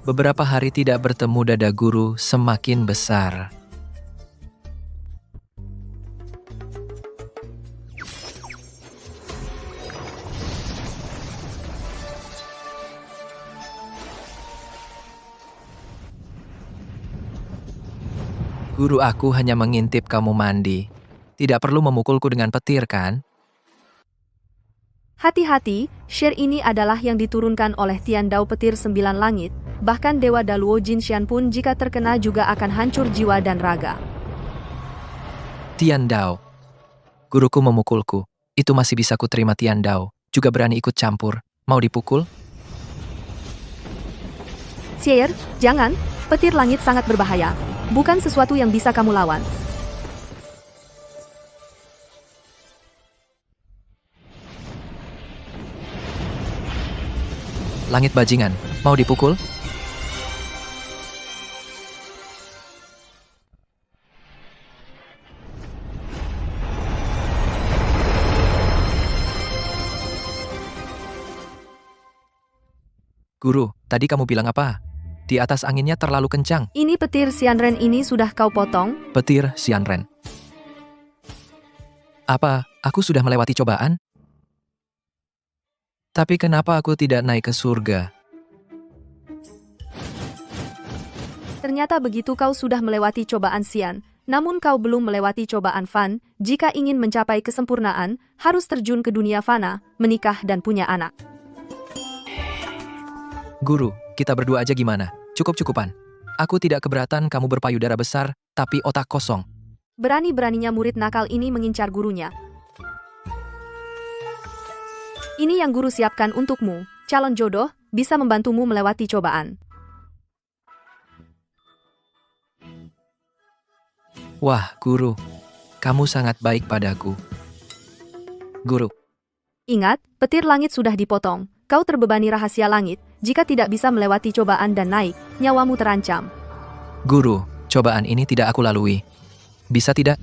Beberapa hari tidak bertemu, dada guru semakin besar. Guru, aku hanya mengintip kamu mandi. Tidak perlu memukulku dengan petir, kan? Hati-hati, share ini adalah yang diturunkan oleh Tian Dao petir 9 langit, bahkan Dewa Daluo Jinshan pun jika terkena juga akan hancur jiwa dan raga. Tian Dao. Guruku memukulku. Itu masih bisa kuterima. Tian Dao juga berani ikut campur. Mau dipukul? Share, jangan, petir langit sangat berbahaya. Bukan sesuatu yang bisa kamu lawan. Langit bajingan, mau dipukul? Guru, tadi kamu bilang apa? Di atas anginnya terlalu kencang. Ini petir Xianren ini sudah kau potong? Petir Xianren. Apa, aku sudah melewati cobaan? Tapi kenapa aku tidak naik ke surga? Ternyata begitu, kau sudah melewati cobaan Xian, namun kau belum melewati cobaan Fan. Jika ingin mencapai kesempurnaan, harus terjun ke dunia fana, menikah dan punya anak. Guru, kita berdua aja gimana? Cukup-cukupan. Aku tidak keberatan kamu berpayudara besar, tapi otak kosong. Berani-beraninya murid nakal ini mengincar gurunya. Ini yang guru siapkan untukmu, calon jodoh, bisa membantumu melewati cobaan. Wah, guru, kamu sangat baik padaku. Guru, Ingat, petir langit sudah dipotong. Kau terbebani rahasia langit. Jika tidak bisa melewati cobaan dan naik, nyawamu terancam. guru, cobaan ini tidak aku lalui. Bisa tidak?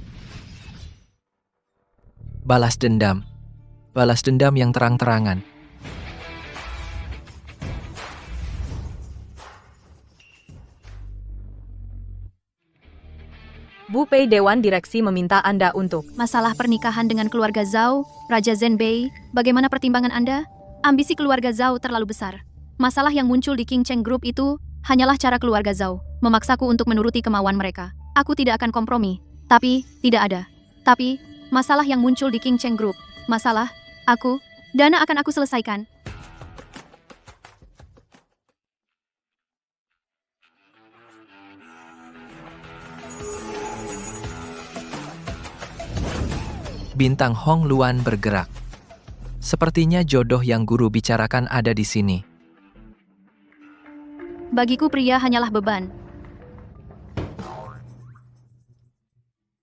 Balas dendam. Balas dendam yang terang-terangan. Bu Pei, Dewan Direksi meminta Anda untuk Masalah pernikahan dengan keluarga Zhao, Raja Zhenbei, bagaimana pertimbangan Anda? Ambisi keluarga Zhao terlalu besar. Masalah yang muncul di King Cheng Group itu hanyalah cara keluarga Zhao memaksaku untuk menuruti kemauan mereka. Aku tidak akan kompromi, tapi tidak ada. Tapi, masalah yang muncul di King Cheng Group, masalah, dana akan aku selesaikan. Bintang Hong Luan bergerak. Sepertinya jodoh yang guru bicarakan ada di sini. Bagiku pria hanyalah beban.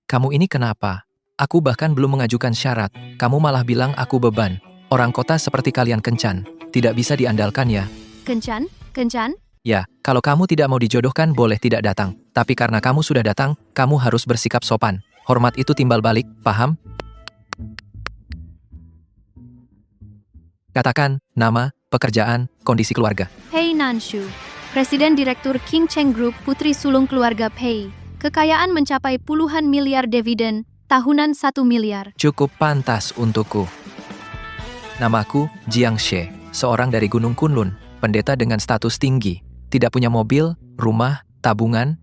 Kamu ini kenapa? Aku bahkan belum mengajukan syarat. Kamu malah bilang aku beban. Orang kota seperti kalian kencan. Tidak bisa diandalkan ya. Kencan? Kencan? Ya, kalau kamu tidak mau dijodohkan boleh tidak datang. Tapi karena kamu sudah datang, kamu harus bersikap sopan. Hormat itu timbal balik, paham? Katakan nama, pekerjaan, kondisi keluarga. Pei Nanshu, Presiden Direktur King Cheng Group, putri sulung keluarga Pei. Kekayaan mencapai puluhan miliar, dividen tahunan 1 miliar. Cukup pantas untukku. Namaku Jiang She, seorang dari Gunung Kunlun, pendeta dengan status tinggi. Tidak punya mobil, rumah, tabungan.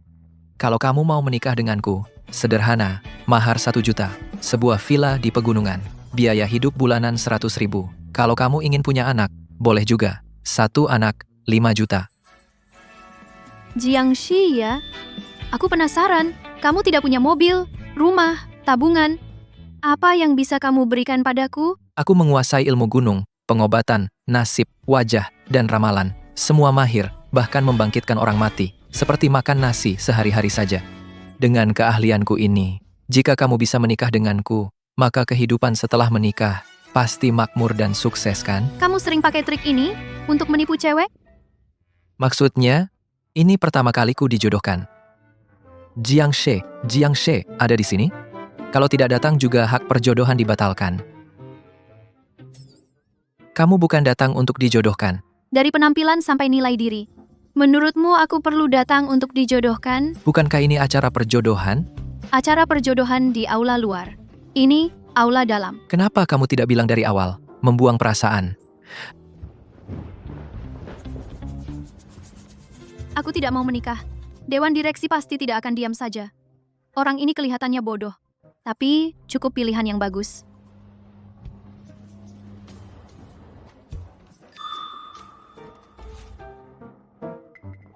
Kalau kamu mau menikah denganku, sederhana, mahar 1 juta, sebuah villa di pegunungan, biaya hidup bulanan 100.000. Kalau kamu ingin punya anak, boleh juga. 1 anak, 5 juta. Jiang Shi ya? Aku penasaran, kamu tidak punya mobil, rumah, tabungan. Apa yang bisa kamu berikan padaku? Aku menguasai ilmu gunung, pengobatan, nasib, wajah, dan ramalan. Semua mahir, bahkan membangkitkan orang mati, seperti makan nasi sehari-hari saja. Dengan keahlianku ini, jika kamu bisa menikah denganku, maka kehidupan setelah menikah pasti makmur dan sukses, kan? Kamu sering pakai trik ini untuk menipu cewek? Maksudnya, ini pertama kaliku dijodohkan. Jiang She ada di sini? Kalau tidak datang juga hak perjodohan dibatalkan. Kamu bukan datang untuk dijodohkan. Dari penampilan sampai nilai diri. Menurutmu aku perlu datang untuk dijodohkan? Bukankah ini acara perjodohan? Acara perjodohan di aula luar. Ini aula dalam. Kenapa kamu tidak bilang dari awal? Membuang perasaan. Aku tidak mau menikah. Dewan direksi pasti tidak akan diam saja. Orang ini kelihatannya bodoh. Tapi cukup pilihan yang bagus.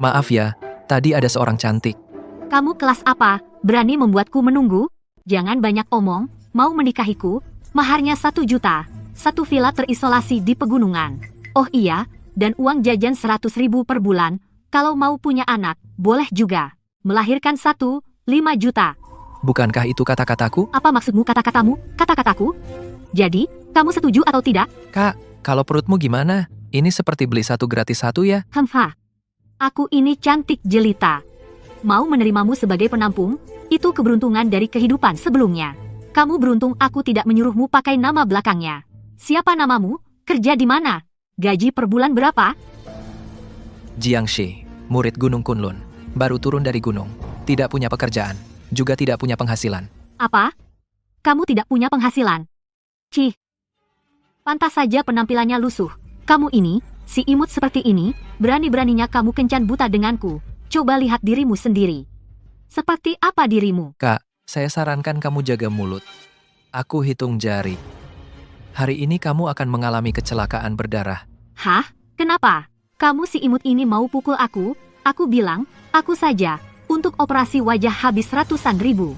Maaf ya, tadi ada seorang cantik. Kamu kelas apa? Berani membuatku menunggu? Jangan banyak omong, mau menikahiku? Maharnya 1 juta. 1 villa terisolasi di pegunungan. Oh iya, dan uang jajan 100.000 per bulan. Kalau mau punya anak, boleh juga. Melahirkan 5 juta. Bukankah itu kata-kataku? Apa maksudmu kata-katamu? Kata-kataku? Jadi, kamu setuju atau tidak? Kak, kalau perutmu gimana? Ini seperti beli 1 gratis 1 ya? Hemfa. Aku ini cantik jelita. Mau menerimamu sebagai penampung, itu keberuntungan dari kehidupan sebelumnya. Kamu beruntung aku tidak menyuruhmu pakai nama belakangnya. Siapa namamu? Kerja di mana? Gaji per bulan berapa? Jiang Shi, murid Gunung Kunlun. Baru turun dari gunung. Tidak punya pekerjaan. Juga tidak punya penghasilan. Apa? Kamu tidak punya penghasilan? Cih. Pantas saja penampilannya lusuh. Kamu ini, si imut seperti ini, berani-beraninya kamu kencan buta denganku. Coba lihat dirimu sendiri. Seperti apa dirimu? Kak, saya sarankan kamu jaga mulut. Aku hitung jari. Hari ini kamu akan mengalami kecelakaan berdarah. Hah? Kenapa? Kamu si imut ini mau pukul aku? Aku bilang, aku saja. Untuk operasi wajah habis ratusan ribu.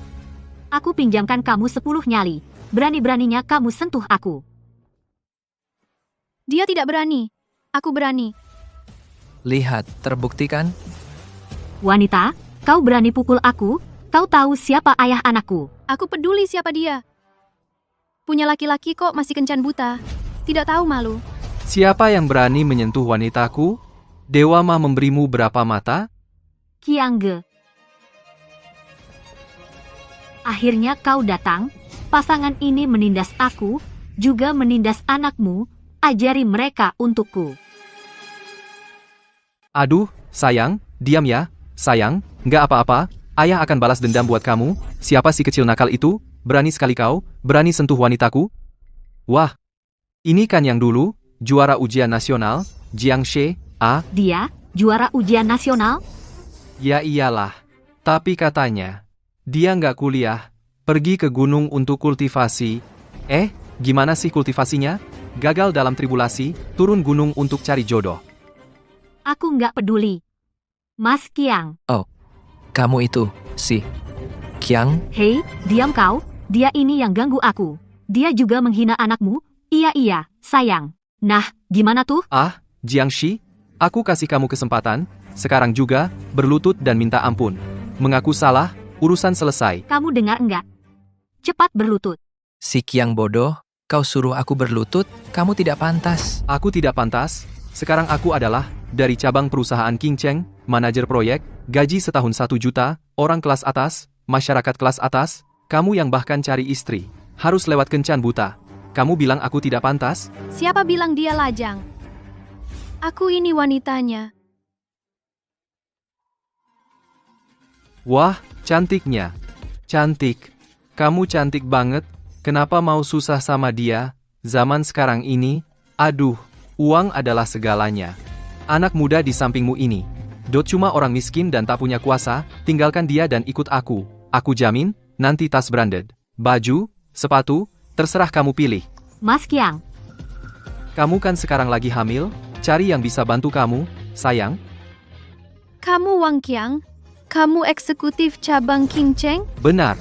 Aku pinjamkan kamu 10 nyali. Berani-beraninya kamu sentuh aku. Dia tidak berani. Aku berani. Lihat, terbukti kan? Wanita, kau berani pukul aku? Kau tahu siapa ayah anakku? Aku peduli siapa dia. Punya laki-laki kok masih kencan buta. Tidak tahu malu. Siapa yang berani menyentuh wanitaku? Dewa mah memberimu berapa mata? Kiangge. Akhirnya kau datang. Pasangan ini menindas aku, juga menindas anakmu. Ajari mereka untukku. Aduh, sayang, diam ya. Sayang, nggak apa-apa. Ayah akan balas dendam buat kamu. Siapa si kecil nakal itu? Berani sekali kau, berani sentuh wanitaku? Wah, ini kan yang dulu, juara ujian nasional, Jiang She, Dia, juara ujian nasional? Ya iyalah. Tapi katanya, dia nggak kuliah, pergi ke gunung untuk kultivasi. Gimana sih kultivasinya? Gagal dalam tribulasi, turun gunung untuk cari jodoh. Aku nggak peduli. Mas Kiang. Kamu itu, si Kiang. Hei, diam kau. Dia ini yang ganggu aku. Dia juga menghina anakmu. Iya, sayang. Nah, gimana tuh? Jiang Shi, aku kasih kamu kesempatan, sekarang juga, berlutut dan minta ampun. Mengaku salah, urusan selesai. Kamu dengar enggak? Cepat berlutut. Si Kiang bodoh, kau suruh aku berlutut, kamu tidak pantas. Aku tidak pantas, sekarang aku adalah, dari cabang perusahaan King Cheng, manajer proyek, gaji setahun 1 juta, orang kelas atas, masyarakat kelas atas, kamu yang bahkan cari istri, harus lewat kencan buta. Kamu bilang aku tidak pantas? Siapa bilang dia lajang? Aku ini wanitanya. Wah, cantiknya. Cantik. Kamu cantik banget. Kenapa mau susah sama dia? Zaman sekarang ini, aduh, uang adalah segalanya. Anak muda di sampingmu ini. Cuma orang miskin dan tak punya kuasa, tinggalkan dia dan ikut aku. Aku jamin, nanti tas branded. Baju, sepatu, terserah kamu pilih. Mas Kiang. Kamu kan sekarang lagi hamil, cari yang bisa bantu kamu, sayang. Kamu Wang Qiang? Kamu eksekutif cabang King Cheng? Benar.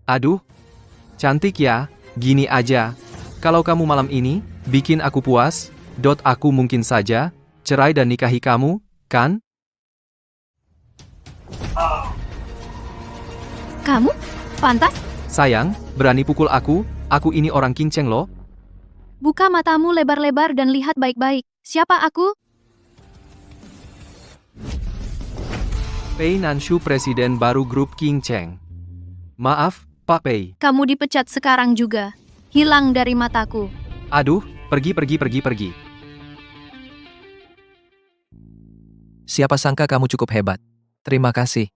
Aduh, cantik ya, gini aja. Kalau kamu malam ini, bikin aku puas, aku mungkin saja, cerai dan nikahi kamu, kan? Kamu? Pantas? Sayang, berani pukul aku ini orang King Cheng loh. Buka matamu lebar-lebar dan lihat baik-baik. Siapa aku? Pei Nanshu presiden baru grup King Cheng. Maaf, Pak Pei. Kamu dipecat sekarang juga. Hilang dari mataku. Aduh, pergi. Siapa sangka kamu cukup hebat. Terima kasih.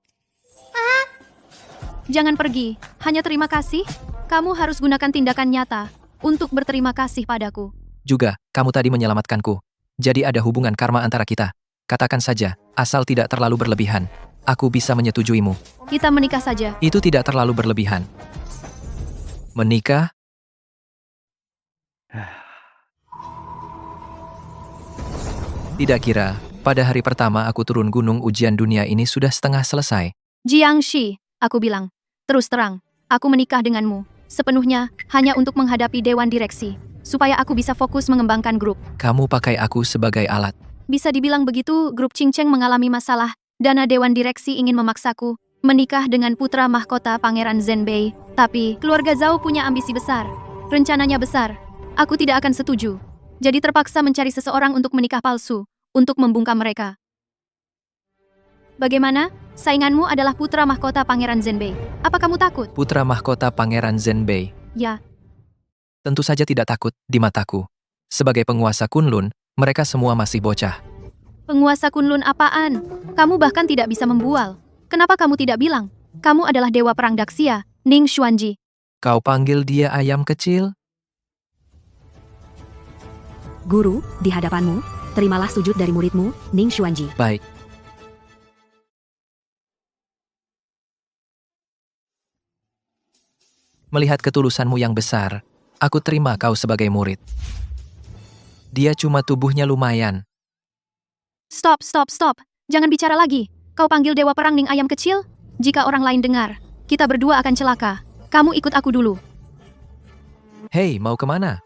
Jangan pergi, hanya terima kasih. Kamu harus gunakan tindakan nyata untuk berterima kasih padaku. Juga, kamu tadi menyelamatkanku. Jadi ada hubungan karma antara kita. Katakan saja, asal tidak terlalu berlebihan. Aku bisa menyetujuimu. Kita menikah saja. Itu tidak terlalu berlebihan. Menikah? Tidak kira, pada hari pertama aku turun gunung ujian dunia ini sudah setengah selesai. Jiangxi, aku bilang. Terus terang, aku menikah denganmu. Sepenuhnya hanya untuk menghadapi dewan direksi. Supaya aku bisa fokus mengembangkan grup. Kamu pakai aku sebagai alat. Bisa dibilang begitu, grup Qingcheng mengalami masalah. Dana dewan direksi ingin memaksaku menikah dengan putra mahkota Pangeran Zhenbei. Tapi, keluarga Zhao punya ambisi besar. Rencananya besar. Aku tidak akan setuju. Jadi terpaksa mencari seseorang untuk menikah palsu. Untuk membungkam mereka. Bagaimana? Sainganmu adalah putra mahkota Pangeran Zhenbei. Apa kamu takut? Putra mahkota Pangeran Zhenbei. Ya, Tentu saja tidak takut di mataku. Sebagai penguasa Kunlun, mereka semua masih bocah. penguasa Kunlun apaan? Kamu bahkan tidak bisa membual. Kenapa kamu tidak bilang? Kamu adalah dewa perang Daxia, Ning Xuanji. Kau panggil dia ayam kecil? Guru, di hadapanmu, terimalah sujud dari muridmu, Ning Xuanji. Baik. Melihat ketulusanmu yang besar, aku terima kau sebagai murid. Dia cuma tubuhnya lumayan. Stop. Jangan bicara lagi. Kau panggil dewa perang Ning ayam kecil? Jika orang lain dengar, kita berdua akan celaka. Kamu ikut aku dulu. Hei, mau kemana?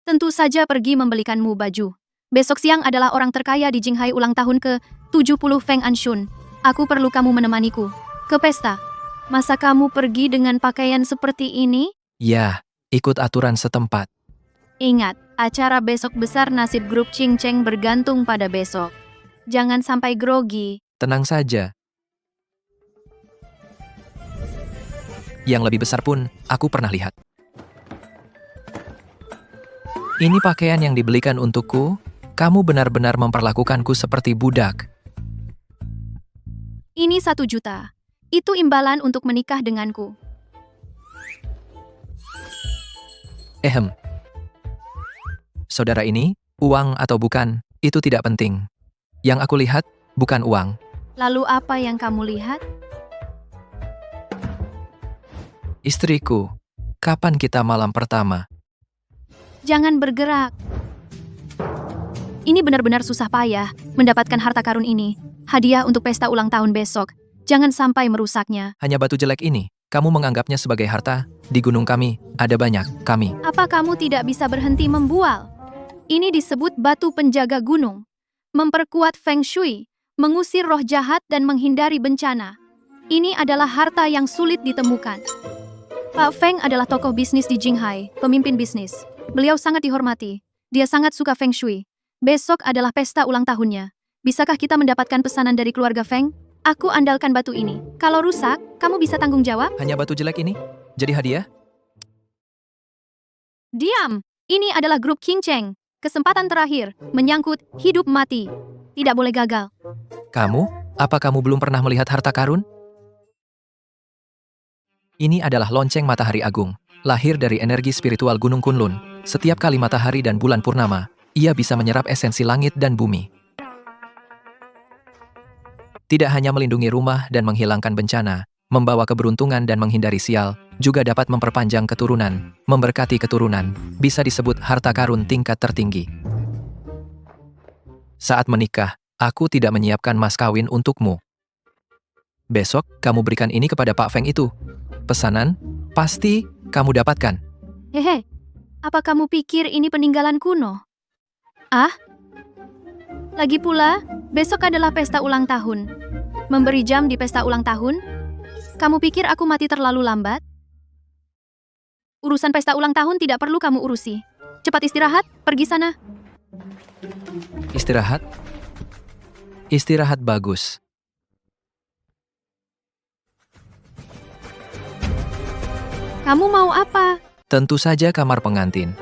Tentu saja pergi membelikanmu baju. Besok siang adalah orang terkaya di Jinghai ulang tahun ke-70 Feng Anshun. Aku perlu kamu menemaniku. Ke pesta. Masa kamu pergi dengan pakaian seperti ini? Ya, ikut aturan setempat. Ingat, acara besok besar nasib grup Qingcheng bergantung pada besok. Jangan sampai grogi. Tenang saja. Yang lebih besar pun, aku pernah lihat. Ini pakaian yang dibelikan untukku. Kamu benar-benar memperlakukanku seperti budak. Ini 1 juta. Itu imbalan untuk menikah denganku. Saudara ini, uang atau bukan, itu tidak penting. Yang aku lihat, bukan uang. Lalu apa yang kamu lihat? Istriku, kapan kita malam pertama? Jangan bergerak. Ini benar-benar susah payah mendapatkan harta karun ini. Hadiah untuk pesta ulang tahun besok. Jangan sampai merusaknya. Hanya batu jelek ini, kamu menganggapnya sebagai harta? Di gunung kami, ada banyak, kami. Apa kamu tidak bisa berhenti membual? Ini disebut batu penjaga gunung. Memperkuat feng shui, mengusir roh jahat dan menghindari bencana. Ini adalah harta yang sulit ditemukan. Pak Feng adalah tokoh bisnis di Jinghai, pemimpin bisnis. Beliau sangat dihormati. Dia sangat suka feng shui. Besok adalah pesta ulang tahunnya. Bisakah kita mendapatkan pesanan dari keluarga Feng? Aku andalkan batu ini. Kalau rusak, kamu bisa tanggung jawab? Hanya batu jelek ini? Jadi hadiah? Diam! Ini adalah grup Qingcheng. Kesempatan terakhir, menyangkut hidup mati. Tidak boleh gagal. Kamu? Apa kamu belum pernah melihat harta karun? Ini adalah lonceng matahari agung, lahir dari energi spiritual Gunung Kunlun. Setiap kali matahari dan bulan purnama, ia bisa menyerap esensi langit dan bumi. Tidak hanya melindungi rumah dan menghilangkan bencana, membawa keberuntungan dan menghindari sial, juga dapat memperpanjang keturunan, memberkati keturunan, bisa disebut harta karun tingkat tertinggi. Saat menikah, aku tidak menyiapkan mas kawin untukmu. Besok, kamu berikan ini kepada Pak Feng itu. Pesanan, pasti kamu dapatkan. Hehe, apa kamu pikir ini peninggalan kuno? Ah? Lagi pula, besok adalah pesta ulang tahun. Memberi jam di pesta ulang tahun? Kamu pikir aku mati terlalu lambat? Urusan pesta ulang tahun tidak perlu kamu urusi. Cepat istirahat, pergi sana. Istirahat? Istirahat bagus. Kamu mau apa? Tentu saja kamar pengantin.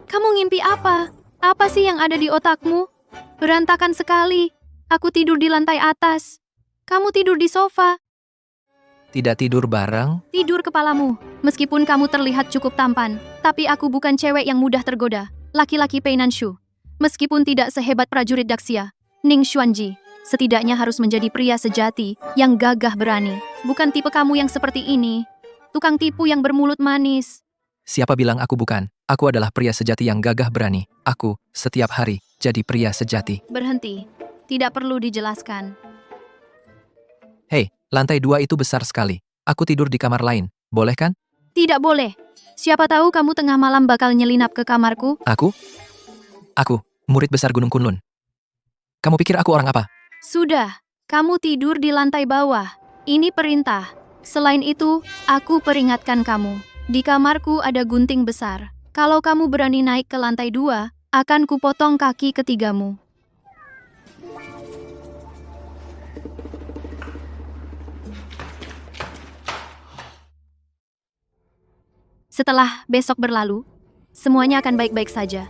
Kamu mimpi apa? Apa sih yang ada di otakmu? Berantakan sekali. Aku tidur di lantai atas. Kamu tidur di sofa. Tidak tidur bareng? Tidur kepalamu. Meskipun kamu terlihat cukup tampan, tapi aku bukan cewek yang mudah tergoda. Laki-laki Pei Nanshu. Meskipun tidak sehebat prajurit Daxia, Ning Xuanji setidaknya harus menjadi pria sejati yang gagah berani. Bukan tipe kamu yang seperti ini. Tukang tipu yang bermulut manis. Siapa bilang aku bukan? Aku adalah pria sejati yang gagah berani. Aku, setiap hari, jadi pria sejati. Berhenti. Tidak perlu dijelaskan. Hei, lantai 2 itu besar sekali. Aku tidur di kamar lain. Boleh kan? Tidak boleh. Siapa tahu kamu tengah malam bakal nyelinap ke kamarku. Aku, murid besar Gunung Kunlun. Kamu pikir aku orang apa? Sudah, kamu tidur di lantai bawah. Ini perintah. Selain itu, aku peringatkan kamu. Di kamarku ada gunting besar. Kalau kamu berani naik ke lantai 2, akan kupotong kaki ketigamu. Setelah besok berlalu, semuanya akan baik-baik saja.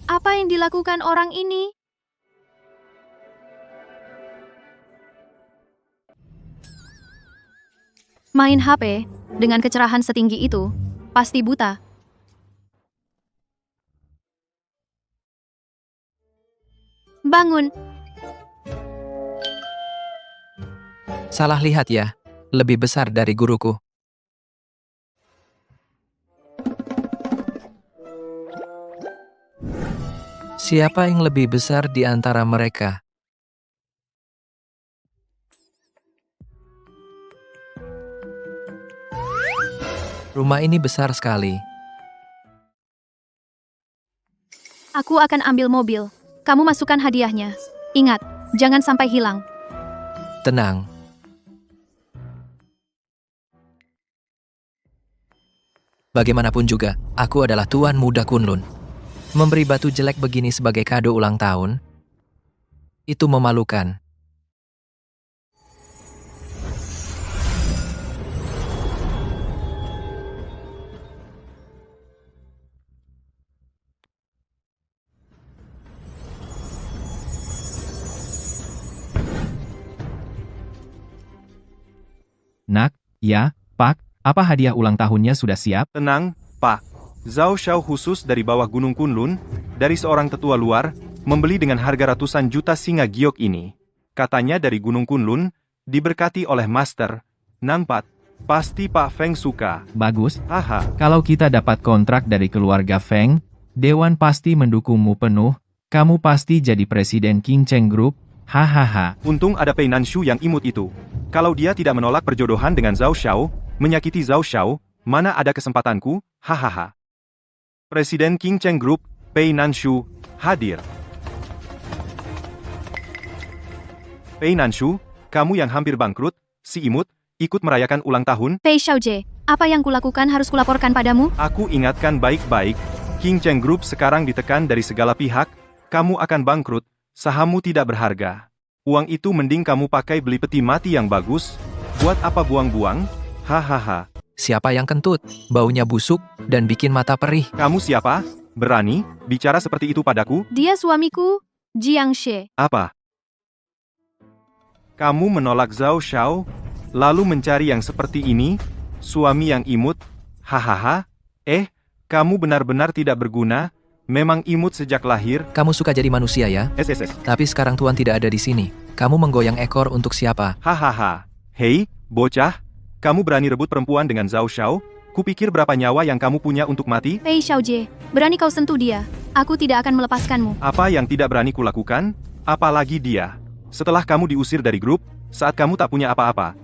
Apa yang dilakukan orang ini? Main HP dengan kecerahan setinggi itu pasti buta. Bangun. Salah lihat ya. Lebih besar dari guruku. Siapa yang lebih besar di antara mereka? Rumah ini besar sekali. Aku akan ambil mobil. Kamu masukkan hadiahnya. Ingat, jangan sampai hilang. Tenang. Bagaimanapun juga, aku adalah Tuan Muda Kunlun. Memberi batu jelek begini sebagai kado ulang tahun, itu memalukan. Nak, ya, Pak, apa hadiah ulang tahunnya sudah siap? Tenang, Pak. Zhao Xiao khusus dari bawah Gunung Kunlun, dari seorang tetua luar, membeli dengan harga ratusan juta singa giok ini. Katanya dari Gunung Kunlun, diberkati oleh Master. Nampak, pasti Pak Feng suka. Bagus. Haha, Kalau kita dapat kontrak dari keluarga Feng, Dewan pasti mendukungmu penuh. Kamu pasti jadi presiden King Cheng Group. Hahaha. untung ada Pei Nanshu yang imut itu. Kalau dia tidak menolak perjodohan dengan Zhao Xiao, menyakiti Zhao Xiao, mana ada kesempatanku, hahaha. Presiden King Cheng Group, Pei Nanshu, hadir. Pei Nanshu, kamu yang hampir bangkrut, si imut, ikut merayakan ulang tahun? Pei Xiaojie, apa yang kulakukan harus kulaporkan padamu? Aku ingatkan baik-baik, King Cheng Group sekarang ditekan dari segala pihak, kamu akan bangkrut, sahammu tidak berharga. Uang itu mending kamu pakai beli peti mati yang bagus, buat apa buang-buang? Hahaha. Siapa yang kentut, baunya busuk, dan bikin mata perih? Kamu siapa? Berani bicara seperti itu padaku? Dia suamiku, Jiang She. Apa? Kamu menolak Zhao Xiao, lalu mencari yang seperti ini, suami yang imut? Hahaha. Kamu benar-benar tidak berguna, memang imut sejak lahir. Kamu suka jadi manusia ya? SSS. Tapi sekarang Tuan tidak ada di sini. Kamu menggoyang ekor untuk siapa? Hahaha. Hei, bocah. Kamu berani rebut perempuan dengan Zhao Xiao? Kupikir berapa nyawa yang kamu punya untuk mati? Pei Xiaojie, berani kau sentuh dia. Aku tidak akan melepaskanmu. Apa yang tidak berani kulakukan? Apalagi dia. Setelah kamu diusir dari grup, saat kamu tak punya apa-apa.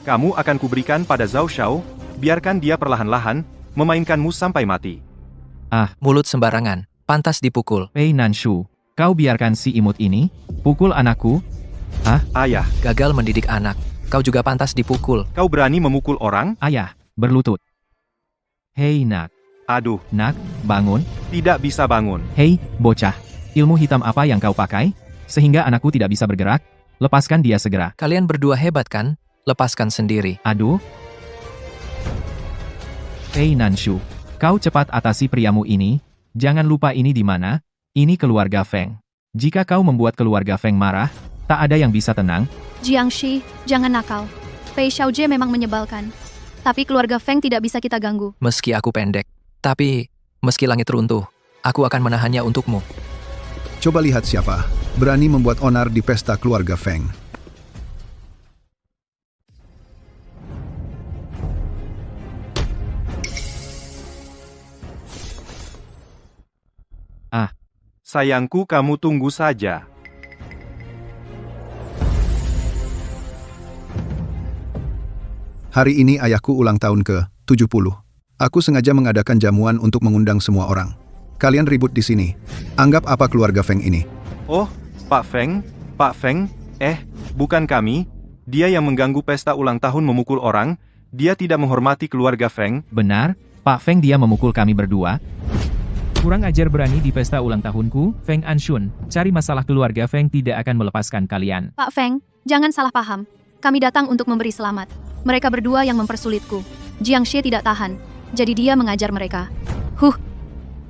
Kamu akan kuberikan pada Zhao Xiao, biarkan dia perlahan-lahan, memainkanmu sampai mati. Mulut sembarangan, pantas dipukul. Pei Nanshu, kau biarkan si imut ini pukul anakku? Ayah, Gagal mendidik anak. Kau juga pantas dipukul. kau berani memukul orang? Ayah, berlutut. Hei nak, Aduh, Nak, bangun. tidak bisa bangun. Hei, bocah. Ilmu hitam apa yang kau pakai? Sehingga anakku tidak bisa bergerak? Lepaskan dia segera. Kalian berdua hebat kan? Lepaskan sendiri. Aduh. Hei Nanshu, kau cepat atasi priamu ini. Jangan lupa ini di mana? Ini keluarga Feng. Jika kau membuat keluarga Feng marah, tak ada yang bisa tenang. Jiangshi, jangan nakal. Pei Xiaojie memang menyebalkan. Tapi keluarga Feng tidak bisa kita ganggu. Meski aku pendek, tapi meski langit runtuh, aku akan menahannya untukmu. Coba lihat siapa berani membuat onar di pesta keluarga Feng. Sayangku, kamu tunggu saja. Hari ini ayahku ulang tahun ke-70. Aku sengaja mengadakan jamuan untuk mengundang semua orang. Kalian ribut di sini. Anggap apa keluarga Feng ini? Oh, Pak Feng, bukan kami. Dia yang mengganggu pesta ulang tahun memukul orang. Dia tidak menghormati keluarga Feng. Benar, Pak Feng dia memukul kami berdua. Kurang ajar berani di pesta ulang tahunku, Feng Anshun. Cari masalah keluarga Feng tidak akan melepaskan kalian. Pak Feng, jangan salah paham. Kami datang untuk memberi selamat. Mereka berdua yang mempersulitku. Jiangshi tidak tahan. Jadi dia mengajar mereka.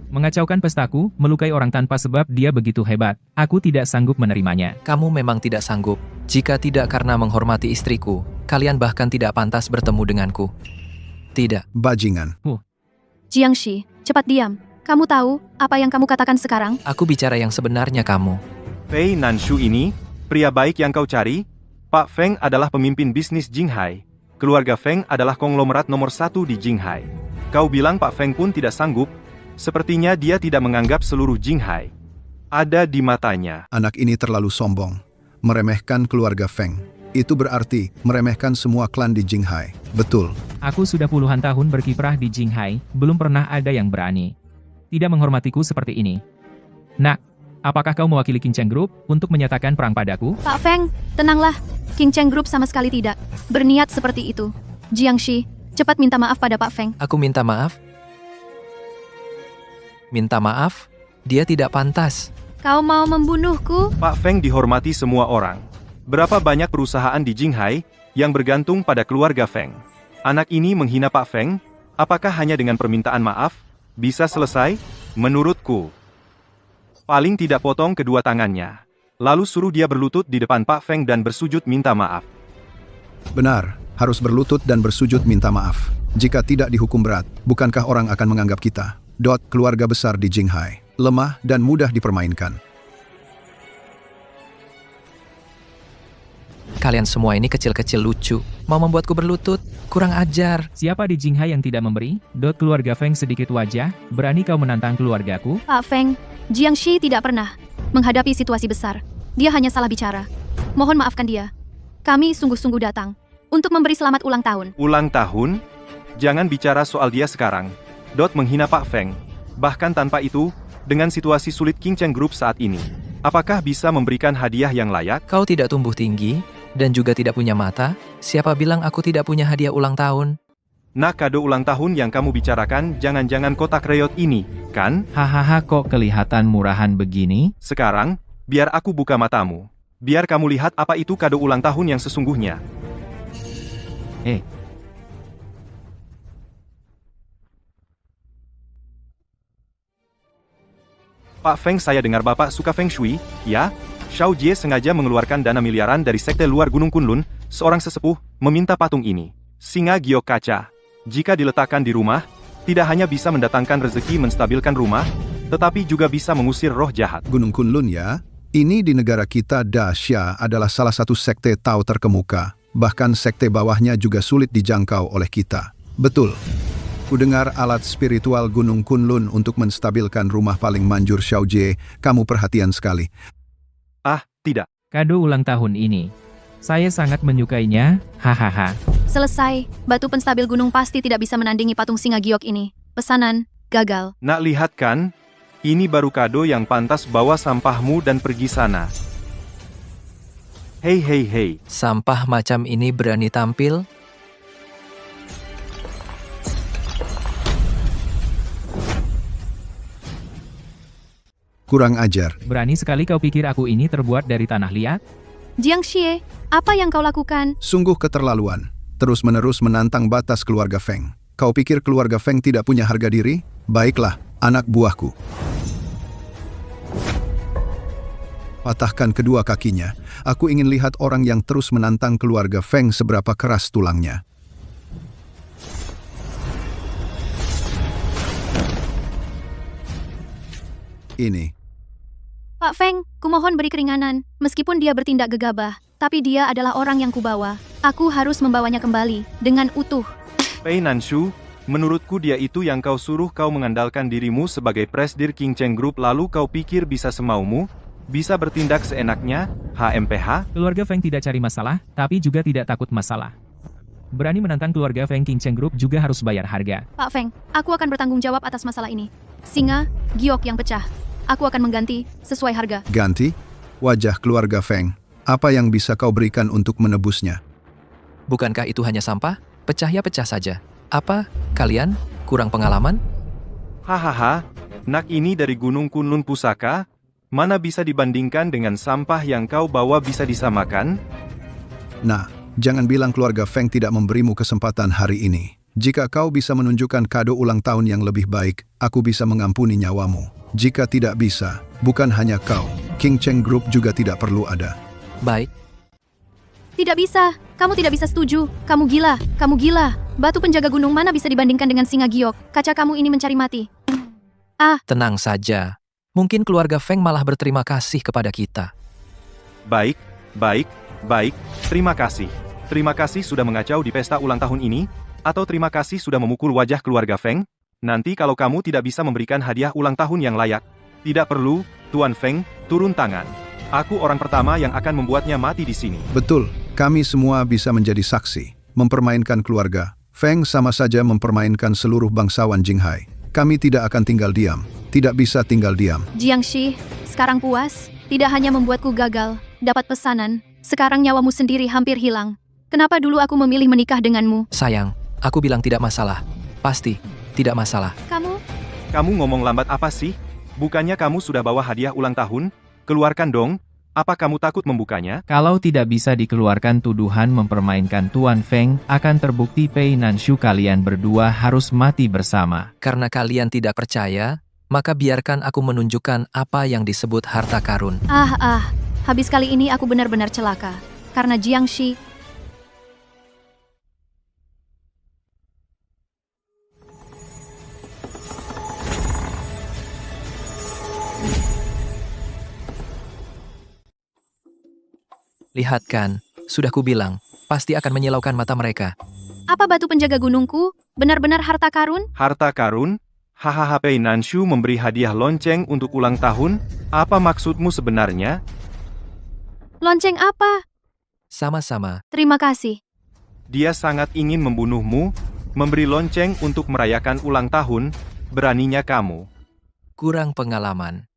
Mengacaukan pestaku, melukai orang tanpa sebab dia begitu hebat. Aku tidak sanggup menerimanya. Kamu memang tidak sanggup. Jika tidak karena menghormati istriku, kalian bahkan tidak pantas bertemu denganku. Tidak. Bajingan. Jiangshi, cepat diam. Kamu tahu apa yang kamu katakan sekarang? Aku bicara yang sebenarnya kamu. Fei Nanshu ini, pria baik yang kau cari? Pak Feng adalah pemimpin bisnis Jinghai. Keluarga Feng adalah konglomerat nomor 1 di Jinghai. Kau bilang Pak Feng pun tidak sanggup? Sepertinya dia tidak menganggap seluruh Jinghai ada di matanya. Anak ini terlalu sombong. Meremehkan keluarga Feng. Itu berarti meremehkan semua klan di Jinghai. Betul. Aku sudah puluhan tahun berkiprah di Jinghai, belum pernah ada yang berani tidak menghormatiku seperti ini. Nak, apakah kau mewakili King Cheng Group untuk menyatakan perang padaku? Pak Feng, tenanglah. King Cheng Group sama sekali tidak berniat seperti itu. Jiangshi, cepat minta maaf pada Pak Feng. Aku minta maaf? Minta maaf? Dia tidak pantas. Kau mau membunuhku? Pak Feng dihormati semua orang. Berapa banyak perusahaan di Jinghai yang bergantung pada keluarga Feng? Anak ini menghina Pak Feng? Apakah hanya dengan permintaan maaf bisa selesai? Menurutku, paling tidak potong kedua tangannya. Lalu suruh dia berlutut di depan Pak Feng dan bersujud minta maaf. Benar, harus berlutut dan bersujud minta maaf. Jika tidak dihukum berat, bukankah orang akan menganggap kita, keluarga besar di Jinghai, lemah dan mudah dipermainkan? Kalian semua ini kecil-kecil lucu. Mau membuatku berlutut? Kurang ajar. Siapa di Jinghai yang tidak memberi? Keluarga Feng sedikit wajah, berani kau menantang keluargaku? Pak Feng, Jiangshi tidak pernah menghadapi situasi besar. Dia hanya salah bicara. Mohon maafkan dia. Kami sungguh-sungguh datang untuk memberi selamat ulang tahun. Ulang tahun? Jangan bicara soal dia sekarang. Menghina Pak Feng. Bahkan tanpa itu, dengan situasi sulit King Cheng Group saat ini, apakah bisa memberikan hadiah yang layak? Kau tidak tumbuh tinggi, dan juga tidak punya mata? Siapa bilang aku tidak punya hadiah ulang tahun? Nah, kado ulang tahun yang kamu bicarakan jangan-jangan kotak reot ini, kan? Hahaha, kok kelihatan murahan begini? Sekarang, biar aku buka matamu. Biar kamu lihat apa itu kado ulang tahun yang sesungguhnya. Pak Feng, saya dengar Bapak suka Feng Shui, ya? Xiaojie sengaja mengeluarkan dana miliaran dari sekte luar Gunung Kunlun, seorang sesepuh, meminta patung ini. Singa giok kaca. Jika diletakkan di rumah, tidak hanya bisa mendatangkan rezeki menstabilkan rumah, tetapi juga bisa mengusir roh jahat. Gunung Kunlun ya? Ini di negara kita Daxia adalah salah satu sekte Tao terkemuka. Bahkan sekte bawahnya juga sulit dijangkau oleh kita. Betul. Kudengar alat spiritual Gunung Kunlun untuk menstabilkan rumah paling manjur Xiaojie. Kamu perhatian sekali. Ah, tidak. Kado ulang tahun ini. Saya sangat menyukainya, hahaha. Selesai, batu penstabil gunung pasti tidak bisa menandingi patung singa giok ini. Pesanan, gagal. Nak lihat kan? Ini baru kado yang pantas, bawa sampahmu dan pergi sana. Hei hei hei. Sampah macam ini berani tampil? Kurang ajar. Berani sekali kau pikir aku ini terbuat dari tanah liat? Jiang Xie, apa yang kau lakukan? Sungguh keterlaluan. Terus-menerus menantang batas keluarga Feng. Kau pikir keluarga Feng tidak punya harga diri? Baiklah, anak buahku. Patahkan kedua kakinya. Aku ingin lihat orang yang terus menantang keluarga Feng seberapa keras tulangnya. Ini. Pak Feng, kumohon beri keringanan. Meskipun dia bertindak gegabah, tapi dia adalah orang yang kubawa. Aku harus membawanya kembali, dengan utuh. Pei Nanshu, menurutku dia itu yang kau suruh kau mengandalkan dirimu sebagai presidir King Cheng Group lalu kau pikir bisa semaumu? Bisa bertindak seenaknya, HMPH? Keluarga Feng tidak cari masalah, tapi juga tidak takut masalah. Berani menantang keluarga Feng, King Cheng Group juga harus bayar harga. Pak Feng, aku akan bertanggung jawab atas masalah ini. Singa, giok yang pecah. Aku akan mengganti sesuai harga. Ganti? Wajah keluarga Feng. Apa yang bisa kau berikan untuk menebusnya? Bukankah itu hanya sampah? Pecah ya pecah saja. Apa? Kalian? Kurang pengalaman? Hahaha, nak ini dari Gunung Kunlun Pusaka? Mana bisa dibandingkan dengan sampah yang kau bawa bisa disamakan? Nah, jangan bilang keluarga Feng tidak memberimu kesempatan hari ini. Jika kau bisa menunjukkan kado ulang tahun yang lebih baik, aku bisa mengampuni nyawamu. Jika tidak bisa, bukan hanya kau, King Cheng Group juga tidak perlu ada. Baik, Tidak bisa, kamu tidak bisa setuju. Kamu gila, kamu gila. Batu penjaga gunung mana bisa dibandingkan dengan singa giok. Kaca kamu ini mencari mati. tenang saja. Mungkin keluarga Feng malah berterima kasih kepada kita. Baik, baik, baik, terima kasih. Terima kasih sudah mengacau di pesta ulang tahun ini, atau terima kasih sudah memukul wajah keluarga Feng? Nanti kalau kamu tidak bisa memberikan hadiah ulang tahun yang layak, tidak perlu, Tuan Feng, turun tangan. Aku orang pertama yang akan membuatnya mati di sini. Betul, kami semua bisa menjadi saksi. Mempermainkan keluarga Feng sama saja mempermainkan seluruh bangsawan Jinghai. Kami tidak akan tinggal diam. Tidak bisa tinggal diam. Jiang Shi, sekarang puas? Tidak hanya membuatku gagal, dapat pesanan. Sekarang nyawamu sendiri hampir hilang. Kenapa dulu aku memilih menikah denganmu? Sayang, aku bilang tidak masalah. Pasti, tidak masalah. Kamu ngomong lambat apa sih? Bukannya kamu sudah bawa hadiah ulang tahun? Keluarkan dong. Apa kamu takut membukanya? Kalau tidak bisa dikeluarkan tuduhan mempermainkan Tuan Feng, akan terbukti Pei Nanshu kalian berdua harus mati bersama. Karena kalian tidak percaya, maka biarkan aku menunjukkan apa yang disebut harta karun. Habis kali ini aku benar-benar celaka. Karena Jiang Shi. Lihat kan, sudah kubilang, pasti akan menyilaukan mata mereka. Apa batu penjaga gunungku? Benar-benar harta karun? Harta karun? Hahaha, Pei Nanshu memberi hadiah lonceng untuk ulang tahun? Apa maksudmu sebenarnya? Lonceng apa? Sama-sama, Terima kasih. Dia sangat ingin membunuhmu, memberi lonceng untuk merayakan ulang tahun, beraninya kamu. kurang pengalaman.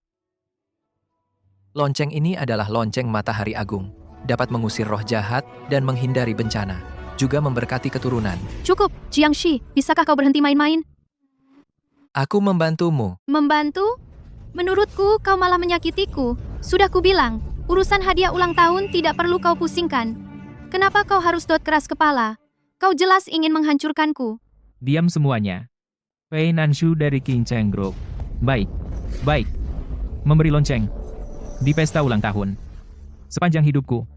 Lonceng ini adalah lonceng matahari agung. Dapat mengusir roh jahat dan menghindari bencana. Juga memberkati keturunan. Cukup, Jiang Shi, bisakah kau berhenti main-main? Aku membantumu. Membantu? Menurutku, kau malah menyakitiku. Sudah kubilang, urusan hadiah ulang tahun tidak perlu kau pusingkan. Kenapa kau harus keras kepala? Kau jelas ingin menghancurkanku. Diam semuanya. Pei Nanshu dari King Cheng Group. Baik, baik. Memberi lonceng. Di pesta ulang tahun. Sepanjang hidupku,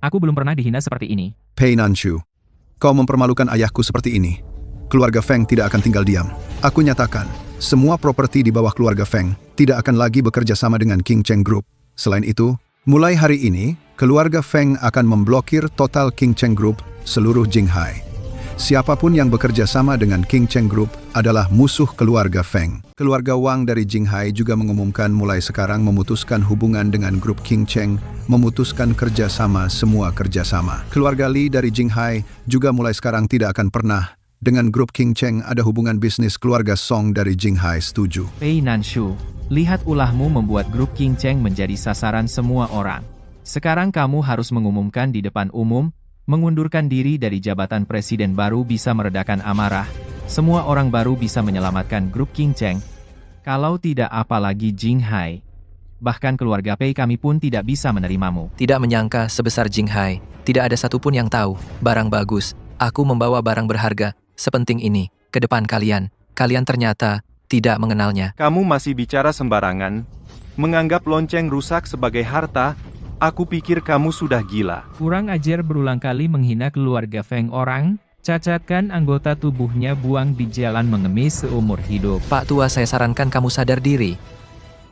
aku belum pernah dihina seperti ini. Pei Nanshu, kau mempermalukan ayahku seperti ini. Keluarga Feng tidak akan tinggal diam. Aku nyatakan, semua properti di bawah keluarga Feng tidak akan lagi bekerja sama dengan King Cheng Group. Selain itu, mulai hari ini, keluarga Feng akan memblokir total King Cheng Group seluruh Jinghai. Siapapun yang bekerja sama dengan King Cheng Group adalah musuh keluarga Feng. Keluarga Wang dari Jinghai juga mengumumkan mulai sekarang memutuskan hubungan dengan grup King Cheng, memutuskan kerjasama semua kerjasama. Keluarga Li dari Jinghai juga mulai sekarang tidak akan pernah dengan grup King Cheng ada hubungan bisnis. Keluarga Song dari Jinghai setuju. Pei Nanshu, lihat ulahmu membuat grup King Cheng menjadi sasaran semua orang. Sekarang kamu harus mengumumkan di depan umum, mengundurkan diri dari jabatan presiden baru bisa meredakan amarah. Semua orang baru bisa menyelamatkan grup King Cheng. Kalau tidak apalagi Jinghai. bahkan keluarga Pei kami pun tidak bisa menerimamu. Tidak menyangka sebesar Jinghai. Tidak ada satupun yang tahu. Barang bagus. Aku membawa barang berharga sepenting ini ke depan kalian. Kalian ternyata tidak mengenalnya. Kamu masih bicara sembarangan. Menganggap lonceng rusak sebagai harta, aku pikir kamu sudah gila. Kurang ajar berulang kali menghina keluarga Feng orang, cacatkan anggota tubuhnya buang di jalan mengemis seumur hidup. Pak Tua, saya sarankan kamu sadar diri.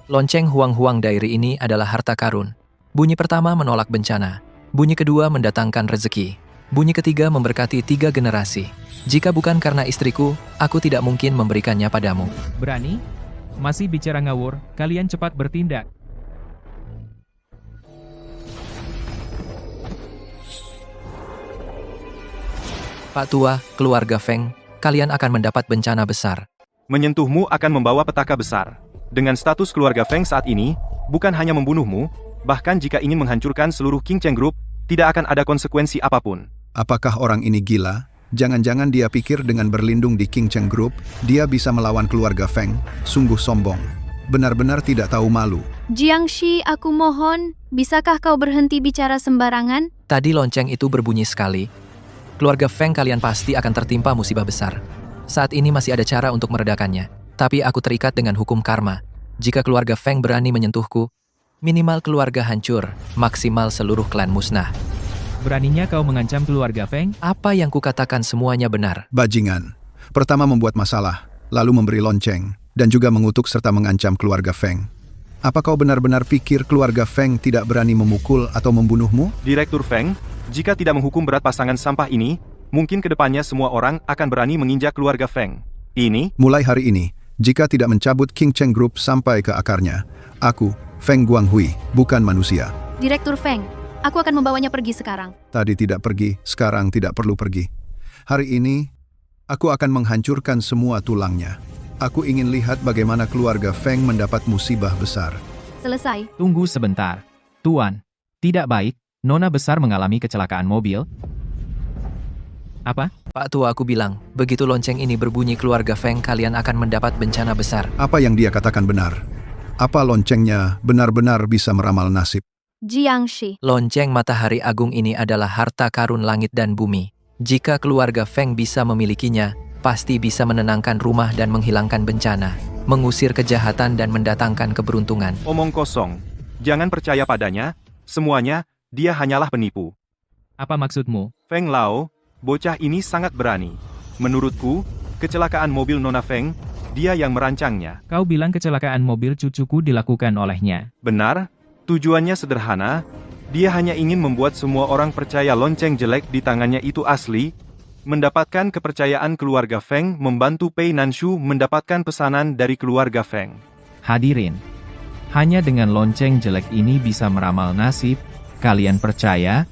Lonceng Huang-Huang Diary ini adalah harta karun. Bunyi pertama menolak bencana. Bunyi kedua mendatangkan rezeki. Bunyi ketiga memberkati 3 generasi. Jika bukan karena istriku, aku tidak mungkin memberikannya padamu. Berani? Masih bicara ngawur, kalian cepat bertindak. Pak Tua, keluarga Feng, kalian akan mendapat bencana besar. Menyentuhmu akan membawa petaka besar. Dengan status keluarga Feng saat ini, bukan hanya membunuhmu, bahkan jika ingin menghancurkan seluruh King Cheng Group, tidak akan ada konsekuensi apapun. Apakah orang ini gila? Jangan-jangan dia pikir dengan berlindung di King Cheng Group, dia bisa melawan keluarga Feng. Sungguh sombong. Benar-benar tidak tahu malu. Jiangshi, aku mohon, bisakah kau berhenti bicara sembarangan? Tadi lonceng itu berbunyi sekali. Keluarga Feng kalian pasti akan tertimpa musibah besar. Saat ini masih ada cara untuk meredakannya. Tapi aku terikat dengan hukum karma. Jika keluarga Feng berani menyentuhku, minimal keluarga hancur, maksimal seluruh klan musnah. Beraninya kau mengancam keluarga Feng? Apa yang kukatakan semuanya benar. Bajingan. Pertama membuat masalah, lalu memberi lonceng, dan juga mengutuk serta mengancam keluarga Feng. Apa kau benar-benar pikir keluarga Feng tidak berani memukul atau membunuhmu? Direktur Feng, jika tidak menghukum berat pasangan sampah ini, mungkin kedepannya semua orang akan berani menginjak keluarga Feng. Ini, Mulai hari ini, jika tidak mencabut King Cheng Group sampai ke akarnya, aku, Feng Guanghui, bukan manusia. Direktur Feng, aku akan membawanya pergi sekarang. Tadi tidak pergi, sekarang tidak perlu pergi. Hari ini, aku akan menghancurkan semua tulangnya. Aku ingin lihat bagaimana keluarga Feng mendapat musibah besar. Selesai. Tunggu sebentar. Tuan, tidak baik, Nona besar mengalami kecelakaan mobil. Apa? Pak Tua, aku bilang, begitu lonceng ini berbunyi keluarga Feng kalian akan mendapat bencana besar. Apa yang dia katakan benar? Apa loncengnya benar-benar bisa meramal nasib? Jiangshi. Lonceng Matahari Agung ini adalah harta karun langit dan bumi. Jika keluarga Feng bisa memilikinya, pasti bisa menenangkan rumah dan menghilangkan bencana, mengusir kejahatan dan mendatangkan keberuntungan. omong kosong. Jangan percaya padanya, semuanya, dia hanyalah penipu. Apa maksudmu? Feng Lao, bocah ini sangat berani. Menurutku, kecelakaan mobil Nona Feng, dia yang merancangnya. Kau bilang kecelakaan mobil cucuku dilakukan olehnya. Benar, tujuannya sederhana, dia hanya ingin membuat semua orang percaya lonceng jelek di tangannya itu asli, mendapatkan kepercayaan keluarga Feng membantu Pei Nanshu mendapatkan pesanan dari keluarga Feng. Hadirin, hanya dengan lonceng jelek ini bisa meramal nasib, kalian percaya?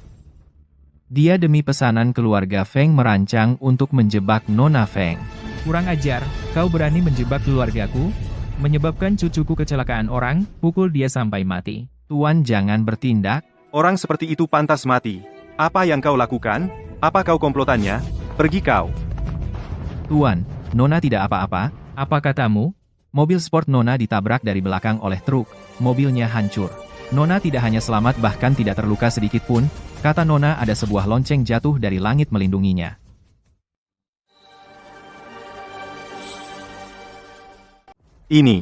Dia demi pesanan keluarga Feng merancang untuk menjebak Nona Feng. Kurang ajar, kau berani menjebak keluargaku? Menyebabkan cucuku kecelakaan orang, pukul dia sampai mati. Tuan jangan bertindak. Orang seperti itu pantas mati. Apa yang kau lakukan? Apa kau komplotannya? Pergi kau. Tuan, Nona tidak apa-apa. Apa katamu? Mobil sport Nona ditabrak dari belakang oleh truk. Mobilnya hancur. Nona tidak hanya selamat bahkan tidak terluka sedikit pun. Kata Nona ada sebuah lonceng jatuh dari langit melindunginya. Ini,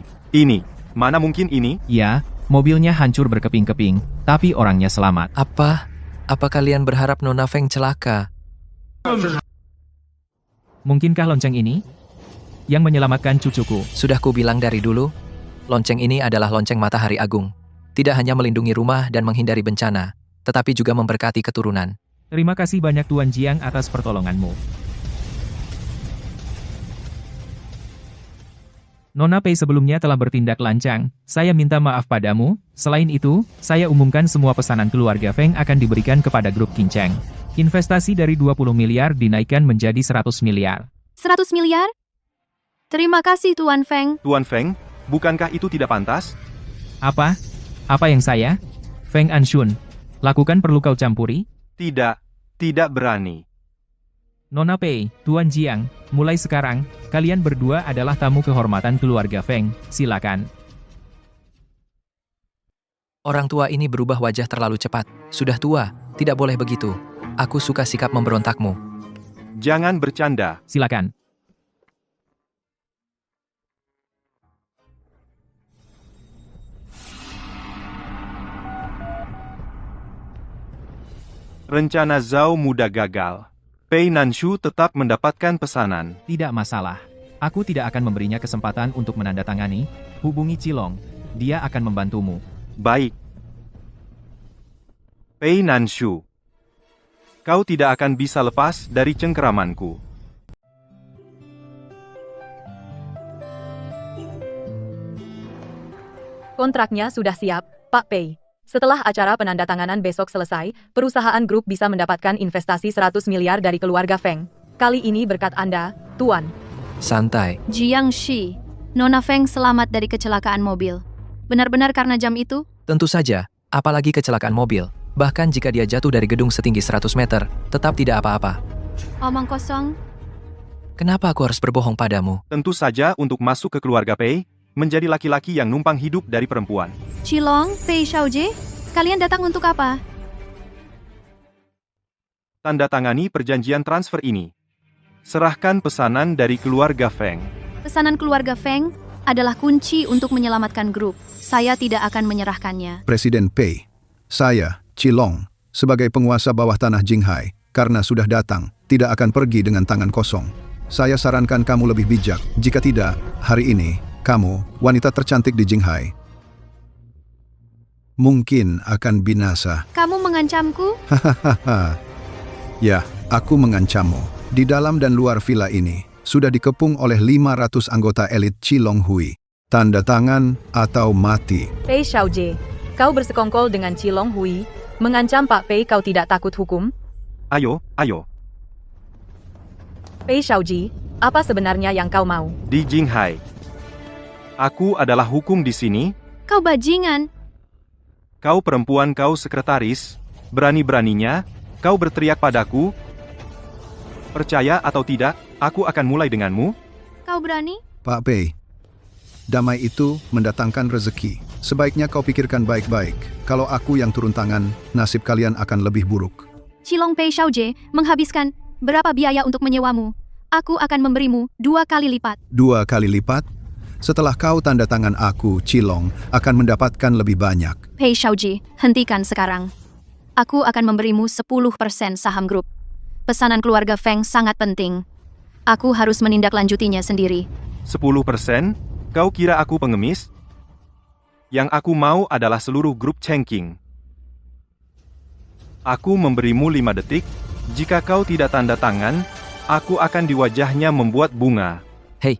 mana mungkin ini? Ya, mobilnya hancur berkeping-keping, tapi orangnya selamat. Apa kalian berharap Nona Feng celaka? Mungkinkah lonceng ini yang menyelamatkan cucuku? Sudah kubilang dari dulu, lonceng ini adalah lonceng Matahari Agung. Tidak hanya melindungi rumah dan menghindari bencana, tetapi juga memberkati keturunan. Terima kasih banyak Tuan Jiang atas pertolonganmu. Nona Pei sebelumnya telah bertindak lancang, saya minta maaf padamu. Selain itu, saya umumkan semua pesanan keluarga Feng akan diberikan kepada grup King Cheng. Investasi dari 20 miliar dinaikkan menjadi 100 miliar. 100 miliar? Terima kasih Tuan Feng. Tuan Feng, bukankah itu tidak pantas? Apa? Apa yang saya? Feng Anshun, lakukan perlu kau campuri? Tidak berani. Nona Pei, Tuan Jiang, mulai sekarang, kalian berdua adalah tamu kehormatan keluarga Feng, silakan. Orang tua ini berubah wajah terlalu cepat. Sudah tua, tidak boleh begitu. Aku suka sikap memberontakmu. Jangan bercanda. Silakan. Rencana Zhao muda gagal. Pei Nanshu tetap mendapatkan pesanan. Tidak masalah. Aku tidak akan memberinya kesempatan untuk menandatangani. Hubungi Cilong. Dia akan membantumu. Baik. Pei Nanshu. Kau tidak akan bisa lepas dari cengkeramanku. Kontraknya sudah siap, Pak Pei. Setelah acara penandatanganan besok selesai, perusahaan grup bisa mendapatkan investasi 100 miliar dari keluarga Feng. Kali ini berkat Anda, Tuan. Santai. Jiangxi, Nona Feng selamat dari kecelakaan mobil. Benar-benar karena jam itu? Tentu saja, apalagi kecelakaan mobil. Bahkan jika dia jatuh dari gedung setinggi 100 meter, tetap tidak apa-apa. Omong kosong. Kenapa aku harus berbohong padamu? Tentu saja untuk masuk ke keluarga Pei, menjadi laki-laki yang numpang hidup dari perempuan. Cilong, Pei Xiaojie, kalian datang untuk apa? Tanda tangani perjanjian transfer ini. Serahkan pesanan dari keluarga Feng. Pesanan keluarga Feng adalah kunci untuk menyelamatkan grup. Saya tidak akan menyerahkannya. Presiden Pei, saya, Cilong, sebagai penguasa bawah tanah Jinghai, karena sudah datang, tidak akan pergi dengan tangan kosong. Saya sarankan kamu lebih bijak. Jika tidak, hari ini, kamu, wanita tercantik di Jinghai, mungkin akan binasa. Kamu mengancamku? Hahaha. Ya, aku mengancammu. Di dalam dan luar villa ini, sudah dikepung oleh 500 anggota elit Cilong Hui. Tanda tangan atau mati. Pei Xiaojie, kau bersekongkol dengan Cilong Hui, mengancam Pak Pei kau tidak takut hukum? Ayo, ayo. Pei Xiaojie, apa sebenarnya yang kau mau? Di Jinghai. Aku adalah hukum di sini. Kau bajingan. Kau perempuan, kau sekretaris. Berani-beraninya, kau berteriak padaku. Percaya atau tidak, aku akan mulai denganmu. Kau berani? Pak Pei, damai itu mendatangkan rezeki. Sebaiknya kau pikirkan baik-baik. Kalau aku yang turun tangan, nasib kalian akan lebih buruk. Cilong Pei Xiaojie menghabiskan berapa biaya untuk menyewamu? Aku akan memberimu 2 kali lipat. 2 kali lipat? Setelah kau tanda tangan aku, Cilong, akan mendapatkan lebih banyak. Pei Xiaojie, hentikan sekarang. Aku akan memberimu 10% saham grup. Pesanan keluarga Feng sangat penting. Aku harus menindaklanjutinya sendiri. 10%? Kau kira aku pengemis? Yang aku mau adalah seluruh grup Chengqing. Aku memberimu 5 detik. Jika kau tidak tanda tangan, aku akan di wajahnya membuat bunga. Hei.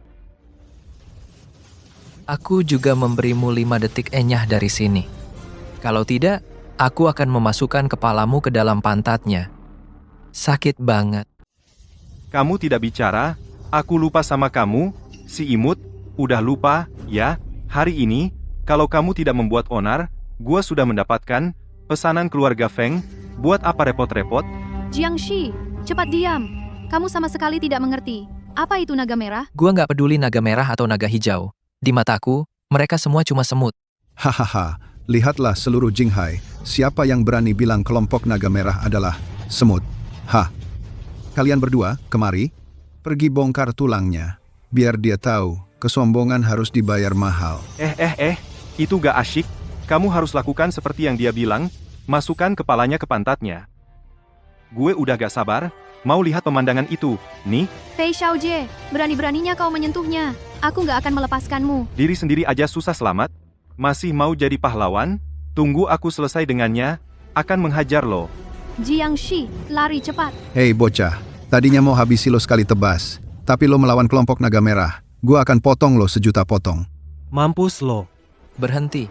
Aku juga memberimu 5 detik enyah dari sini. Kalau tidak, aku akan memasukkan kepalamu ke dalam pantatnya. Sakit banget. Kamu tidak bicara, aku lupa sama kamu, si imut, udah lupa, ya, hari ini, kalau kamu tidak membuat onar, gua sudah mendapatkan pesanan keluarga Feng, buat apa repot-repot? Jiangxi, cepat diam. Kamu sama sekali tidak mengerti. Apa itu naga merah? Gua nggak peduli naga merah atau naga hijau. Di mataku, mereka semua cuma semut. Hahaha, lihatlah seluruh Jinghai. Siapa yang berani bilang kelompok naga merah adalah semut? Hah, kalian berdua, kemari, pergi bongkar tulangnya. Biar dia tahu, kesombongan harus dibayar mahal. Itu gak asyik, kamu harus lakukan seperti yang dia bilang, masukkan kepalanya ke pantatnya. Gue udah gak sabar, mau lihat pemandangan itu, nih. Pei Xiaojie, berani-beraninya kau menyentuhnya. Aku nggak akan melepaskanmu. Diri sendiri aja susah selamat, masih mau jadi pahlawan? Tunggu aku selesai dengannya, akan menghajar lo. Jiangxi, lari cepat. Hei bocah, tadinya mau habisi lo sekali tebas, tapi lo melawan kelompok naga merah. Gua akan potong lo 1.000.000 potong. Mampus lo. Berhenti.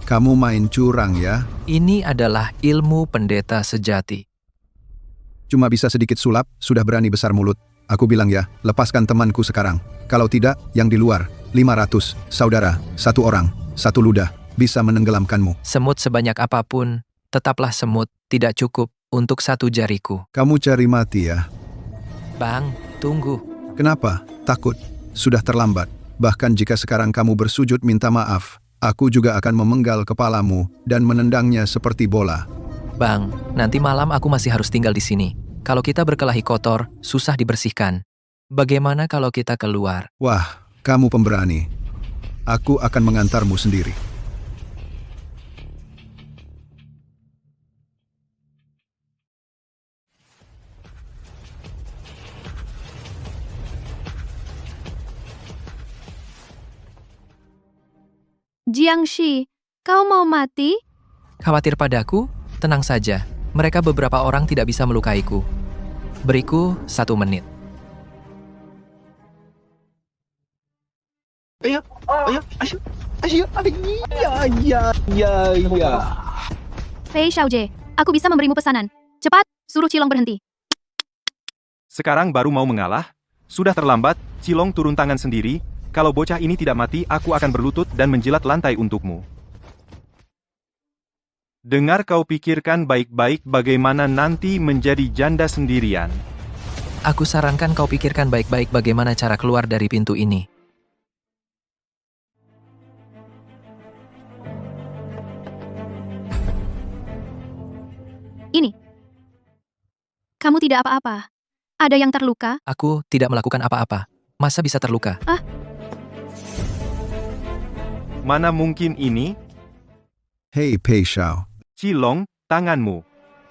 Kamu main curang ya? Ini adalah ilmu pendeta sejati. Cuma bisa sedikit sulap, sudah berani besar mulut. Aku bilang ya, lepaskan temanku sekarang. Kalau tidak, yang di luar, 500, saudara, 1 orang, 1 ludah, bisa menenggelamkanmu. Semut sebanyak apapun, tetaplah semut, tidak cukup untuk 1 jariku. Kamu cari mati ya. Bang, tunggu. Kenapa? Takut? Sudah terlambat. Bahkan jika sekarang kamu bersujud minta maaf, aku juga akan memenggal kepalamu dan menendangnya seperti bola. Bang, nanti malam aku masih harus tinggal di sini. Kalau kita berkelahi kotor, susah dibersihkan. Bagaimana kalau kita keluar? Wah, kamu pemberani. Aku akan mengantarmu sendiri. Jiangshi, kau mau mati? Khawatir padaku? Tenang saja. Mereka beberapa orang tidak bisa melukaiku. Beriku 1 menit. Pei Xiaojie, aku bisa memberimu pesanan. Cepat, suruh Cilong berhenti. Sekarang baru mau mengalah? Sudah terlambat, Cilong turun tangan sendiri. Kalau bocah ini tidak mati, aku akan berlutut dan menjilat lantai untukmu. Dengar, kau pikirkan baik-baik bagaimana nanti menjadi janda sendirian. Aku sarankan kau pikirkan baik-baik bagaimana cara keluar dari pintu ini. Ini. Kamu tidak apa-apa. Ada yang terluka? Aku tidak melakukan apa-apa. Masa bisa terluka? Mana mungkin ini? Hei Pei Xiao, Cilong, tanganmu.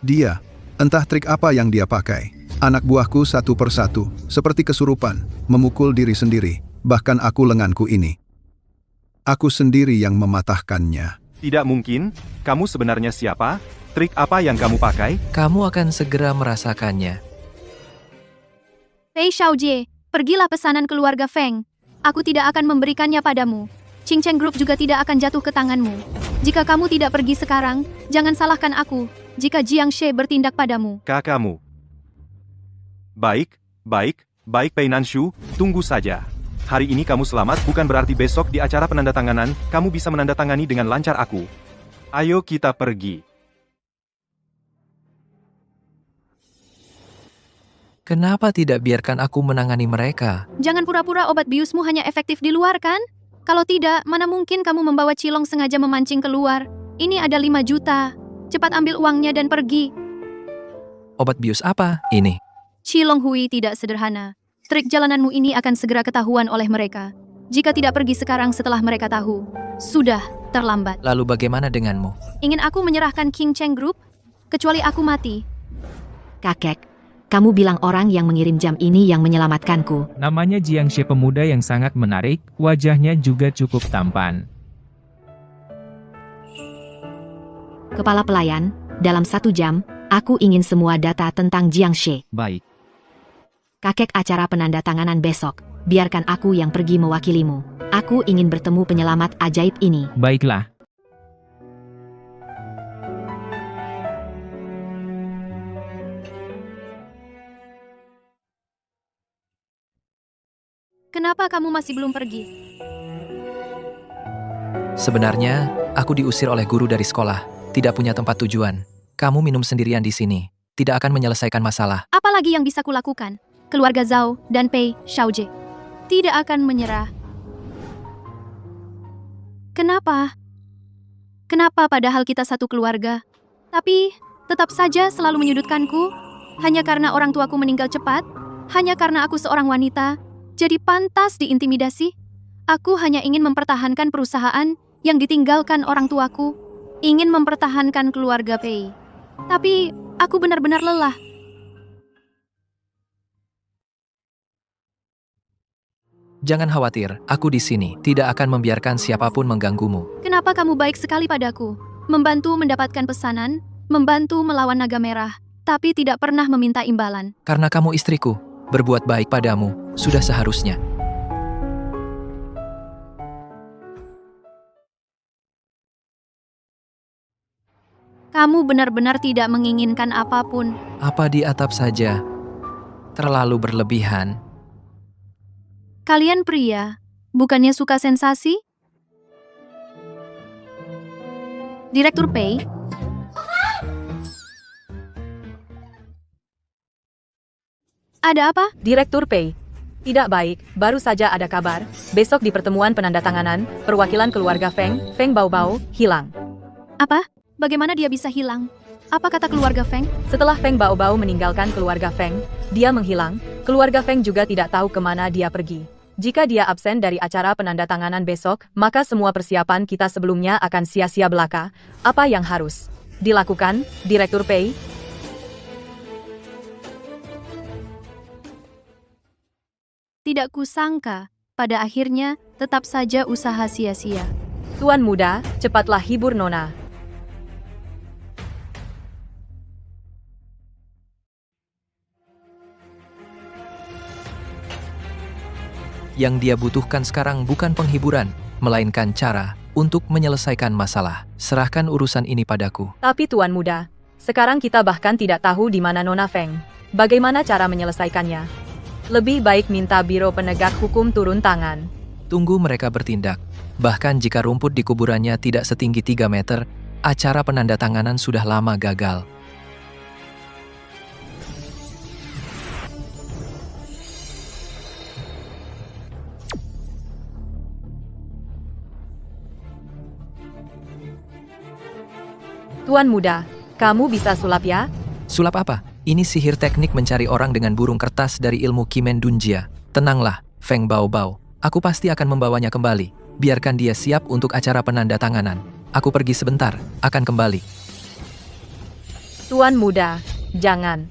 dia, entah trik apa yang dia pakai. Anak buahku satu persatu, seperti kesurupan, memukul diri sendiri, bahkan aku lenganku ini. Aku sendiri yang mematahkannya. Tidak mungkin. Kamu sebenarnya siapa? Trik apa yang kamu pakai? Kamu akan segera merasakannya. Pei Xiaojie, pergilah pesanan keluarga Feng. Aku tidak akan memberikannya padamu. Qingcheng Group juga tidak akan jatuh ke tanganmu. Jika kamu tidak pergi sekarang, jangan salahkan aku jika Jiangshi bertindak padamu. Kakakmu. Baik, Pei Nanshu, tunggu saja. Hari ini kamu selamat bukan berarti besok di acara penandatanganan, kamu bisa menandatangani dengan lancar aku. Ayo kita pergi. Kenapa tidak biarkan aku menangani mereka? Jangan pura-pura obat biusmu hanya efektif di luar, kan? Kalau tidak, mana mungkin kamu membawa Cilong sengaja memancing keluar? Ini ada 5 juta. Cepat ambil uangnya dan pergi. Obat bius apa ini? Cilong Hui tidak sederhana. Trik jalananmu ini akan segera ketahuan oleh mereka. Jika tidak pergi sekarang setelah mereka tahu, sudah terlambat. Lalu bagaimana denganmu? Ingin aku menyerahkan Qingcheng Group? Kecuali aku mati. Kakek, kamu bilang orang yang mengirim jam ini yang menyelamatkanku. Namanya Jiangshi, pemuda yang sangat menarik, wajahnya juga cukup tampan. Kepala pelayan, dalam 1 jam, aku ingin semua data tentang Jiangshi. Baik. Kakek, acara penandatanganan besok. Biarkan aku yang pergi mewakilimu. Aku ingin bertemu penyelamat ajaib ini. Baiklah. Kenapa kamu masih belum pergi? Sebenarnya, aku diusir oleh guru dari sekolah. Tidak punya tempat tujuan. Kamu minum sendirian di sini. Tidak akan menyelesaikan masalah. Apalagi yang bisa kulakukan? Keluarga Zhao dan Pei Xiaojie tidak akan menyerah. Kenapa? Kenapa padahal kita satu keluarga? Tapi, tetap saja selalu menyudutkanku. Hanya karena orang tuaku meninggal cepat? Hanya karena aku seorang wanita? Jadi pantas diintimidasi? Aku hanya ingin mempertahankan perusahaan yang ditinggalkan orang tuaku. Ingin mempertahankan keluarga Pei. Tapi, aku benar-benar lelah. Jangan khawatir, aku di sini. Tidak akan membiarkan siapapun mengganggumu. Kenapa kamu baik sekali padaku? Membantu mendapatkan pesanan, membantu melawan naga merah, tapi tidak pernah meminta imbalan. Karena kamu istriku, berbuat baik padamu, sudah seharusnya. Kamu benar-benar tidak menginginkan apapun. Apa di atap saja? terlalu berlebihan. Kalian pria, bukannya suka sensasi? Direktur Pei, ada apa? Direktur Pei. Tidak baik, baru saja ada kabar. Besok di pertemuan penandatanganan, perwakilan keluarga Feng, Feng Baobao, hilang. Apa? Bagaimana dia bisa hilang? Apa kata keluarga Feng? Setelah Feng Baobao meninggalkan keluarga Feng, dia menghilang. Keluarga Feng juga tidak tahu kemana dia pergi. Jika dia absen dari acara penandatanganan besok, maka semua persiapan kita sebelumnya akan sia-sia belaka. Apa yang harus dilakukan, Direktur Pei? Tidak kusangka, pada akhirnya tetap saja usaha sia-sia. Tuan muda, cepatlah hibur Nona. Yang dia butuhkan sekarang bukan penghiburan, melainkan cara untuk menyelesaikan masalah. Serahkan urusan ini padaku. Tapi Tuan muda, sekarang kita bahkan tidak tahu di mana Nona Feng. Bagaimana cara menyelesaikannya? Lebih baik minta Biro Penegak Hukum turun tangan. Tunggu mereka bertindak. Bahkan jika rumput di kuburannya tidak setinggi 3 meter, acara penandatanganan sudah lama gagal. Tuan muda, kamu bisa sulap ya? Sulap apa? Ini sihir teknik mencari orang dengan burung kertas dari ilmu Kimen Dunjia. Tenanglah, Feng Baobao. Aku pasti akan membawanya kembali. Biarkan dia siap untuk acara penandatanganan. Aku pergi sebentar, akan kembali. Tuan muda, jangan.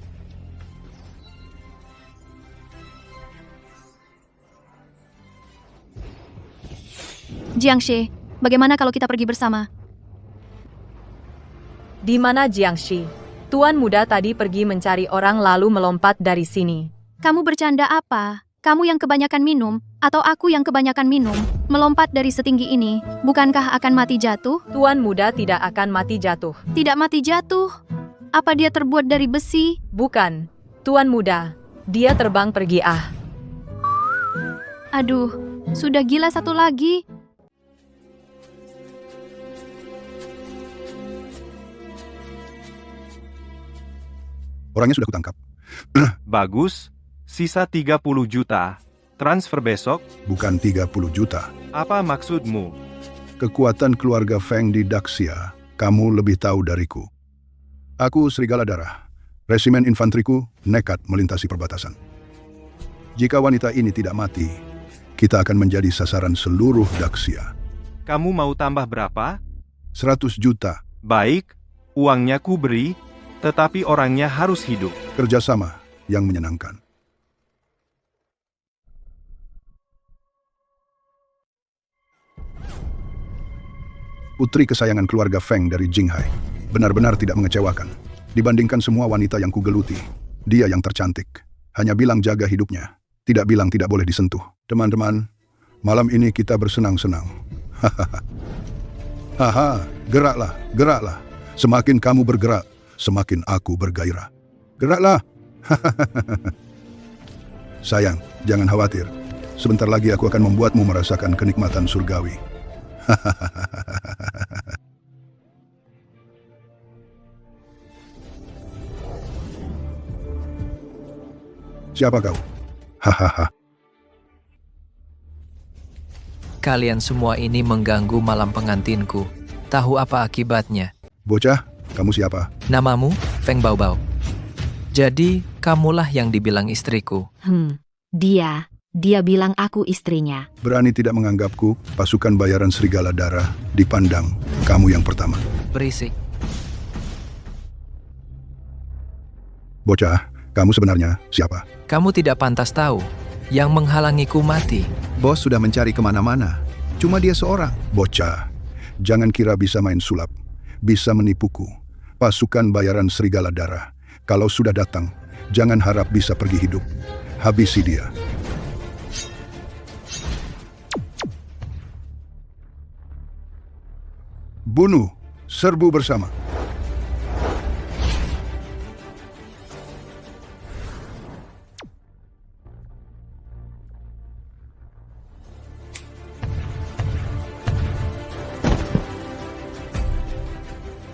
Jiangxie, bagaimana kalau kita pergi bersama? Di mana Jiangxi? Tuan muda tadi pergi mencari orang lalu melompat dari sini. Kamu bercanda apa? Kamu yang kebanyakan minum, atau aku yang kebanyakan minum? Melompat dari setinggi ini, bukankah akan mati jatuh? Tuan muda tidak akan mati jatuh. Tidak mati jatuh? Apa dia terbuat dari besi? Bukan. Tuan muda, dia terbang pergi Aduh, sudah gila satu lagi. Orangnya sudah kutangkap. Bagus, sisa 30 juta. Transfer besok, Bukan 30 juta. apa maksudmu? Kekuatan keluarga Feng di Daxia, kamu lebih tahu dariku. Aku Serigala Darah. Resimen infanteriku nekat melintasi perbatasan. Jika wanita ini tidak mati, kita akan menjadi sasaran seluruh Daxia. Kamu mau tambah berapa? 100 juta. Baik, uangnya ku beri, tetapi orangnya harus hidup. Kerjasama yang menyenangkan. Putri kesayangan keluarga Feng dari Jinghai. Benar-benar tidak mengecewakan. Dibandingkan semua wanita yang kugeluti, dia yang tercantik. Hanya bilang jaga hidupnya. Tidak bilang tidak boleh disentuh. Teman-teman, malam ini kita bersenang-senang. Haha, geraklah, geraklah. Semakin kamu bergerak, semakin aku bergairah. Geraklah. Sayang, jangan khawatir. Sebentar lagi aku akan membuatmu merasakan kenikmatan surgawi. Siapa kau? Hahaha. Kalian semua ini mengganggu malam pengantinku. Tahu apa akibatnya? Bocah, kamu siapa? Namamu Feng Baobao. Jadi, kamulah yang dibilang istriku. Dia bilang aku istrinya. Berani tidak menganggapku, pasukan bayaran Serigala Darah dipandang kamu yang pertama. Berisik. Bocah, kamu sebenarnya siapa? Kamu tidak pantas tahu. Yang menghalangiku mati. Bos sudah mencari kemana-mana. Cuma dia seorang. Bocah, jangan kira bisa main sulap. Bisa menipuku. Pasukan bayaran Serigala Darah. Kalau sudah datang, jangan harap bisa pergi hidup. Habisi dia. Bunuh, serbu bersama.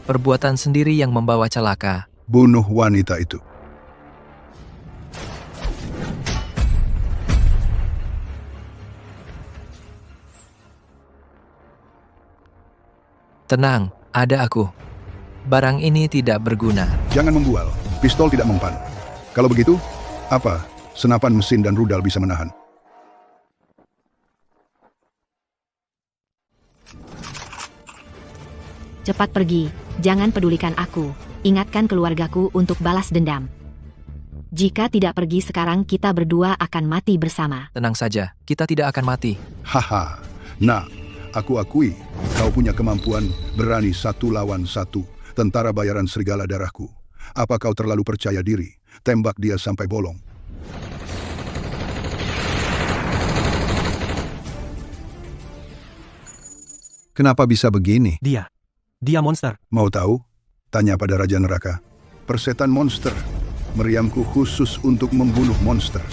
Perbuatan sendiri yang membawa celaka. Bunuh wanita itu. Tenang, ada aku. Barang ini tidak berguna. Jangan membual. Pistol tidak mempan. Kalau begitu, apa senapan mesin dan rudal bisa menahan? Cepat pergi, jangan pedulikan aku. Ingatkan keluargaku untuk balas dendam. Jika tidak pergi sekarang kita berdua akan mati bersama. Tenang saja, kita tidak akan mati. Haha. Nah, aku akui kau punya kemampuan berani 1 lawan 1. Tentara bayaran serigala darahku. Apa kau terlalu percaya diri? Tembak dia sampai bolong. Kenapa bisa begini? Dia monster. Mau tahu? Tanya pada Raja Neraka. Persetan monster. Meriamku khusus untuk membunuh monster.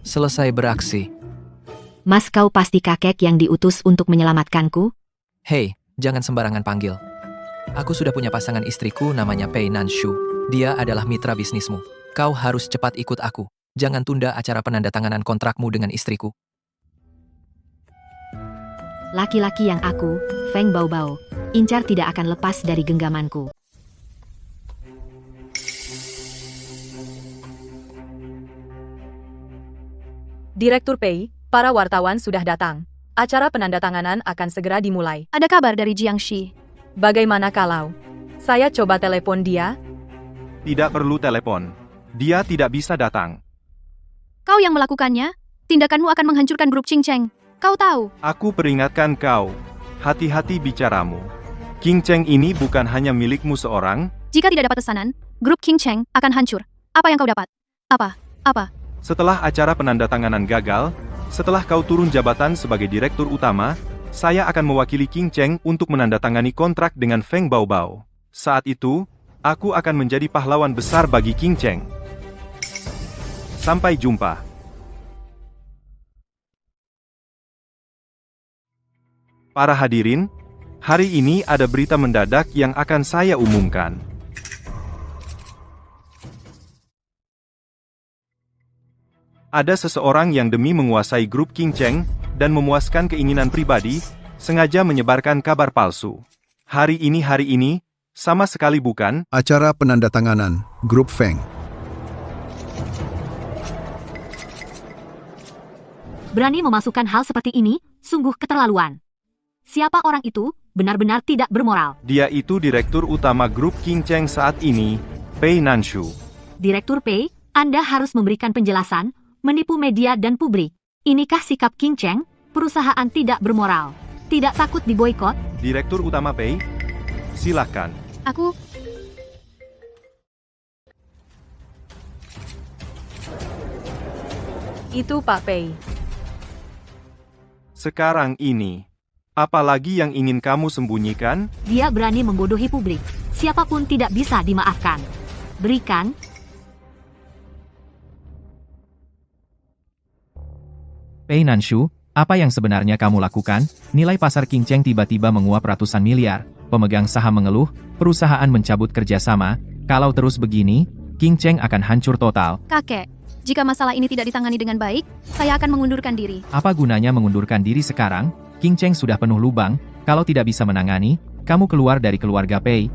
Selesai beraksi. Mas, kau pasti kakek yang diutus untuk menyelamatkanku? Hei, jangan sembarangan panggil. Aku sudah punya pasangan istriku namanya Pei Nanshu. Dia adalah mitra bisnismu. Kau harus cepat ikut aku. Jangan tunda acara penandatanganan kontrakmu dengan istriku. Laki-laki yang aku, Feng Baobao, incar tidak akan lepas dari genggamanku. Direktur Pei, para wartawan sudah datang. Acara penandatanganan akan segera dimulai. Ada kabar dari Jiangxi. Bagaimana kalau saya coba telepon dia? Tidak perlu telepon. Dia tidak bisa datang. Kau yang melakukannya? Tindakanmu akan menghancurkan grup Qing Cheng. Kau tahu. Aku peringatkan kau. Hati-hati bicaramu. King Cheng ini bukan hanya milikmu seorang. Jika tidak dapat pesanan, grup Qing Cheng akan hancur. Apa yang kau dapat? Apa? Setelah acara penandatanganan gagal, setelah kau turun jabatan sebagai direktur utama, saya akan mewakili King Cheng untuk menandatangani kontrak dengan Feng Baobao. Saat itu, aku akan menjadi pahlawan besar bagi King Cheng. Sampai jumpa. Para hadirin, hari ini ada berita mendadak yang akan saya umumkan. Ada seseorang yang demi menguasai grup King Cheng dan memuaskan keinginan pribadi, sengaja menyebarkan kabar palsu. Hari ini, sama sekali bukan. Acara penandatanganan Grup Feng. Berani memasukkan hal seperti ini, sungguh keterlaluan. Siapa orang itu? Benar-benar tidak bermoral. Dia itu direktur utama grup King Cheng saat ini, Pei Nanshu. Direktur Pei, Anda harus memberikan penjelasan, menipu media dan publik. Inikah sikap King Cheng? Perusahaan tidak bermoral. Tidak takut diboikot? Direktur utama Pei, silakan. Aku... Itu Pak Pei. Sekarang ini, apalagi yang ingin kamu sembunyikan? Dia berani membodohi publik. Siapapun tidak bisa dimaafkan. Berikan. Pei Nanshu, apa yang sebenarnya kamu lakukan? Nilai pasar King Cheng tiba-tiba menguap ratusan miliar. Pemegang saham mengeluh, perusahaan mencabut kerjasama. Kalau terus begini, King Cheng akan hancur total. Kakek, jika masalah ini tidak ditangani dengan baik, saya akan mengundurkan diri. Apa gunanya mengundurkan diri sekarang? King Cheng sudah penuh lubang. Kalau tidak bisa menangani, kamu keluar dari keluarga Pei.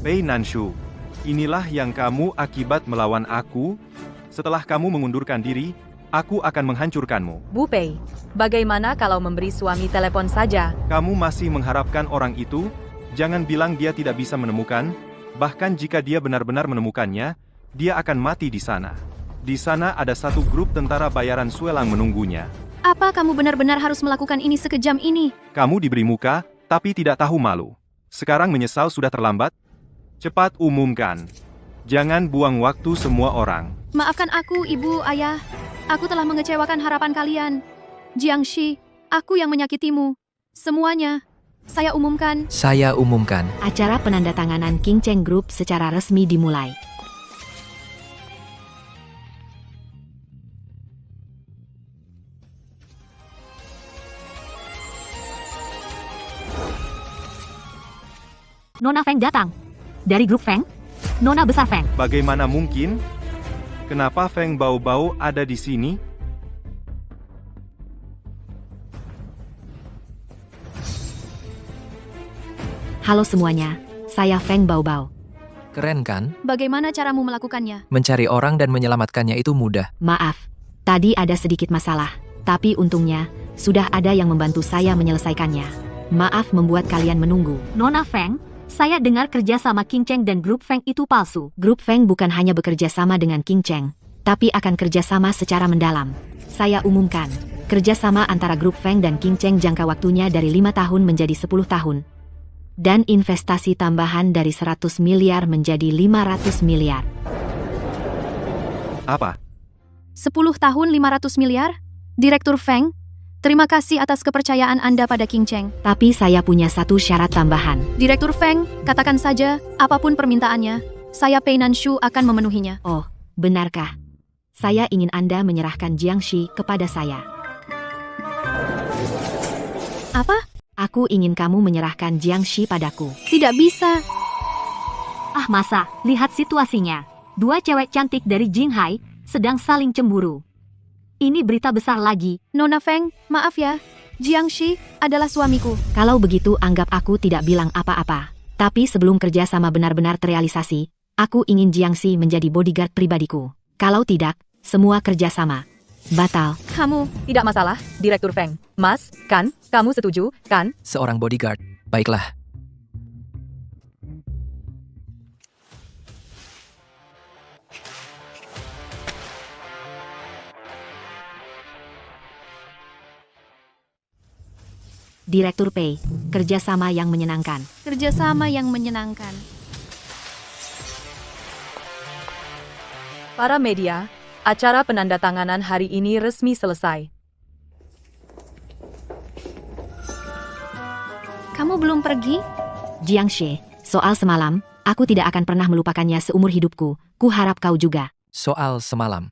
Pei Nanshu, inilah yang kamu akibat melawan aku. Setelah kamu mengundurkan diri, aku akan menghancurkanmu. Bu Pei, bagaimana kalau memberi suami telepon saja? Kamu masih mengharapkan orang itu? Jangan bilang dia tidak bisa menemukan. Bahkan jika dia benar-benar menemukannya, dia akan mati di sana. Di sana ada satu grup tentara bayaran Suelang menunggunya. Apa kamu benar-benar harus melakukan ini sekejam ini? Kamu diberi muka, tapi tidak tahu malu. Sekarang menyesal sudah terlambat? Cepat umumkan. Jangan buang waktu semua orang. Maafkan aku, Ibu, Ayah. Aku telah mengecewakan harapan kalian. Jiangxi, aku yang menyakitimu. Semuanya. Saya umumkan. Acara penandatanganan King Cheng Group secara resmi dimulai. Nona Feng datang. Dari grup Feng? Nona besar Feng. Bagaimana mungkin? Kenapa Feng Baobao ada di sini? Halo semuanya, saya Feng Baobao. Keren kan? Bagaimana caramu melakukannya? Mencari orang dan menyelamatkannya itu mudah. Maaf, tadi ada sedikit masalah. Tapi untungnya, sudah ada yang membantu saya menyelesaikannya. Maaf membuat kalian menunggu. Nona Feng, saya dengar kerja sama King Cheng dan grup Feng itu palsu. Grup Feng bukan hanya bekerja sama dengan King Cheng, tapi akan kerja sama secara mendalam. Saya umumkan, kerjasama antara grup Feng dan King Cheng jangka waktunya dari 5 tahun menjadi 10 tahun. Dan investasi tambahan dari 100 miliar menjadi 500 miliar. Apa? 10 tahun 500 miliar? Direktur Feng, terima kasih atas kepercayaan Anda pada King Cheng. Tapi saya punya satu syarat tambahan. Direktur Feng, katakan saja, apapun permintaannya, saya Pei Nanshu akan memenuhinya. Oh, benarkah? Saya ingin Anda menyerahkan Jiangxi kepada saya. Apa? Aku ingin kamu menyerahkan Jiangxi padaku. Tidak bisa. Ah masa, lihat situasinya. Dua cewek cantik dari Jinghai sedang saling cemburu. Ini berita besar lagi. Nona Feng, maaf ya. Jiangxi adalah suamiku. Kalau begitu anggap aku tidak bilang apa-apa. Tapi sebelum kerja sama benar-benar terrealisasi, aku ingin Jiangxi menjadi bodyguard pribadiku. Kalau tidak, semua kerja sama batal. Kamu, tidak masalah, Direktur Feng. Mas, kan? Kamu setuju, kan? Seorang bodyguard. Baiklah. Direktur Pei, kerjasama yang menyenangkan. Kerjasama yang menyenangkan. Para media, acara penandatanganan hari ini resmi selesai. Kamu belum pergi? Jiangxi, soal semalam, aku tidak akan pernah melupakannya seumur hidupku. Ku harap kau juga. Soal semalam.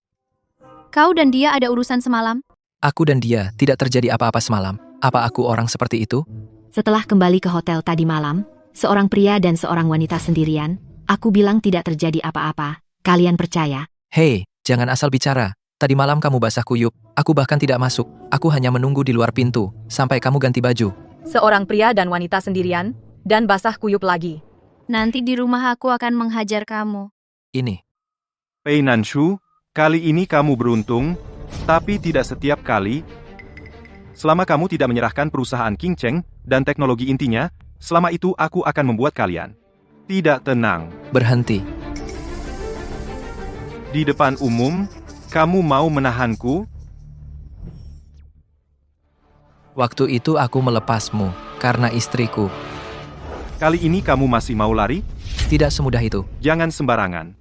Kau dan dia ada urusan semalam? Aku dan dia tidak terjadi apa-apa semalam. Apa aku orang seperti itu? Setelah kembali ke hotel tadi malam, seorang pria dan seorang wanita sendirian, aku bilang tidak terjadi apa-apa. Kalian percaya? Hei, jangan asal bicara. Tadi malam kamu basah kuyup. Aku bahkan tidak masuk. Aku hanya menunggu di luar pintu sampai kamu ganti baju. Seorang pria dan wanita sendirian, dan basah kuyup lagi. Nanti di rumah aku akan menghajar kamu. Ini. Pei Nanshu, kali ini kamu beruntung, tapi tidak setiap kali. Selama kamu tidak menyerahkan perusahaan King Cheng dan teknologi intinya, selama itu aku akan membuat kalian tidak tenang. Berhenti. Di depan umum, kamu mau menahanku? Waktu itu aku melepasmu karena istriku. Kali ini kamu masih mau lari? Tidak semudah itu. Jangan sembarangan.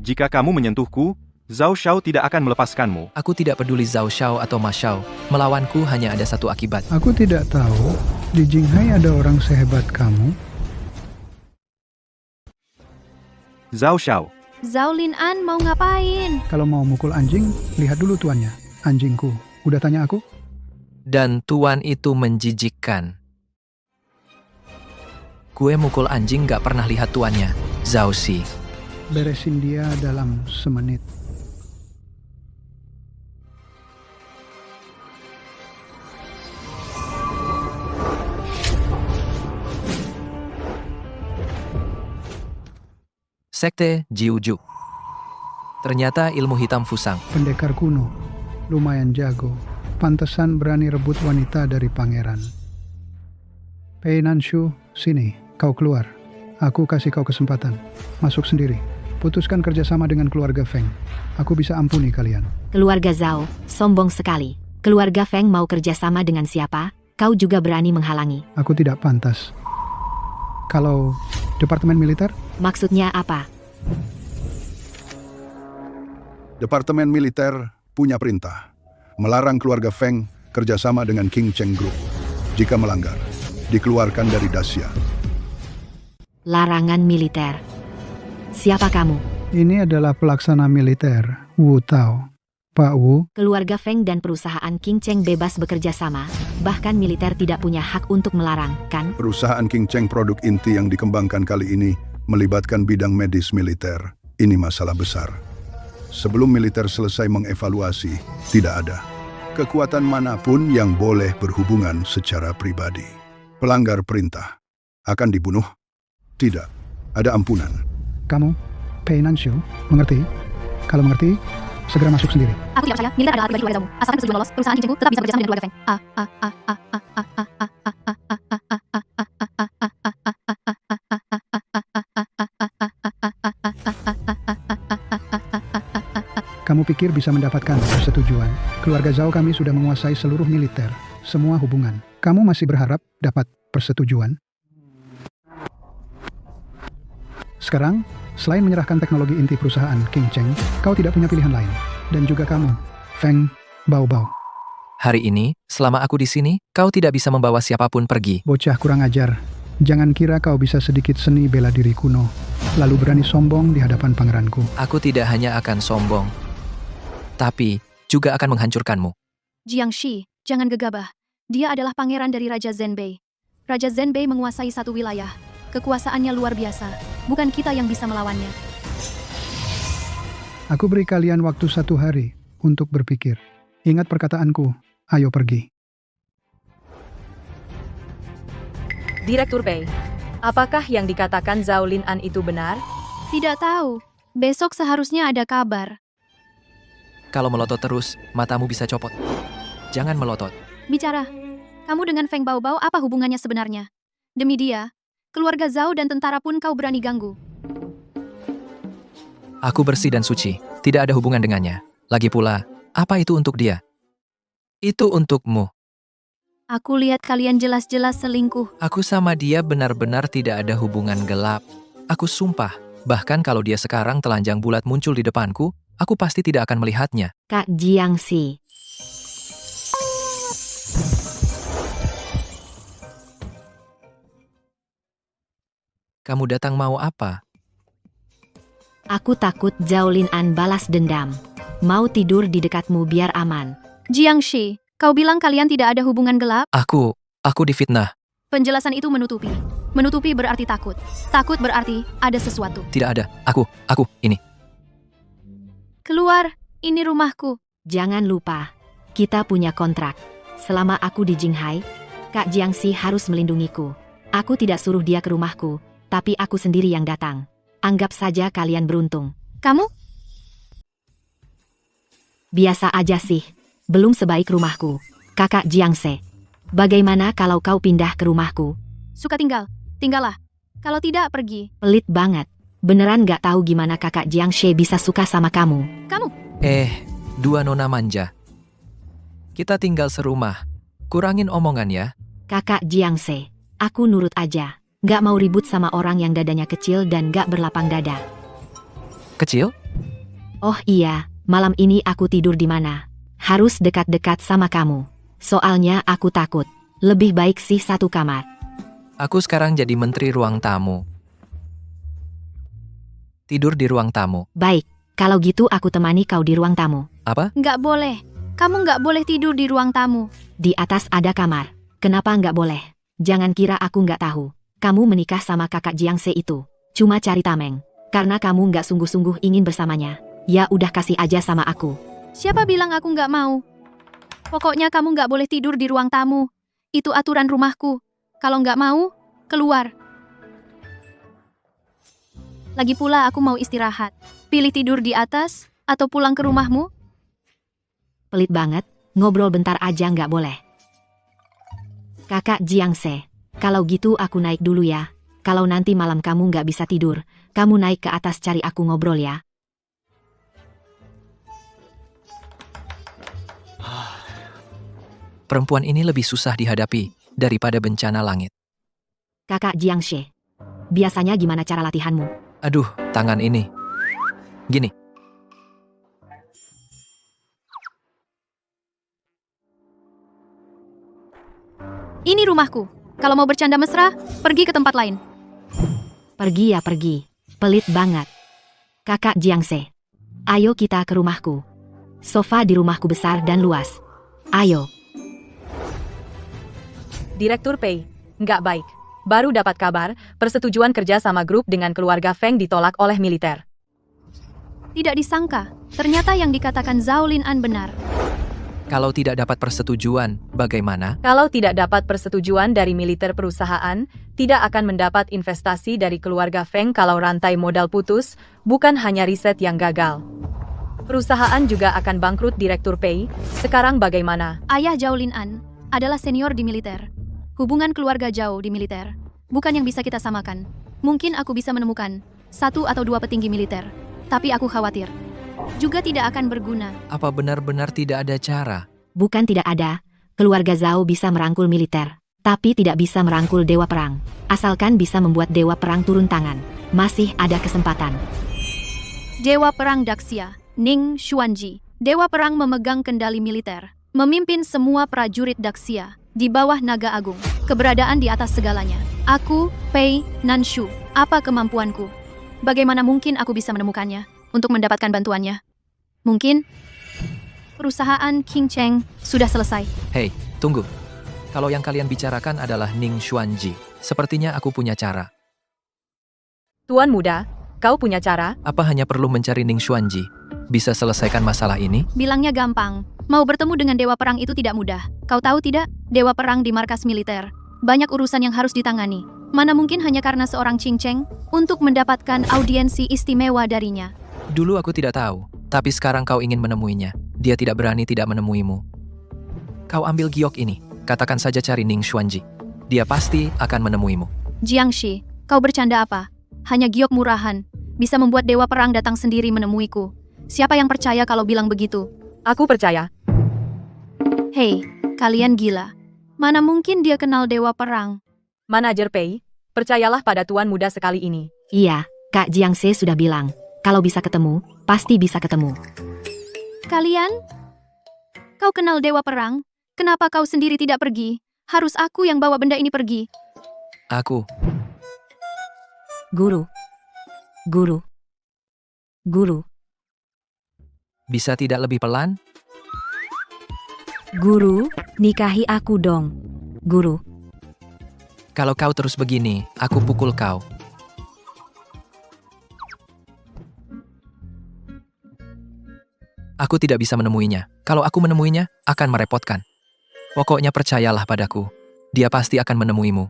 Jika kamu menyentuhku, Zhao Xiao tidak akan melepaskanmu. Aku tidak peduli Zhao Xiao atau Ma Xiao. Melawanku hanya ada satu akibat. Aku tidak tahu, di Jinghai ada orang sehebat kamu. Zhao Xiao. Zhao Lin An mau ngapain? Kalau mau mukul anjing, lihat dulu tuannya. Anjingku, udah tanya aku? Dan tuan itu menjijikkan. Gue mukul anjing gak pernah lihat tuannya. Zhao Xi. Beresin dia dalam semenit. Sekte Jiuju. Ternyata ilmu hitam Fusang. Pendekar kuno, lumayan jago. Pantesan berani rebut wanita dari pangeran. Pei Nanshu, sini, kau keluar. Aku kasih kau kesempatan. Masuk sendiri. Putuskan kerjasama dengan keluarga Feng. Aku bisa ampuni kalian. Keluarga Zhao, sombong sekali. Keluarga Feng mau kerjasama dengan siapa? Kau juga berani menghalangi. Aku tidak pantas. Kalau Departemen Militer? Maksudnya apa? Departemen Militer punya perintah melarang keluarga Feng kerjasama dengan King Cheng Group. Jika melanggar, dikeluarkan dari Dacia. Larangan militer. Siapa kamu? Ini adalah pelaksana militer, Wu Tao. Pak Wu, Keluarga Feng dan perusahaan King Cheng bebas bekerja sama, bahkan militer tidak punya hak untuk melarang, kan? Perusahaan King Cheng produk inti yang dikembangkan kali ini melibatkan bidang medis militer. Ini masalah besar. Sebelum militer selesai mengevaluasi, tidak ada kekuatan manapun yang boleh berhubungan secara pribadi. Pelanggar perintah akan dibunuh. Tidak ada ampunan. kamu, Pei Nanshu, mengerti? Kalau mengerti, segera masuk sendiri. Aku tidak percaya, militer adalah pribadi keluarga Zhou. Asalkan persetujuan lolos, perusahaan King Cheng tetap bisa bekerja sama dengan keluarga Feng. Kamu pikir bisa mendapatkan persetujuan? Keluarga Zhao kami sudah menguasai seluruh militer, semua hubungan. Kamu masih berharap dapat persetujuan? Sekarang, selain menyerahkan teknologi inti perusahaan King Cheng, kau tidak punya pilihan lain. Dan juga kamu, Feng Baobao. Hari ini, selama aku di sini, kau tidak bisa membawa siapapun pergi. Bocah kurang ajar. Jangan kira kau bisa sedikit seni bela diri kuno, lalu berani sombong di hadapan pangeranku. Aku tidak hanya akan sombong, tapi juga akan menghancurkanmu. Jiangxi, jangan gegabah. Dia adalah pangeran dari Raja Zhenbei. Raja Zhenbei menguasai satu wilayah. Kekuasaannya luar biasa. Bukan kita yang bisa melawannya. Aku beri kalian waktu 1 hari untuk berpikir. Ingat perkataanku, ayo pergi. Direktur Pei, apakah yang dikatakan Zhao Lin'an itu benar? Tidak tahu. Besok seharusnya ada kabar. Kalau melotot terus, matamu bisa copot. Jangan melotot. Bicara. Kamu dengan Feng Baobao apa hubungannya sebenarnya? Demi dia, keluarga Zhao dan tentara pun kau berani ganggu. Aku bersih dan suci, tidak ada hubungan dengannya. Lagi pula, apa itu untuk dia? Itu untukmu. Aku lihat kalian jelas-jelas selingkuh. Aku sama dia benar-benar tidak ada hubungan gelap. Aku sumpah, bahkan kalau dia sekarang telanjang bulat muncul di depanku, aku pasti tidak akan melihatnya. Kak Jiangxi. Kamu datang mau apa? Aku takut Zhao Lin'an balas dendam. Mau tidur di dekatmu biar aman. Jiangxi, kau bilang kalian tidak ada hubungan gelap? Aku difitnah. Penjelasan itu menutupi. Menutupi berarti takut. Takut berarti ada sesuatu. Tidak ada. Ini. Keluar, ini rumahku. Jangan lupa, kita punya kontrak. Selama aku di Jinghai, Kak Jiangxi harus melindungiku. Aku tidak suruh dia ke rumahku, tapi aku sendiri yang datang. Anggap saja kalian beruntung. Kamu? Biasa aja sih. Belum sebaik rumahku. Kakak Jiangxi. Bagaimana kalau kau pindah ke rumahku? Suka tinggal. Tinggallah. Kalau tidak, pergi. Pelit banget. Beneran gak tahu gimana kakak Jiangxi bisa suka sama kamu. Kamu? Dua nona manja. Kita tinggal serumah. Kurangin omongan ya. Kakak Jiangxi, aku nurut aja. Gak mau ribut sama orang yang dadanya kecil dan gak berlapang dada. Kecil? Oh iya, malam ini aku tidur di mana? Harus dekat-dekat sama kamu. Soalnya aku takut. Lebih baik sih satu kamar. Aku sekarang jadi menteri ruang tamu. Tidur di ruang tamu. Baik, kalau gitu aku temani kau di ruang tamu. Apa? Nggak boleh. Kamu nggak boleh tidur di ruang tamu. Di atas ada kamar. Kenapa nggak boleh? Jangan kira aku nggak tahu. Kamu menikah sama kakak Jiangxi itu. Cuma cari tameng. Karena kamu nggak sungguh-sungguh ingin bersamanya. Ya udah kasih aja sama aku. Siapa bilang aku nggak mau? Pokoknya kamu nggak boleh tidur di ruang tamu. Itu aturan rumahku. Kalau nggak mau, keluar. Lagi pula aku mau istirahat. Pilih tidur di atas atau pulang ke rumahmu? Pelit banget, ngobrol bentar aja nggak boleh. Kakak Jiangxi, kalau gitu aku naik dulu ya. Kalau nanti malam kamu nggak bisa tidur, kamu naik ke atas cari aku ngobrol ya. Perempuan ini lebih susah dihadapi daripada bencana langit. Kakak Jiangxi, biasanya gimana cara latihanmu? Aduh, tangan ini. Gini. Ini rumahku. Kalau mau bercanda mesra, pergi ke tempat lain. Pergi ya pergi. Pelit banget. Kakak Jiangxi, ayo kita ke rumahku. Sofa di rumahku besar dan luas. Ayo. Direktur Pei, nggak baik. Baru dapat kabar, persetujuan kerja sama grup dengan keluarga Feng ditolak oleh militer. Tidak disangka, ternyata yang dikatakan Zhao Lin'an benar. Kalau tidak dapat persetujuan, bagaimana? Kalau tidak dapat persetujuan dari militer perusahaan, tidak akan mendapat investasi dari keluarga Feng. Kalau rantai modal putus, bukan hanya riset yang gagal. Perusahaan juga akan bangkrut. Direktur Pei, sekarang bagaimana? Ayah Zhao Lin'an adalah senior di militer. Hubungan keluarga Zhao di militer bukan yang bisa kita samakan. Mungkin aku bisa menemukan 1 atau 2 petinggi militer, tapi aku khawatir juga tidak akan berguna. Apa benar-benar tidak ada cara? Bukan tidak ada. Keluarga Zhao bisa merangkul militer, tapi tidak bisa merangkul dewa perang. Asalkan bisa membuat dewa perang turun tangan, masih ada kesempatan. Dewa Perang Daxia, Ning Xuanji. Dewa Perang memegang kendali militer, memimpin semua prajurit Daxia di bawah naga agung. Keberadaan di atas segalanya. Aku, Pei Nanshu. Apa kemampuanku? Bagaimana mungkin aku bisa menemukannya untuk mendapatkan bantuannya? Mungkin perusahaan King Cheng sudah selesai. Hei, tunggu. Kalau yang kalian bicarakan adalah Ning Xuanji, sepertinya aku punya cara. Tuan muda, kau punya cara? Apa hanya perlu mencari Ning Xuanji? Bisa selesaikan masalah ini? Bilangnya gampang. Mau bertemu dengan Dewa Perang itu tidak mudah. Kau tahu tidak? Dewa Perang di markas militer. Banyak urusan yang harus ditangani. Mana mungkin hanya karena seorang Qing Cheng untuk mendapatkan audiensi istimewa darinya. Dulu aku tidak tahu, tapi sekarang kau ingin menemuinya. Dia tidak berani tidak menemuimu. Kau ambil giok ini, katakan saja cari Ning Xuanji. Dia pasti akan menemuimu. Jiangshi, kau bercanda apa? Hanya giok murahan. Bisa membuat Dewa Perang datang sendiri menemuiku. Siapa yang percaya kalau bilang begitu? Aku percaya. Hei, kalian gila. Mana mungkin dia kenal Dewa Perang? Manajer Pei, percayalah pada tuan muda sekali ini. Iya, Kak Jiangse sudah bilang, kalau bisa ketemu, pasti bisa ketemu. Kalian? Kau kenal Dewa Perang? Kenapa kau sendiri tidak pergi? Harus aku yang bawa benda ini pergi. Aku. Guru. Guru. Guru. Bisa tidak lebih pelan? Guru, nikahi aku dong. Guru. Kalau kau terus begini, aku pukul kau. Aku tidak bisa menemuinya. Kalau aku menemuinya, akan merepotkan. Pokoknya percayalah padaku. Dia pasti akan menemuimu.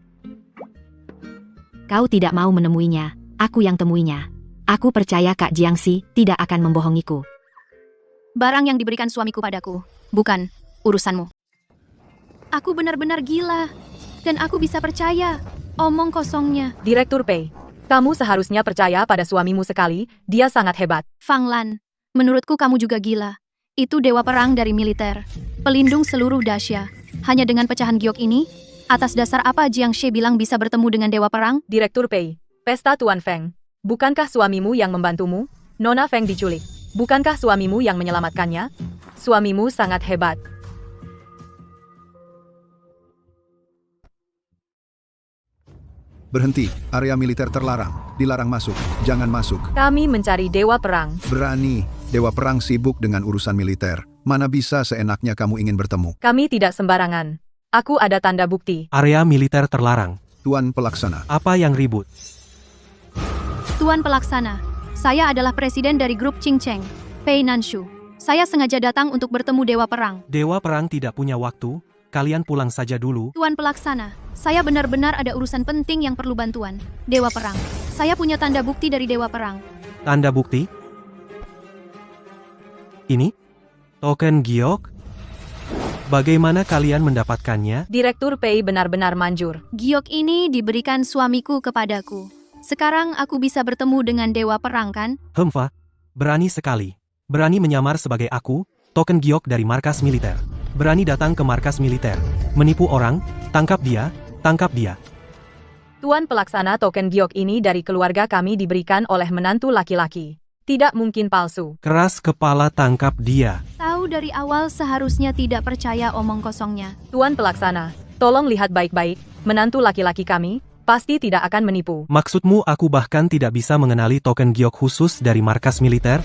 Kau tidak mau menemuinya, aku yang temuinya. Aku percaya Kak Jiangxi tidak akan membohongiku. Barang yang diberikan suamiku padaku, bukan urusanmu. Aku benar-benar gila, dan aku bisa percaya. Omong kosongnya. Direktur Pei, kamu seharusnya percaya pada suamimu sekali, dia sangat hebat. Fang Lan, menurutku kamu juga gila. Itu Dewa Perang dari militer, pelindung seluruh Daxia. Hanya dengan pecahan giok ini, atas dasar apa Jiangshi bilang bisa bertemu dengan Dewa Perang? Direktur Pei, pesta Tuan Feng. Bukankah suamimu yang membantumu? Nona Feng diculik. Bukankah suamimu yang menyelamatkannya? Suamimu sangat hebat. Berhenti, area militer terlarang. Dilarang masuk, jangan masuk. Kami mencari Dewa Perang. Berani, Dewa Perang sibuk dengan urusan militer. Mana bisa seenaknya kamu ingin bertemu. Kami tidak sembarangan. Aku ada tanda bukti. Area militer terlarang. Tuan Pelaksana. Apa yang ribut? Tuan Pelaksana, saya adalah presiden dari grup Qing Cheng, Pei Nanshu. Saya sengaja datang untuk bertemu Dewa Perang. Dewa Perang tidak punya waktu, kalian pulang saja dulu. Tuan Pelaksana, saya benar-benar ada urusan penting yang perlu bantuan. Dewa Perang, saya punya tanda bukti dari Dewa Perang. Tanda bukti? Ini? Token giok? Bagaimana kalian mendapatkannya? Direktur Pei benar-benar manjur. Giok ini diberikan suamiku kepadaku. Sekarang aku bisa bertemu dengan Dewa Perang, kan? Hemfa, berani sekali. Berani menyamar sebagai aku, token giok dari markas militer. Berani datang ke markas militer. Menipu orang, tangkap dia, tangkap dia. Tuan Pelaksana, token giok ini dari keluarga kami diberikan oleh menantu laki-laki. Tidak mungkin palsu. Keras kepala, tangkap dia. Tahu dari awal seharusnya tidak percaya omong kosongnya. Tuan Pelaksana, tolong lihat baik-baik, menantu laki-laki kami pasti tidak akan menipu. Maksudmu aku bahkan tidak bisa mengenali token giok khusus dari markas militer?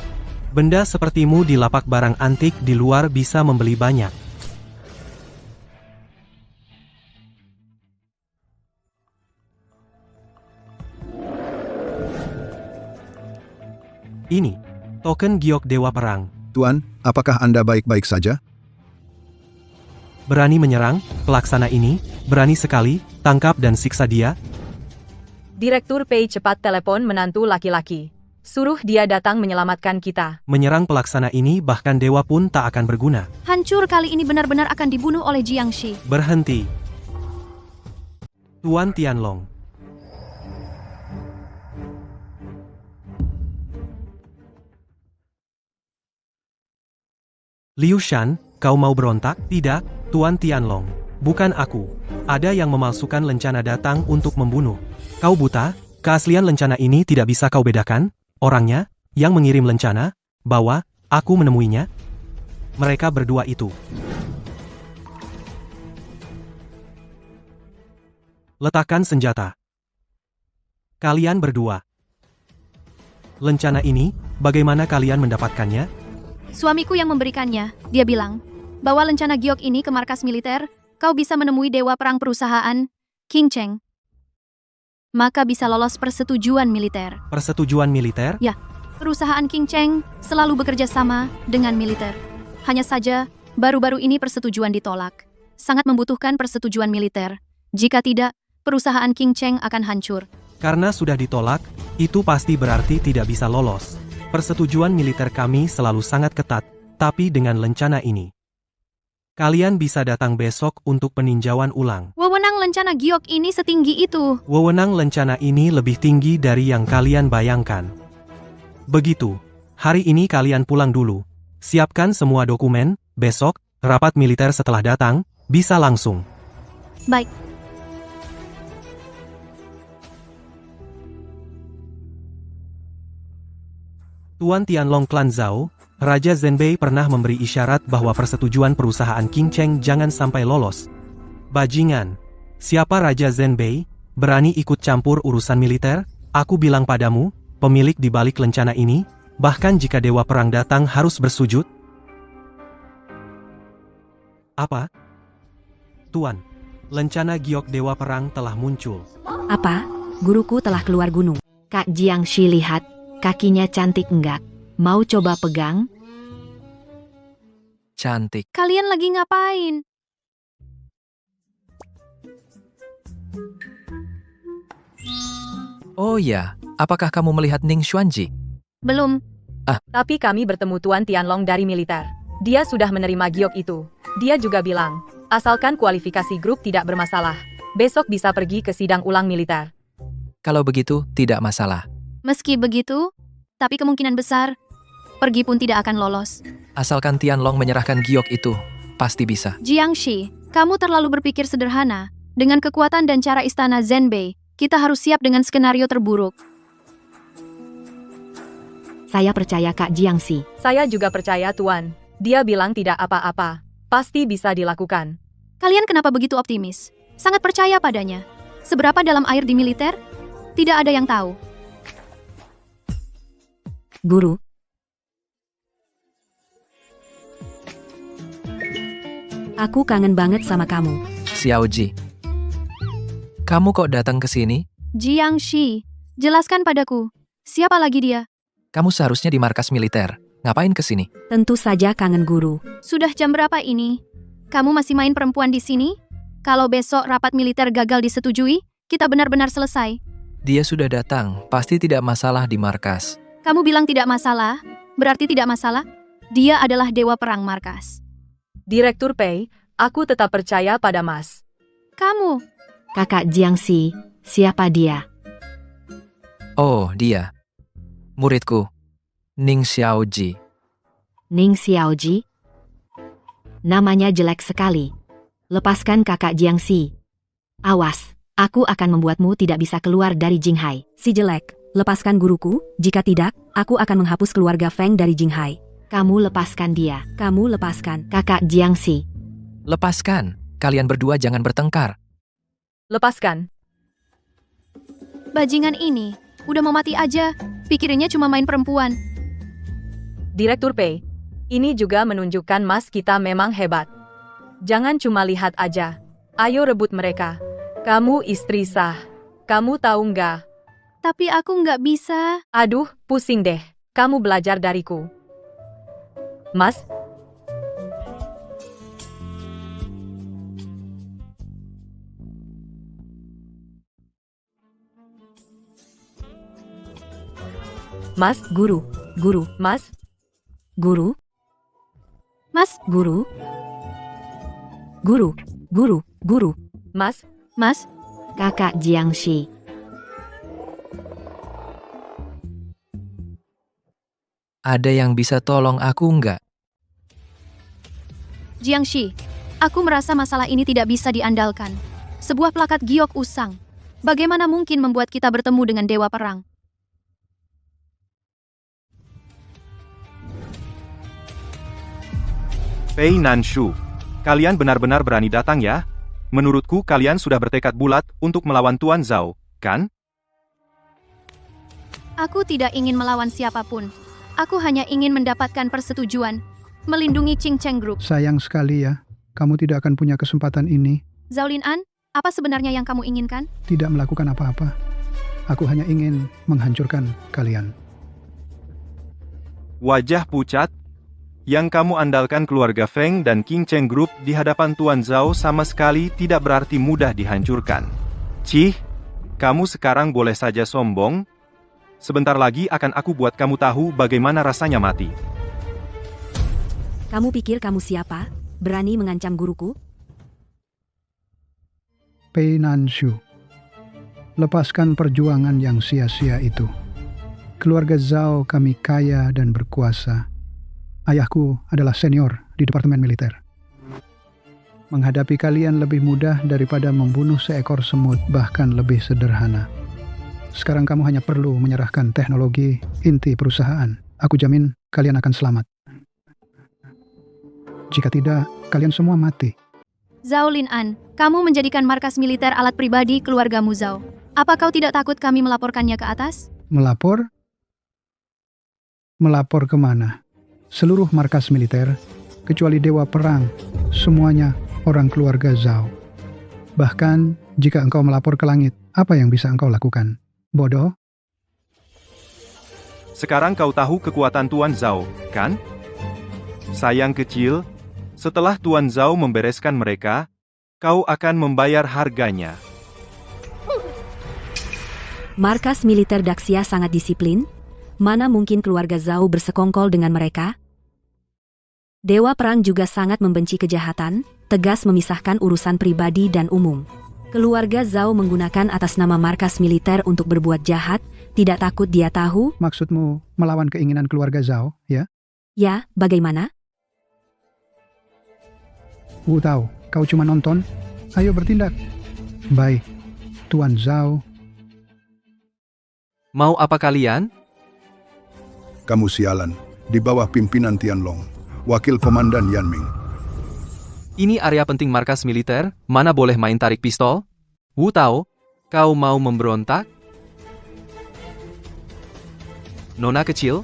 Benda sepertimu di lapak barang antik di luar bisa membeli banyak. Ini, token giok Dewa Perang. Tuan, apakah Anda baik-baik saja? Berani menyerang, pelaksana ini, berani sekali, tangkap dan siksa dia. Direktur Pei cepat telepon menantu laki-laki. Suruh dia datang menyelamatkan kita. Menyerang pelaksana ini bahkan dewa pun tak akan berguna. Hancur kali ini benar-benar akan dibunuh oleh Jiangshi. Berhenti. Tuan Tianlong. Liu Shan, kau mau berontak? Tidak, Tuan Tianlong. Bukan aku. Ada yang memalsukan lencana datang untuk membunuh. Kau buta? Keaslian lencana ini tidak bisa kau bedakan? Orangnya, yang mengirim lencana, bahwa aku menemuinya? Mereka berdua itu. Letakkan senjata. Kalian berdua. Lencana ini, bagaimana kalian mendapatkannya? Suamiku yang memberikannya. Dia bilang bahwa lencana giok ini ke markas militer, kau bisa menemui dewa perang perusahaan, King Cheng. Maka bisa lolos persetujuan militer. Persetujuan militer? Ya, perusahaan King Cheng selalu bekerja sama dengan militer. Hanya saja, baru-baru ini persetujuan ditolak. Sangat membutuhkan persetujuan militer. Jika tidak, perusahaan King Cheng akan hancur. Karena sudah ditolak, itu pasti berarti tidak bisa lolos. Persetujuan militer kami selalu sangat ketat, tapi dengan lencana ini. Kalian bisa datang besok untuk peninjauan ulang. Wewenang lencana giok ini setinggi itu. Wewenang lencana ini lebih tinggi dari yang kalian bayangkan. Begitu, hari ini kalian pulang dulu. Siapkan semua dokumen, besok, rapat militer setelah datang, bisa langsung. Baik. Tuan Tianlong Klan Zhao, Raja Zhenbei pernah memberi isyarat bahwa persetujuan perusahaan King Cheng jangan sampai lolos. Bajingan, siapa Raja Zhenbei? Berani ikut campur urusan militer? Aku bilang padamu, pemilik di balik lencana ini, bahkan jika dewa perang datang harus bersujud. Apa? Tuan, lencana giok dewa perang telah muncul. Apa? Guruku telah keluar gunung. Kak Jiangshi lihat, kakinya cantik enggak? Mau coba pegang? Cantik. Kalian lagi ngapain? Oh ya, apakah kamu melihat Ning Xuanji? Belum. Tapi kami bertemu Tuan Tianlong dari militer. Dia sudah menerima giok itu. Dia juga bilang, asalkan kualifikasi grup tidak bermasalah, besok bisa pergi ke sidang ulang militer. Kalau begitu, tidak masalah. Meski begitu, tapi kemungkinan besar, pergi pun tidak akan lolos. Asalkan Tianlong menyerahkan giok itu, pasti bisa. Jiangshi, kamu terlalu berpikir sederhana. Dengan kekuatan dan cara istana Zhenbei, kita harus siap dengan skenario terburuk. Saya percaya Kak Jiangshi. Saya juga percaya Tuan. Dia bilang tidak apa-apa. Pasti bisa dilakukan. Kalian kenapa begitu optimis? Sangat percaya padanya. Seberapa dalam air di militer? Tidak ada yang tahu. Guru, aku kangen banget sama kamu. Xiaoji, kamu kok datang ke sini? Jiangshi, jelaskan padaku. Siapa lagi dia? Kamu seharusnya di markas militer. Ngapain ke sini? Tentu saja kangen guru. Sudah jam berapa ini? Kamu masih main perempuan di sini? Kalau besok rapat militer gagal disetujui, kita benar-benar selesai. Dia sudah datang, pasti tidak masalah di markas. Kamu bilang tidak masalah, berarti tidak masalah? Dia adalah dewa perang markas. Direktur Pei, aku tetap percaya pada Mas. Kamu, Kakak Jiangshi, siapa dia? Oh, dia. Muridku, Ning Xiaoji. Ning Xiaoji? Namanya jelek sekali. Lepaskan Kakak Jiangshi. Awas, aku akan membuatmu tidak bisa keluar dari Jinghai. Si jelek, lepaskan guruku, jika tidak, aku akan menghapus keluarga Feng dari Jinghai. Kamu lepaskan dia. Kamu lepaskan. Kakak Jiangshi. Lepaskan, kalian berdua jangan bertengkar. Lepaskan. bajingan ini, udah mau mati aja, pikirinnya cuma main perempuan. Direktur Pei, ini juga menunjukkan Mas kita memang hebat. Jangan cuma lihat aja. Ayo rebut mereka. Kamu istri sah. Kamu tahu nggak? Tapi aku nggak bisa. Aduh, pusing deh. Kamu belajar dariku. Mas, Mas, Guru, Mas, guru, Mas, guru, guru, Mas, Mas, kakak Jiangxi. Ada yang bisa tolong aku nggak? Jiangxi. Aku merasa masalah ini tidak bisa diandalkan. Sebuah plakat giok usang. Bagaimana mungkin membuat kita bertemu dengan Dewa Perang? Pei Nanshu, kalian benar-benar berani datang ya? Menurutku kalian sudah bertekad bulat untuk melawan Tuan Zhao, kan? Aku tidak ingin melawan siapapun. Aku hanya ingin mendapatkan persetujuan. Melindungi Qing Cheng Group. Sayang sekali ya, kamu tidak akan punya kesempatan ini. Zhao Linan, apa sebenarnya yang kamu inginkan? Tidak melakukan apa-apa. Aku hanya ingin menghancurkan kalian. Wajah pucat, yang kamu andalkan keluarga Feng dan Qing Cheng Group di hadapan Tuan Zhao sama sekali tidak berarti mudah dihancurkan. Cih, kamu sekarang boleh saja sombong. Sebentar lagi akan aku buat kamu tahu bagaimana rasanya mati. Kamu pikir kamu siapa? Berani mengancam guruku? Pei Nanshu, lepaskan perjuangan yang sia-sia itu. Keluarga Zhao kami kaya dan berkuasa. Ayahku adalah senior di Departemen Militer. Menghadapi kalian lebih mudah daripada membunuh seekor semut, bahkan lebih sederhana. Sekarang kamu hanya perlu menyerahkan teknologi inti perusahaan. Aku jamin kalian akan selamat. Jika tidak, kalian semua mati. Zhao Linan, kamu menjadikan markas militer alat pribadi keluargamu Zhao. Apa kau tidak takut kami melaporkannya ke atas? Melapor? Melapor kemana? Seluruh markas militer, kecuali Dewa Perang, semuanya orang keluarga Zhao. Bahkan, jika engkau melapor ke langit, apa yang bisa engkau lakukan? Bodoh? Sekarang kau tahu kekuatan Tuan Zhao, kan? Sayang kecil, setelah Tuan Zhao membereskan mereka, kau akan membayar harganya. Markas militer Daxia sangat disiplin. Mana mungkin keluarga Zhao bersekongkol dengan mereka? Dewa Perang juga sangat membenci kejahatan, tegas memisahkan urusan pribadi dan umum. Keluarga Zhao menggunakan atas nama markas militer untuk berbuat jahat, tidak takut dia tahu? Maksudmu melawan keinginan keluarga Zhao, ya? Ya, bagaimana? Wu tahu, kau cuma nonton. Ayo bertindak. Baik, Tuan Zhao. Mau apa kalian? Kamu sialan, di bawah pimpinan Tianlong, Wakil Komandan Yanming. Ini area penting markas militer, mana boleh main tarik pistol? Wu Tao, kau mau memberontak? Nona kecil,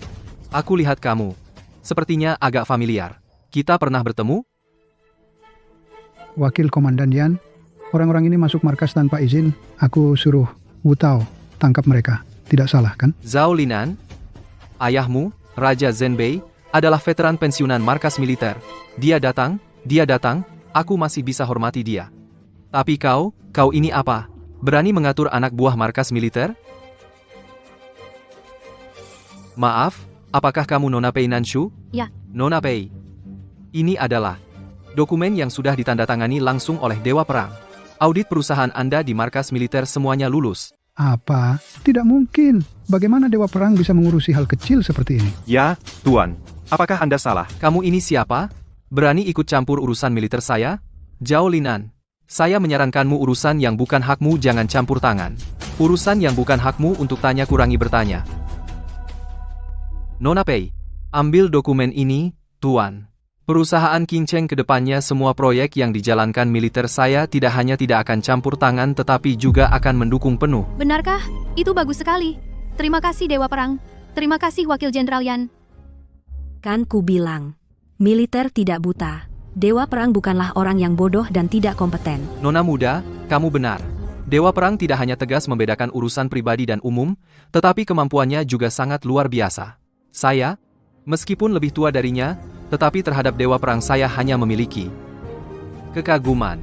aku lihat kamu. Sepertinya agak familiar. Kita pernah bertemu? Wakil Komandan Yan, orang-orang ini masuk markas tanpa izin. Aku suruh Wu Tao tangkap mereka. Tidak salah, kan? Zhao Linan, ayahmu, Raja Zhenbei, adalah veteran pensiunan markas militer. Dia datang, aku masih bisa hormati dia. Tapi kau ini apa? Berani mengatur anak buah markas militer? Maaf, apakah kamu Nona Pei Nanshu? Ya. Nona Pei. Ini adalah dokumen yang sudah ditandatangani langsung oleh Dewa Perang. Audit perusahaan Anda di markas militer semuanya lulus. Apa? Tidak mungkin. Bagaimana Dewa Perang bisa mengurusi hal kecil seperti ini? Ya, Tuan. Apakah Anda salah? Kamu ini siapa? Berani ikut campur urusan militer saya? Zhao Linan, saya menyarankanmu urusan yang bukan hakmu jangan campur tangan. Urusan yang bukan hakmu untuk tanya kurangi bertanya. Nona Pei, ambil dokumen ini, Tuan. Perusahaan Qing Cheng ke depannya semua proyek yang dijalankan militer saya tidak hanya tidak akan campur tangan tetapi juga akan mendukung penuh. Benarkah? Itu bagus sekali. Terima kasih Dewa Perang. Terima kasih Wakil Jenderal Yan. Kan ku bilang, militer tidak buta. Dewa perang bukanlah orang yang bodoh dan tidak kompeten. Nona muda, kamu benar. Dewa perang tidak hanya tegas membedakan urusan pribadi dan umum, tetapi kemampuannya juga sangat luar biasa. Saya, meskipun lebih tua darinya, tetapi terhadap dewa perang saya hanya memiliki kekaguman.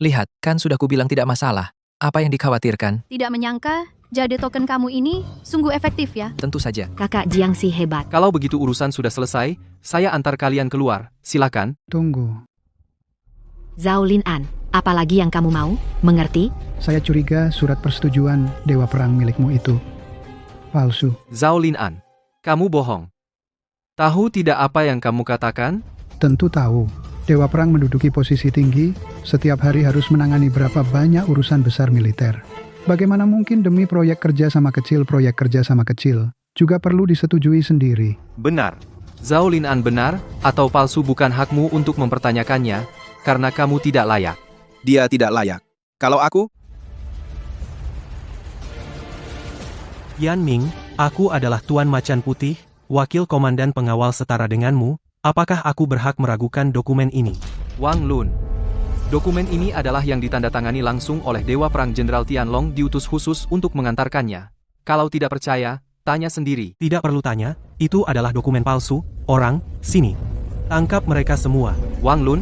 Lihat, kan sudah kubilang tidak masalah. Apa yang dikhawatirkan? Tidak menyangka, jade token kamu ini sungguh efektif ya. Tentu saja. Kakak Jiangxi hebat. Kalau begitu urusan sudah selesai, saya antar kalian keluar. Silakan. Tunggu, Zhao Linan, apalagi yang kamu mau? Mengerti? saya curiga surat persetujuan Dewa Perang milikmu itu palsu. Zhao Linan, kamu bohong. Tahu tidak apa yang kamu katakan? Tentu tahu, Dewa Perang menduduki posisi tinggi, setiap hari harus menangani berapa banyak urusan besar militer. Bagaimana mungkin demi proyek kerja sama kecil, juga perlu disetujui sendiri. Benar. Zhao Linan benar, atau palsu bukan hakmu untuk mempertanyakannya, karena kamu tidak layak. Dia tidak layak. Kalau aku, Yan Ming, aku adalah Tuan Macan Putih, wakil komandan pengawal setara denganmu. Apakah aku berhak meragukan dokumen ini? Wang Lun. Dokumen ini adalah yang ditandatangani langsung oleh Dewa Perang Jenderal Tianlong diutus khusus untuk mengantarkannya. Kalau tidak percaya, tanya sendiri. Tidak perlu tanya, itu adalah dokumen palsu. Orang, sini. Tangkap mereka semua. Wang Lun,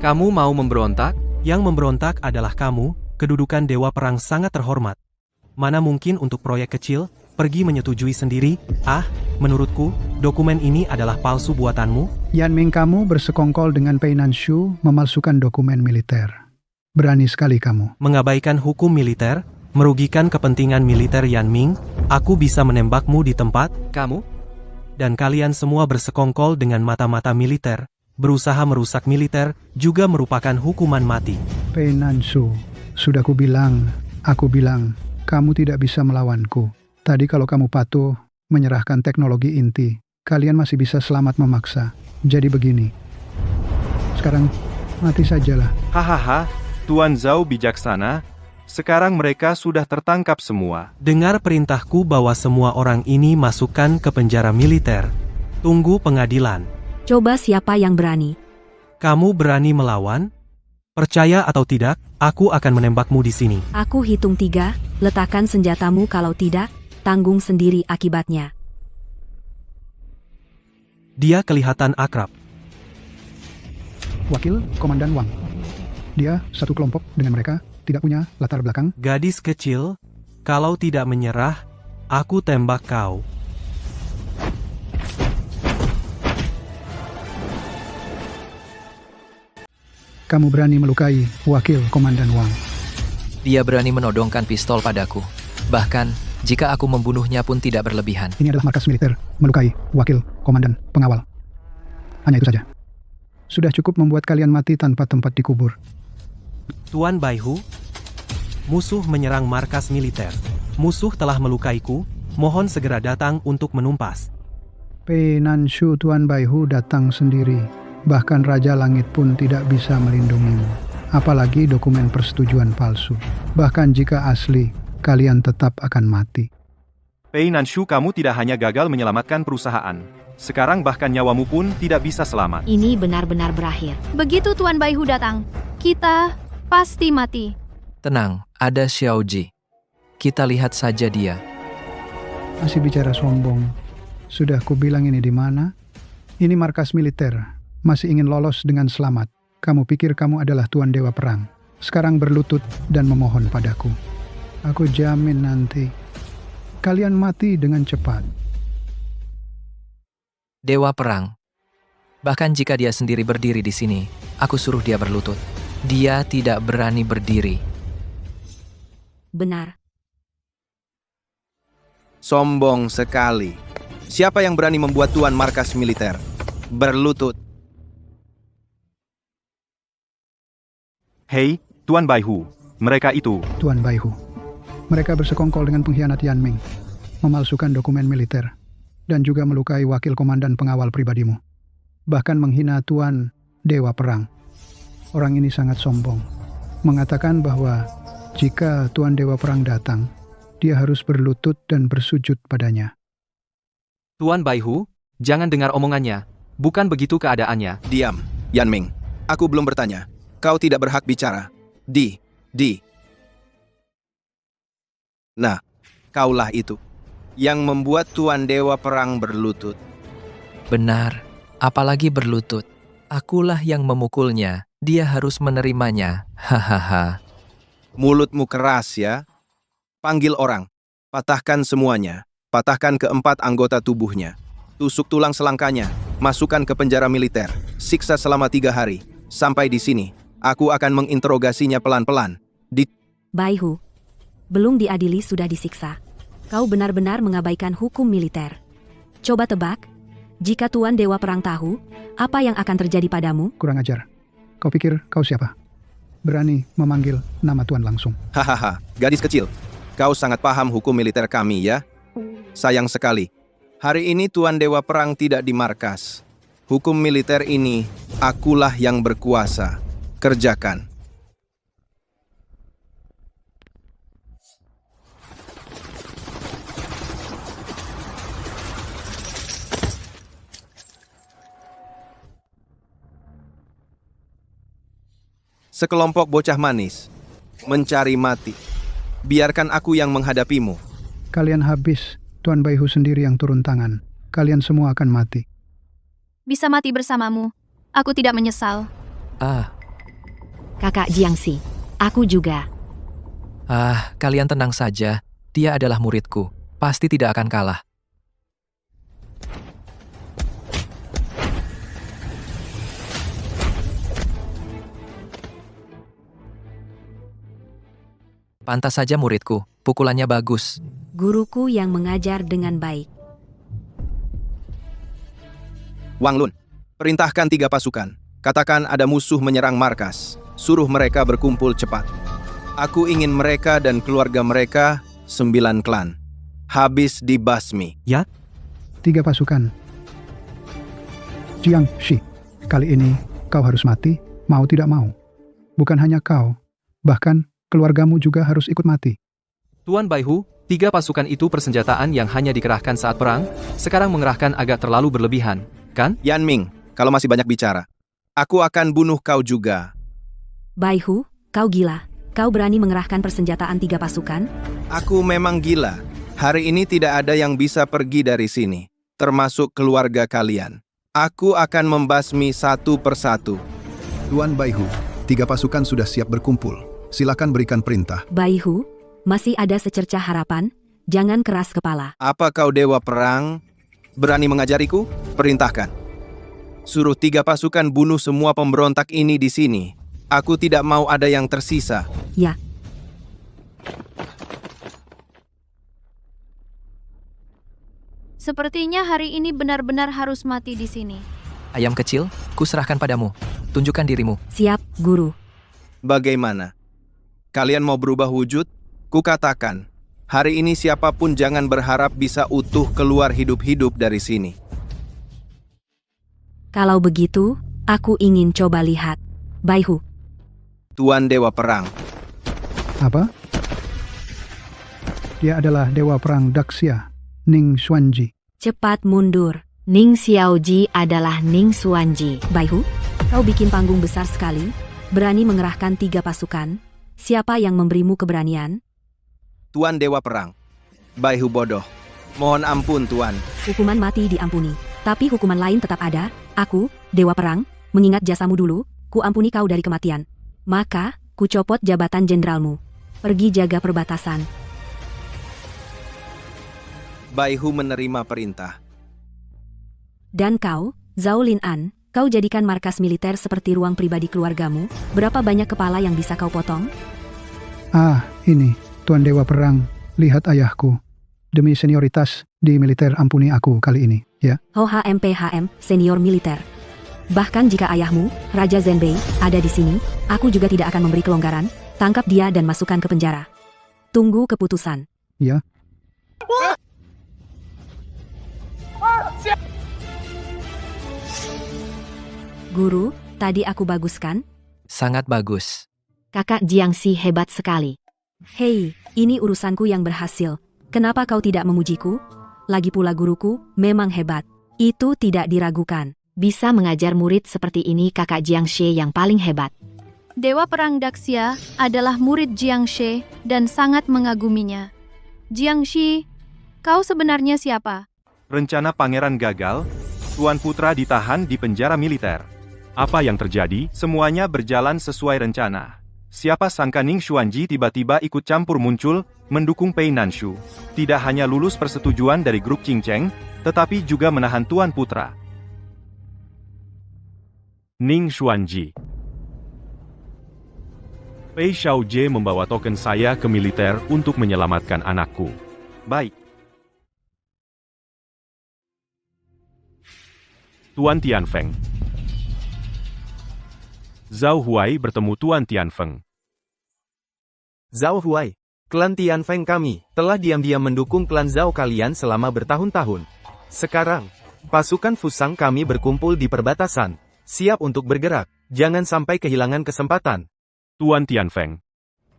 kamu mau memberontak? Yang memberontak adalah kamu, kedudukan Dewa Perang sangat terhormat. Mana mungkin untuk proyek kecil, pergi menyetujui sendiri? Menurutku, dokumen ini adalah palsu buatanmu. Yan Ming, kamu bersekongkol dengan Pei Nanshu memalsukan dokumen militer. Berani sekali kamu. Mengabaikan hukum militer, merugikan kepentingan militer Yan Ming, aku bisa menembakmu di tempat. Kamu? Dan kalian semua bersekongkol dengan mata-mata militer, berusaha merusak militer, juga merupakan hukuman mati. Pei Nanshu, sudah aku bilang, kamu tidak bisa melawanku. Tadi kalau kamu patuh, menyerahkan teknologi inti, kalian masih bisa selamat memaksa. Jadi begini. Sekarang, mati sajalah. Hahaha, Tuan Zhao bijaksana. Sekarang mereka sudah tertangkap semua. Dengar perintahku bahwa semua orang ini masukkan ke penjara militer. Tunggu pengadilan. Coba siapa yang berani? Kamu berani melawan? Percaya atau tidak, aku akan menembakmu di sini. Aku hitung 3, letakkan senjatamu, kalau tidak, tanggung sendiri akibatnya. Dia kelihatan akrab. Wakil Komandan Wang. Dia satu kelompok dengan mereka, tidak punya latar belakang. Gadis kecil, kalau tidak menyerah, aku tembak kau. Kamu berani melukai Wakil Komandan Wang. Dia berani menodongkan pistol padaku. Bahkan, jika aku membunuhnya pun tidak berlebihan. Ini adalah markas militer, melukai Wakil Komandan Pengawal. Hanya itu saja. Sudah cukup membuat kalian mati tanpa tempat dikubur. Tuan Baihu, musuh menyerang markas militer. Musuh telah melukaiku, mohon segera datang untuk menumpas. Pei Nanshu, Tuan Baihu datang sendiri. Bahkan Raja Langit pun tidak bisa melindungimu. Apalagi dokumen persetujuan palsu. Bahkan jika asli, kalian tetap akan mati. Pei Nanshu, kamu tidak hanya gagal menyelamatkan perusahaan. Sekarang bahkan nyawamu pun tidak bisa selamat. Ini benar-benar berakhir. Begitu Tuan Baihu datang, kita pasti mati. Tenang, ada Xiaoji. Kita lihat saja dia. Masih bicara sombong. Sudah kubilang ini di mana? Ini markas militer. Masih ingin lolos dengan selamat. Kamu pikir kamu adalah Tuan Dewa Perang. Sekarang berlutut dan memohon padaku. Aku jamin nanti kalian mati dengan cepat. Dewa Perang. Bahkan jika dia sendiri berdiri di sini, aku suruh dia berlutut. Dia tidak berani berdiri. Benar. sombong sekali. Siapa yang berani membuat Tuan markas militer berlutut? Hei, Tuan Baihu, mereka itu. Tuan Baihu, mereka bersekongkol dengan pengkhianat Yan Ming, memalsukan dokumen militer, dan juga melukai wakil komandan pengawal pribadimu. Bahkan menghina Tuan Dewa Perang. Orang ini sangat sombong, mengatakan bahwa jika Tuan Dewa Perang datang, dia harus berlutut dan bersujud padanya. Tuan Baihu, jangan dengar omongannya. Bukan begitu keadaannya. Diam, Yan Ming. Aku belum bertanya. Kau tidak berhak bicara. Nah, kaulah itu yang membuat Tuan Dewa Perang berlutut. Benar, apalagi berlutut. Akulah yang memukulnya, dia harus menerimanya. Hahaha. Mulutmu keras ya. Panggil orang. Patahkan semuanya. Patahkan keempat anggota tubuhnya. Tusuk tulang selangkanya. Masukkan ke penjara militer. Siksa selama 3 hari. Sampai di sini. Aku akan menginterogasinya pelan-pelan. Baihu, belum diadili sudah disiksa. Kau benar-benar mengabaikan hukum militer. Coba tebak, jika Tuan Dewa Perang tahu, apa yang akan terjadi padamu? Kurang ajar. Kau pikir kau siapa? Berani memanggil nama Tuan langsung. Hahaha, gadis kecil. Kau sangat paham hukum militer kami ya? Sayang sekali. Hari ini Tuan Dewa Perang tidak di markas. Hukum militer ini, akulah yang berkuasa. Kerjakan. Sekelompok bocah manis mencari mati. Biarkan aku yang menghadapimu. Kalian habis, Tuan Baihu sendiri yang turun tangan. Kalian semua akan mati. Bisa mati bersamamu. Aku tidak menyesal. Kakak Jiangxi, aku juga. Kalian tenang saja. Dia adalah muridku. Pasti tidak akan kalah. Pantas saja muridku, pukulannya bagus. Guruku yang mengajar dengan baik. Wang Lun, perintahkan 3 pasukan. Katakan ada musuh menyerang markas. Suruh mereka berkumpul cepat. Aku ingin mereka dan keluarga mereka 9 klan. Habis dibasmi. 3 pasukan. Jiangxi, kali ini kau harus mati, mau tidak mau. Bukan hanya kau, bahkan keluargamu juga harus ikut mati. Tuan Baihu, 3 pasukan itu persenjataan yang hanya dikerahkan saat perang, sekarang mengerahkan agak terlalu berlebihan, kan? Yan Ming, kalau masih banyak bicara, aku akan bunuh kau juga. Baihu, kau gila. Kau berani mengerahkan persenjataan 3 pasukan? Aku memang gila. Hari ini tidak ada yang bisa pergi dari sini, termasuk keluarga kalian. Aku akan membasmi satu persatu. Tuan Baihu, 3 pasukan sudah siap berkumpul. Silakan berikan perintah. Baihu, masih ada secercah harapan. Jangan keras kepala. Apa kau Dewa Perang? Berani mengajariku? Perintahkan. Suruh 3 pasukan bunuh semua pemberontak ini di sini. Aku tidak mau ada yang tersisa. Ya. Sepertinya hari ini benar-benar harus mati di sini. Ayam kecil, kuserahkan padamu. Tunjukkan dirimu. Siap, Guru. Bagaimana? Kalian mau berubah wujud? Kukatakan, hari ini siapapun jangan berharap bisa utuh keluar hidup-hidup dari sini. Kalau begitu, aku ingin coba lihat. Baihu. Tuan Dewa Perang. Apa? Dia adalah Dewa Perang Daxia, Ning Xuanji. Cepat mundur. Ning Xiaoji adalah Ning Xuanji. Baihu, kau bikin panggung besar sekali. Berani mengerahkan 3 pasukan. Siapa yang memberimu keberanian? Tuan Dewa Perang. Baihu bodoh. Mohon ampun, Tuan. Hukuman mati diampuni. Tapi hukuman lain tetap ada. Aku, Dewa Perang, mengingat jasamu dulu, ku ampuni kau dari kematian. Maka, ku copot jabatan jenderalmu. Pergi jaga perbatasan. Baihu menerima perintah. Dan kau, Zhao Lin An, kau jadikan markas militer seperti ruang pribadi keluargamu. Berapa banyak kepala yang bisa kau potong? Ini, Tuan Dewa Perang. Lihat ayahku. Demi senioritas di militer, ampuni aku kali ini, ya. HMPHM, senior militer. Bahkan jika ayahmu, Raja Zhenbei, ada di sini, aku juga tidak akan memberi kelonggaran. Tangkap dia dan masukkan ke penjara. Tunggu keputusan. Ya. Guru, tadi aku bagus kan? Sangat bagus. Kakak Jiangxi hebat sekali. Hei, ini urusanku yang berhasil. Kenapa kau tidak memujiku? Lagi pula guruku memang hebat. Itu tidak diragukan. Bisa mengajar murid seperti ini kakak Jiangxie yang paling hebat. Dewa Perang Daxia adalah murid Jiangxie dan sangat mengaguminya. Jiangxie, kau sebenarnya siapa? Rencana pangeran gagal, Tuan Putra ditahan di penjara militer. Apa yang terjadi? Semuanya berjalan sesuai rencana. Siapa sangka Ning Xuanji tiba-tiba ikut campur muncul, mendukung Pei Nanshu. Tidak hanya lulus persetujuan dari grup Qingcheng, tetapi juga menahan Tuan Putra. Ning Xuanji. Pei Xiaojie membawa token saya ke militer untuk menyelamatkan anakku. Baik. Tuan Tianfeng. Zhao Huai bertemu Tuan Tianfeng. Zhao Huai, klan Tianfeng kami telah diam-diam mendukung klan Zhao kalian selama bertahun-tahun. Sekarang, pasukan Fusang kami berkumpul di perbatasan, siap untuk bergerak. Jangan sampai kehilangan kesempatan. Tuan Tianfeng.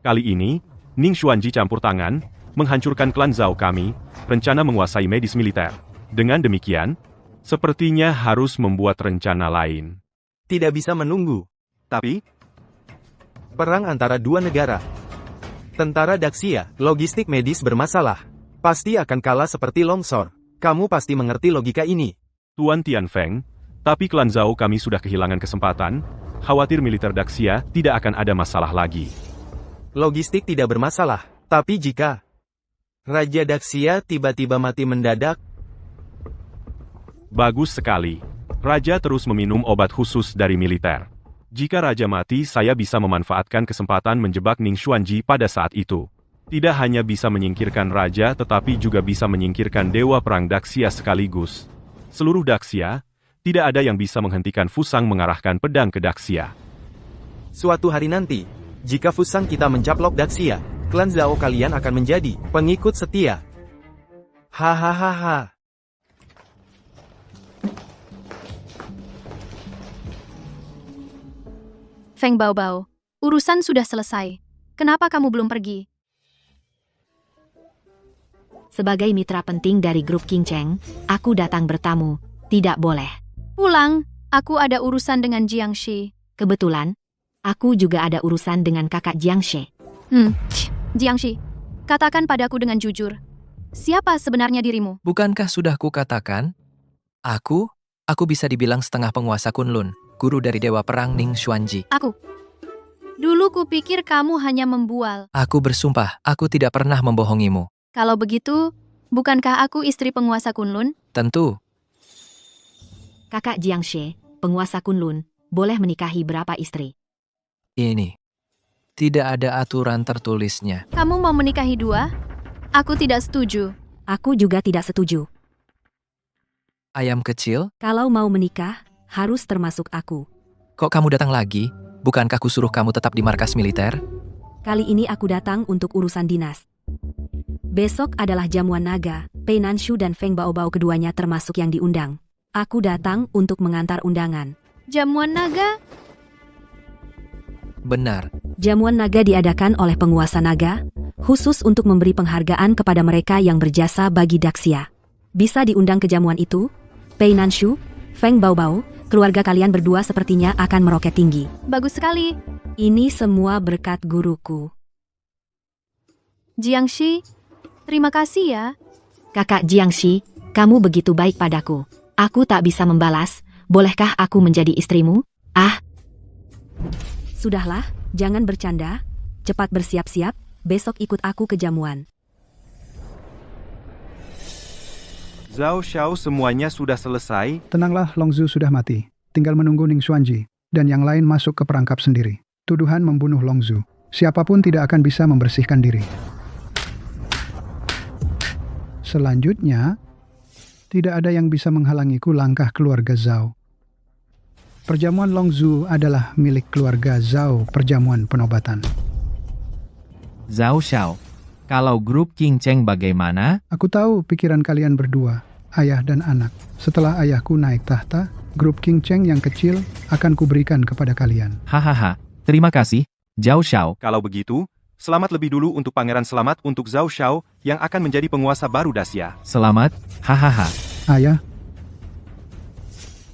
Kali ini, Ning Xuanji campur tangan, menghancurkan klan Zhao kami, rencana menguasai medis militer. Dengan demikian, sepertinya harus membuat rencana lain. Tidak bisa menunggu. Tapi, Perang antara dua negara. Tentara Daxia, logistik medis bermasalah. Pasti akan kalah seperti longsor. Kamu pasti mengerti logika ini. Tuan Tianfeng, tapi klan Zhao kami sudah kehilangan kesempatan, khawatir militer Daxia tidak akan ada masalah lagi. Logistik tidak bermasalah, tapi jika Raja Daxia tiba-tiba mati mendadak. Bagus sekali. Raja terus meminum obat khusus dari militer. Jika Raja mati, saya bisa memanfaatkan kesempatan menjebak Ning Xuanji pada saat itu. Tidak hanya bisa menyingkirkan Raja, tetapi juga bisa menyingkirkan Dewa Perang Daxia sekaligus. Seluruh Daxia, tidak ada yang bisa menghentikan Fusang mengarahkan pedang ke Daxia. Suatu hari nanti, jika Fusang kita mencaplok Daxia, klan Zhao kalian akan menjadi pengikut setia. Hahaha. Feng Baobao, urusan sudah selesai. Kenapa kamu belum pergi? Sebagai mitra penting dari grup Qingcheng, aku datang bertamu. Tidak boleh. Pulang, aku ada urusan dengan Jiangxie. Kebetulan, aku juga ada urusan dengan kakak Jiangxie. Jiangxie, katakan padaku dengan jujur. Siapa sebenarnya dirimu? Bukankah sudah kukatakan? Aku bisa dibilang setengah penguasa Kunlun, guru dari Dewa Perang Ning Xuanji. Dulu kupikir kamu hanya membual. Aku bersumpah, aku tidak pernah membohongimu. Kalau begitu, bukankah aku istri penguasa Kunlun? Tentu. Kakak Jiangxie, penguasa Kunlun, boleh menikahi berapa istri? Ini. Tidak ada aturan tertulisnya. Kamu mau menikahi 2? Aku tidak setuju. Aku juga tidak setuju. Ayam kecil, Kalau mau menikah, harus termasuk aku. kok kamu datang lagi? Bukankah kusuruh kamu tetap di markas militer? Kali ini aku datang untuk urusan dinas. Besok adalah jamuan naga, Pei Nanshu dan Feng Baobao keduanya termasuk yang diundang. Aku datang untuk mengantar undangan. Jamuan naga? Benar. Jamuan naga diadakan oleh penguasa naga, khusus untuk memberi penghargaan kepada mereka yang berjasa bagi Daxia. Bisa diundang ke jamuan itu? Pei Nanshu, Feng Baobao, keluarga kalian berdua sepertinya akan meroket tinggi. Bagus sekali. Ini semua berkat guruku. Jiangxie, terima kasih ya. Kakak Jiangxie, kamu begitu baik padaku. Aku tak bisa membalas. Bolehkah aku menjadi istrimu? Sudahlah, jangan bercanda. Cepat bersiap-siap, besok ikut aku ke jamuan. Zhao Xiao semuanya sudah selesai. Tenanglah, Longzhu sudah mati. Tinggal menunggu Ning Xuanji dan yang lain masuk ke perangkap sendiri. Tuduhan membunuh Longzhu. Siapapun tidak akan bisa membersihkan diri. Selanjutnya, tidak ada yang bisa menghalangiku langkah keluarga Zhao. Perjamuan Longzhu adalah milik keluarga Zhao, perjamuan penobatan. Zhao Xiao, kalau grup Qingcheng bagaimana? Aku tahu pikiran kalian berdua, ayah dan anak. Setelah ayahku naik tahta, grup Qingcheng yang kecil akan kuberikan kepada kalian. Hahaha, terima kasih, Zhao Xiao. Kalau begitu, Selamat lebih dulu untuk Pangeran, selamat untuk Zhao Xiao yang akan menjadi penguasa baru Daxia. Selamat, hahaha. Ayah,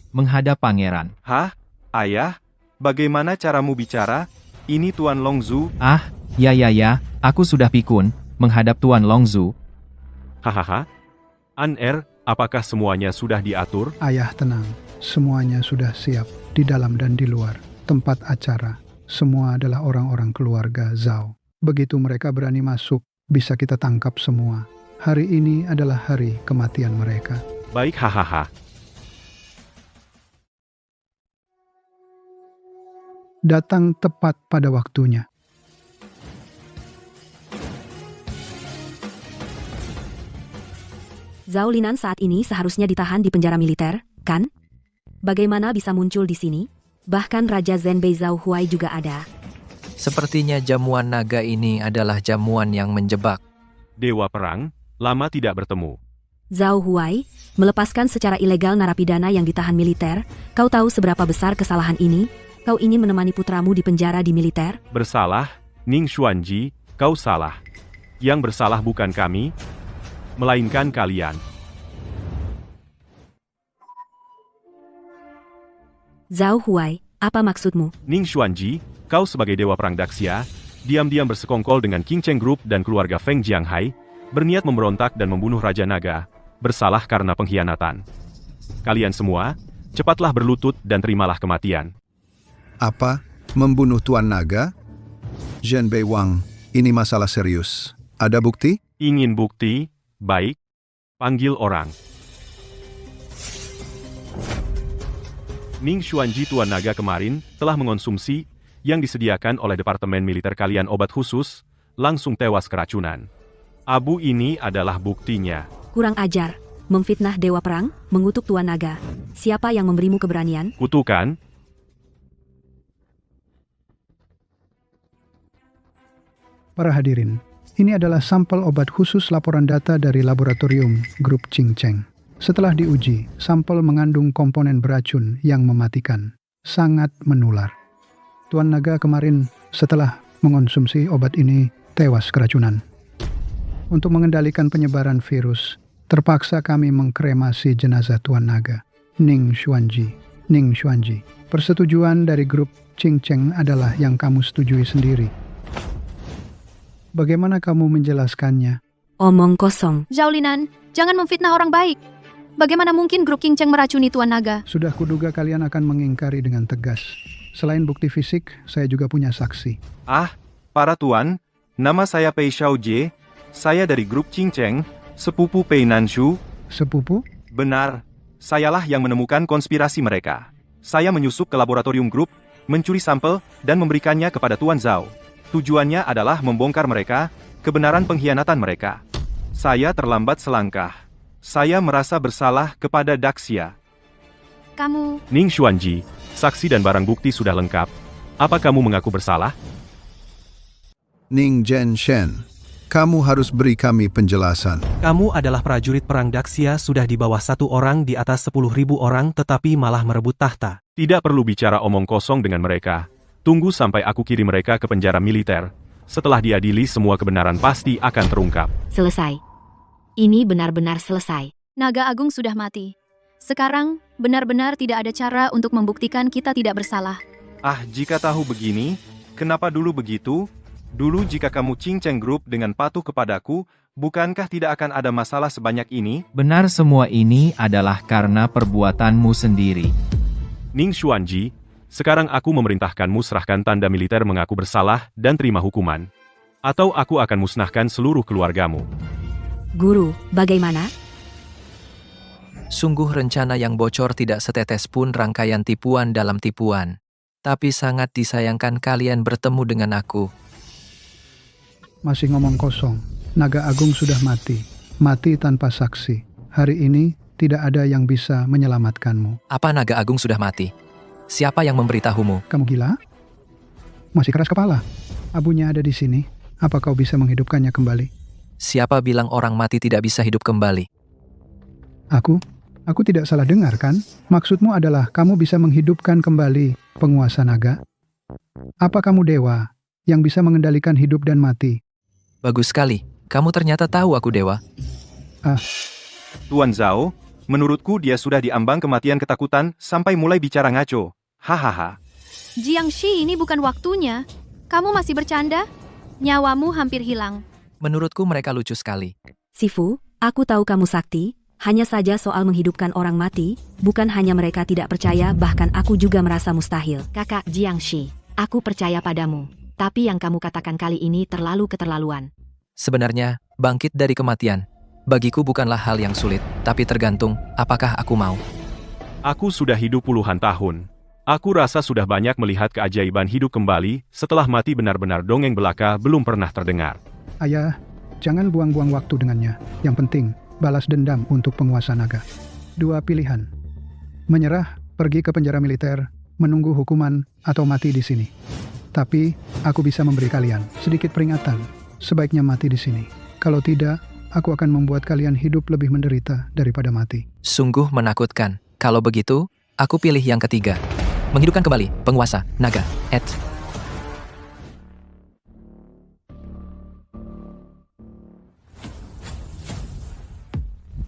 Menghadap pangeran. Hah? Ayah? Bagaimana caramu bicara? Ini Tuan Longzu. Ah, ya, aku sudah pikun, menghadap Tuan Longzu. Hahaha. An-Er, apakah semuanya sudah diatur? ayah tenang. Semuanya sudah siap di dalam dan di luar. Tempat acara. Semua adalah orang-orang keluarga Zhao. Begitu mereka berani masuk, bisa kita tangkap semua. Hari ini adalah hari kematian mereka. Baik, hahaha. Datang tepat pada waktunya. Zhao Linan saat ini seharusnya ditahan di penjara militer, kan? Bagaimana bisa muncul di sini? Bahkan Raja Zhenbei Zhao Huai juga ada. Sepertinya jamuan naga ini adalah jamuan yang menjebak. Dewa Perang, lama tidak bertemu. Zhao Huai, melepaskan secara ilegal narapidana yang ditahan militer. Kau tahu seberapa besar kesalahan ini? Kau ingin menemani putramu di penjara di militer? Bersalah, Ning Xuanji, kau salah. Yang bersalah bukan kami, melainkan kalian. Zhao Huai, apa maksudmu? Ning Xuanji, kau sebagai Dewa Perang Daxia, diam-diam bersekongkol dengan King Cheng Group dan keluarga Feng Jianghai, berniat memberontak dan membunuh Raja Naga, bersalah karena pengkhianatan. Kalian semua, cepatlah berlutut dan terimalah kematian. Apa? Membunuh Tuan Naga? Zhenbei Wang, ini masalah serius. Ada bukti? Ingin bukti? Baik. Panggil orang. Ning Xuanji, Tuan Naga kemarin telah mengonsumsi yang disediakan oleh Departemen Militer kalian obat khusus, langsung tewas keracunan. Abu ini adalah buktinya. Kurang ajar. Memfitnah Dewa Perang, mengutuk Tuan Naga. Siapa yang memberimu keberanian? Kutukan? Para hadirin, ini adalah sampel obat khusus laporan data dari laboratorium grup Qing Cheng. Setelah diuji, sampel mengandung komponen beracun yang mematikan, sangat menular. Tuan Naga kemarin setelah mengonsumsi obat ini tewas keracunan. Untuk mengendalikan penyebaran virus, terpaksa kami mengkremasi jenazah Tuan Naga, Ning Xuanji. Ning Xuanji, persetujuan dari grup Qing Cheng adalah yang kamu setujui sendiri. Bagaimana kamu menjelaskannya? Omong kosong. Zhao Linan, jangan memfitnah orang baik. Bagaimana mungkin grup King Cheng meracuni Tuan Naga? Sudah kuduga kalian akan mengingkari dengan tegas. Selain bukti fisik, saya juga punya saksi. Ah, para tuan, nama saya Pei Xiaojie, saya dari grup Qing Cheng, sepupu Pei Nanshu. Sepupu? Benar, sayalah yang menemukan konspirasi mereka. Saya menyusup ke laboratorium grup, mencuri sampel, dan memberikannya kepada Tuan Zhao. Tujuannya adalah membongkar mereka, kebenaran pengkhianatan mereka. Saya terlambat selangkah. Saya merasa bersalah kepada Daxia. Kamu... Ning Xuanji, saksi dan barang bukti sudah lengkap. Apa kamu mengaku bersalah? Ning Zhenshen, kamu harus beri kami penjelasan. Kamu adalah prajurit perang Daxia sudah di bawah 1 orang di atas 10.000 orang tetapi malah merebut tahta. Tidak perlu bicara omong kosong dengan mereka. Tunggu sampai aku kirim mereka ke penjara militer. Setelah diadili, semua kebenaran pasti akan terungkap. Selesai. Ini benar-benar selesai. Naga Agung sudah mati. Sekarang, benar-benar tidak ada cara untuk membuktikan kita tidak bersalah. Ah, jika tahu begini, kenapa dulu begitu? Dulu jika kamu Qing Cheng Group dengan patuh kepadaku, bukankah tidak akan ada masalah sebanyak ini? Benar, semua ini adalah karena perbuatanmu sendiri. Ning Xuanji, sekarang aku memerintahkanmu serahkan tanda militer mengaku bersalah dan terima hukuman. Atau aku akan musnahkan seluruh keluargamu. Guru, bagaimana? Sungguh rencana yang bocor tidak setetes pun rangkaian tipuan dalam tipuan. Tapi sangat disayangkan kalian bertemu dengan aku. Masih ngomong kosong. Naga Agung sudah mati. Mati tanpa saksi. Hari ini tidak ada yang bisa menyelamatkanmu. Apa Naga Agung sudah mati? Siapa yang memberitahumu? Kamu gila? Masih keras kepala. Abunya ada di sini. Apa kau bisa menghidupkannya kembali? Siapa bilang orang mati tidak bisa hidup kembali? Aku tidak salah dengar kan? Maksudmu adalah kamu bisa menghidupkan kembali penguasa naga? Apa kamu dewa yang bisa mengendalikan hidup dan mati. Bagus sekali. Kamu ternyata tahu aku dewa. Tuan Zhao, menurutku dia sudah diambang kematian ketakutan sampai mulai bicara ngaco. Hahaha. Jiangxi, ini bukan waktunya. Kamu masih bercanda? Nyawamu hampir hilang. Menurutku mereka lucu sekali. Sifu, aku tahu kamu sakti, hanya saja soal menghidupkan orang mati, bukan hanya mereka tidak percaya, bahkan aku juga merasa mustahil. Kakak Jiangxi, aku percaya padamu. Tapi yang kamu katakan kali ini terlalu keterlaluan. Sebenarnya, bangkit dari kematian. Bagiku bukanlah hal yang sulit, tapi tergantung apakah aku mau. Aku sudah hidup puluhan tahun. Aku rasa sudah banyak melihat keajaiban hidup kembali, setelah mati benar-benar dongeng belaka belum pernah terdengar. Ayah, jangan buang-buang waktu dengannya. Yang penting, balas dendam untuk penguasa naga. 2 pilihan. Menyerah, pergi ke penjara militer, menunggu hukuman, atau mati di sini. Tapi, aku bisa memberi kalian sedikit peringatan. Sebaiknya mati di sini. Kalau tidak, aku akan membuat kalian hidup lebih menderita daripada mati. Sungguh menakutkan. Kalau begitu, aku pilih yang ketiga. Menghidupkan kembali penguasa naga.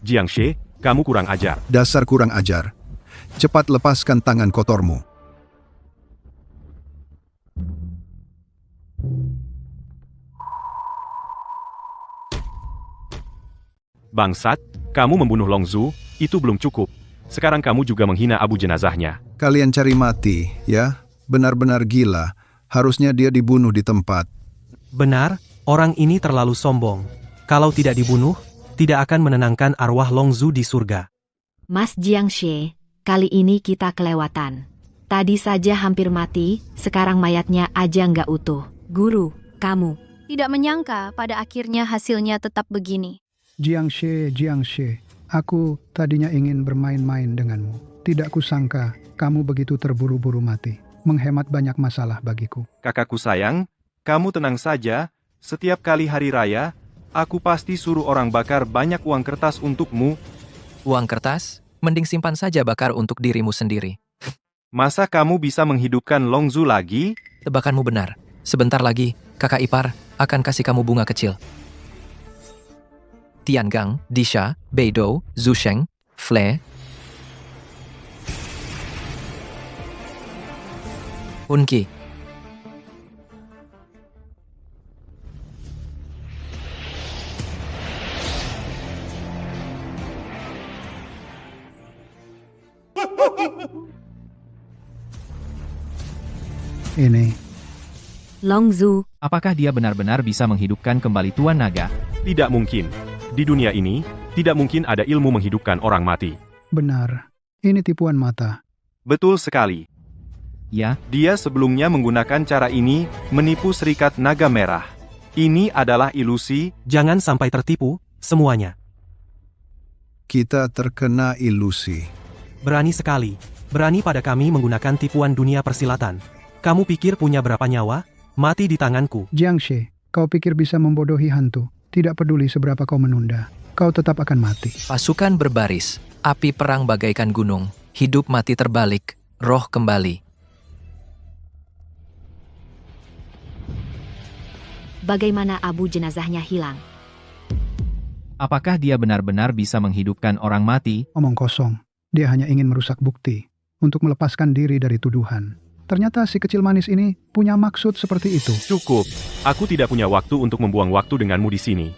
Jiangxi, kamu kurang ajar. Dasar kurang ajar. Cepat lepaskan tangan kotormu. Bangsat, kamu membunuh Longzhu, itu belum cukup. Sekarang kamu juga menghina abu jenazahnya. Kalian cari mati, ya? Benar-benar gila. Harusnya dia dibunuh di tempat. Benar, orang ini terlalu sombong. Kalau tidak dibunuh, tidak akan menenangkan arwah Longzhu di surga. Mas Jiangxi, kali ini kita kelewatan. Tadi saja hampir mati, sekarang mayatnya aja nggak utuh. Guru, kamu. Tidak menyangka pada akhirnya hasilnya tetap begini. Jiangxi, aku tadinya ingin bermain-main denganmu. Tidak kusangka kamu begitu terburu-buru mati. Menghemat banyak masalah bagiku. Kakakku sayang, kamu tenang saja. Setiap kali hari raya, aku pasti suruh orang bakar banyak uang kertas untukmu. Uang kertas? Mending simpan saja bakar untuk dirimu sendiri. Masa kamu bisa menghidupkan Longzhu lagi? Tebakanmu benar. Sebentar lagi, kakak ipar akan kasih kamu bunga kecil. Tiangang, Disha, Beidou, Zusheng, Fle, Unki. Ini. Longzhu, Apakah dia benar-benar bisa menghidupkan kembali Tuan Naga? Tidak mungkin. Di dunia ini, tidak mungkin ada ilmu menghidupkan orang mati. Benar. Ini tipuan mata. Betul sekali. Ya, Dia sebelumnya menggunakan cara ini menipu Serikat Naga Merah. Ini adalah ilusi. Jangan sampai tertipu, semuanya. Kita terkena ilusi. Berani sekali. Berani pada kami menggunakan tipuan dunia persilatan. Kamu pikir punya berapa nyawa? Mati di tanganku. Jiangxi, kau pikir bisa membodohi hantu? Tidak peduli seberapa kau menunda, kau tetap akan mati. Pasukan berbaris, api perang bagaikan gunung, hidup mati terbalik, roh kembali. Bagaimana abu jenazahnya hilang? apakah dia benar-benar bisa menghidupkan orang mati? Omong kosong. Dia hanya ingin merusak bukti untuk melepaskan diri dari tuduhan. Ternyata si kecil manis ini punya maksud seperti itu. Cukup. Aku tidak punya waktu untuk membuang waktu denganmu di sini.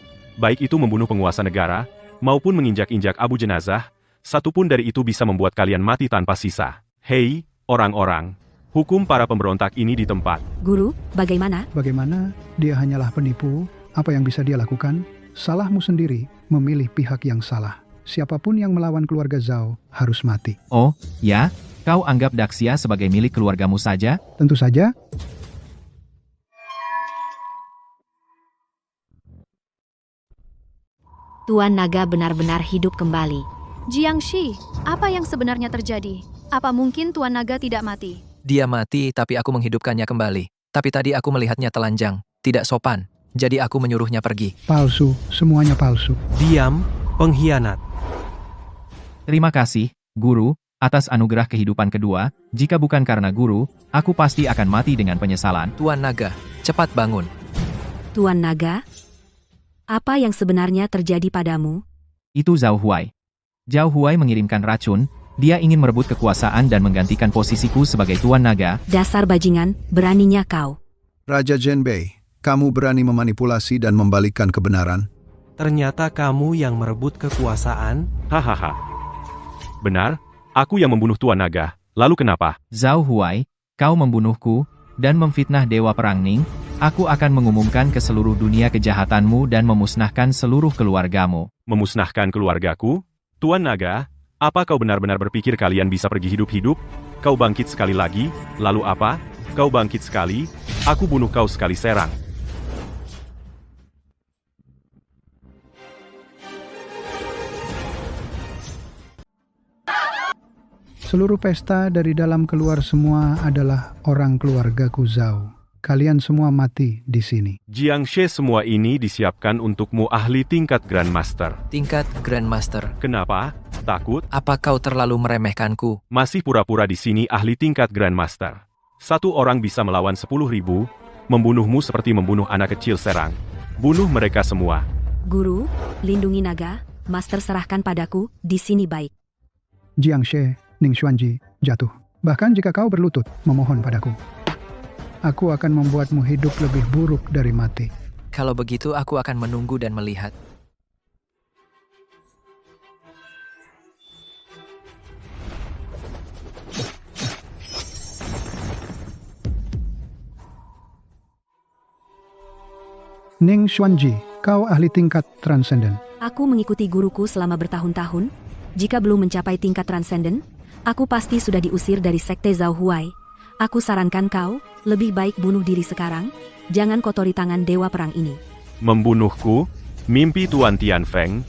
Baik itu membunuh penguasa negara, maupun menginjak-injak abu jenazah, satupun dari itu bisa membuat kalian mati tanpa sisa. Hei, orang-orang. Hukum para pemberontak ini di tempat. Guru, bagaimana? Bagaimana? Dia hanyalah penipu. Apa yang bisa dia lakukan? Salahmu sendiri memilih pihak yang salah. Siapapun yang melawan keluarga Zhao harus mati. Oh, ya? Kau anggap Daxia sebagai milik keluargamu saja? Tentu saja. Tuan Naga benar-benar hidup kembali. Jiangxi, apa yang sebenarnya terjadi? Apa mungkin Tuan Naga tidak mati? Dia mati tapi aku menghidupkannya kembali. Tapi tadi aku melihatnya telanjang, tidak sopan. Jadi aku menyuruhnya pergi. Palsu, semuanya palsu. Diam, pengkhianat. Terima kasih, Guru. atas anugerah kehidupan kedua. Jika bukan karena guru, aku pasti akan mati dengan penyesalan. Tuan Naga, cepat bangun. Tuan Naga, apa yang sebenarnya terjadi padamu? Itu Zhao Huai. Zhao Huai mengirimkan racun. Dia ingin merebut kekuasaan dan menggantikan posisiku sebagai Tuan Naga. Dasar bajingan, beraninya kau. Raja Zhenbei, kamu berani memanipulasi dan membalikkan kebenaran? Ternyata kamu yang merebut kekuasaan? Hahaha. Benar, aku yang membunuh Tuan Naga. Lalu kenapa? Zhao Huai, kau membunuhku dan memfitnah Dewa Perang Ning. Aku akan mengumumkan ke seluruh dunia kejahatanmu dan memusnahkan seluruh keluargamu. Memusnahkan keluargaku? Tuan Naga, apa kau benar-benar berpikir kalian bisa pergi hidup-hidup? Kau bangkit sekali lagi, lalu apa? Kau bangkit sekali, aku bunuh kau sekali serang. Seluruh pesta dari dalam keluar semua adalah orang keluargaku Zhao. Kalian semua mati di sini. Jiangxie, semua ini disiapkan untukmu, ahli tingkat Grandmaster. Tingkat Grandmaster. Kenapa? Takut? Apa kau terlalu meremehkanku? Masih pura-pura di sini, ahli tingkat Grandmaster. Satu orang bisa melawan 10.000, membunuhmu seperti membunuh anak kecil serang. Bunuh mereka semua. Guru, lindungi naga, Master serahkan padaku, di sini baik. Jiangxie, Ning Xuanji, jatuh. Bahkan jika kau berlutut, memohon padaku. Aku akan membuatmu hidup lebih buruk dari mati. Kalau begitu aku akan menunggu dan melihat. Ning Xuanji, kau ahli tingkat transenden. Aku mengikuti guruku selama bertahun-tahun. Jika belum mencapai tingkat transenden, aku pasti sudah diusir dari sekte Zhao Huai. Aku sarankan kau, lebih baik bunuh diri sekarang. Jangan kotori tangan Dewa Perang ini. Membunuhku? Mimpi Tuan Tianfeng?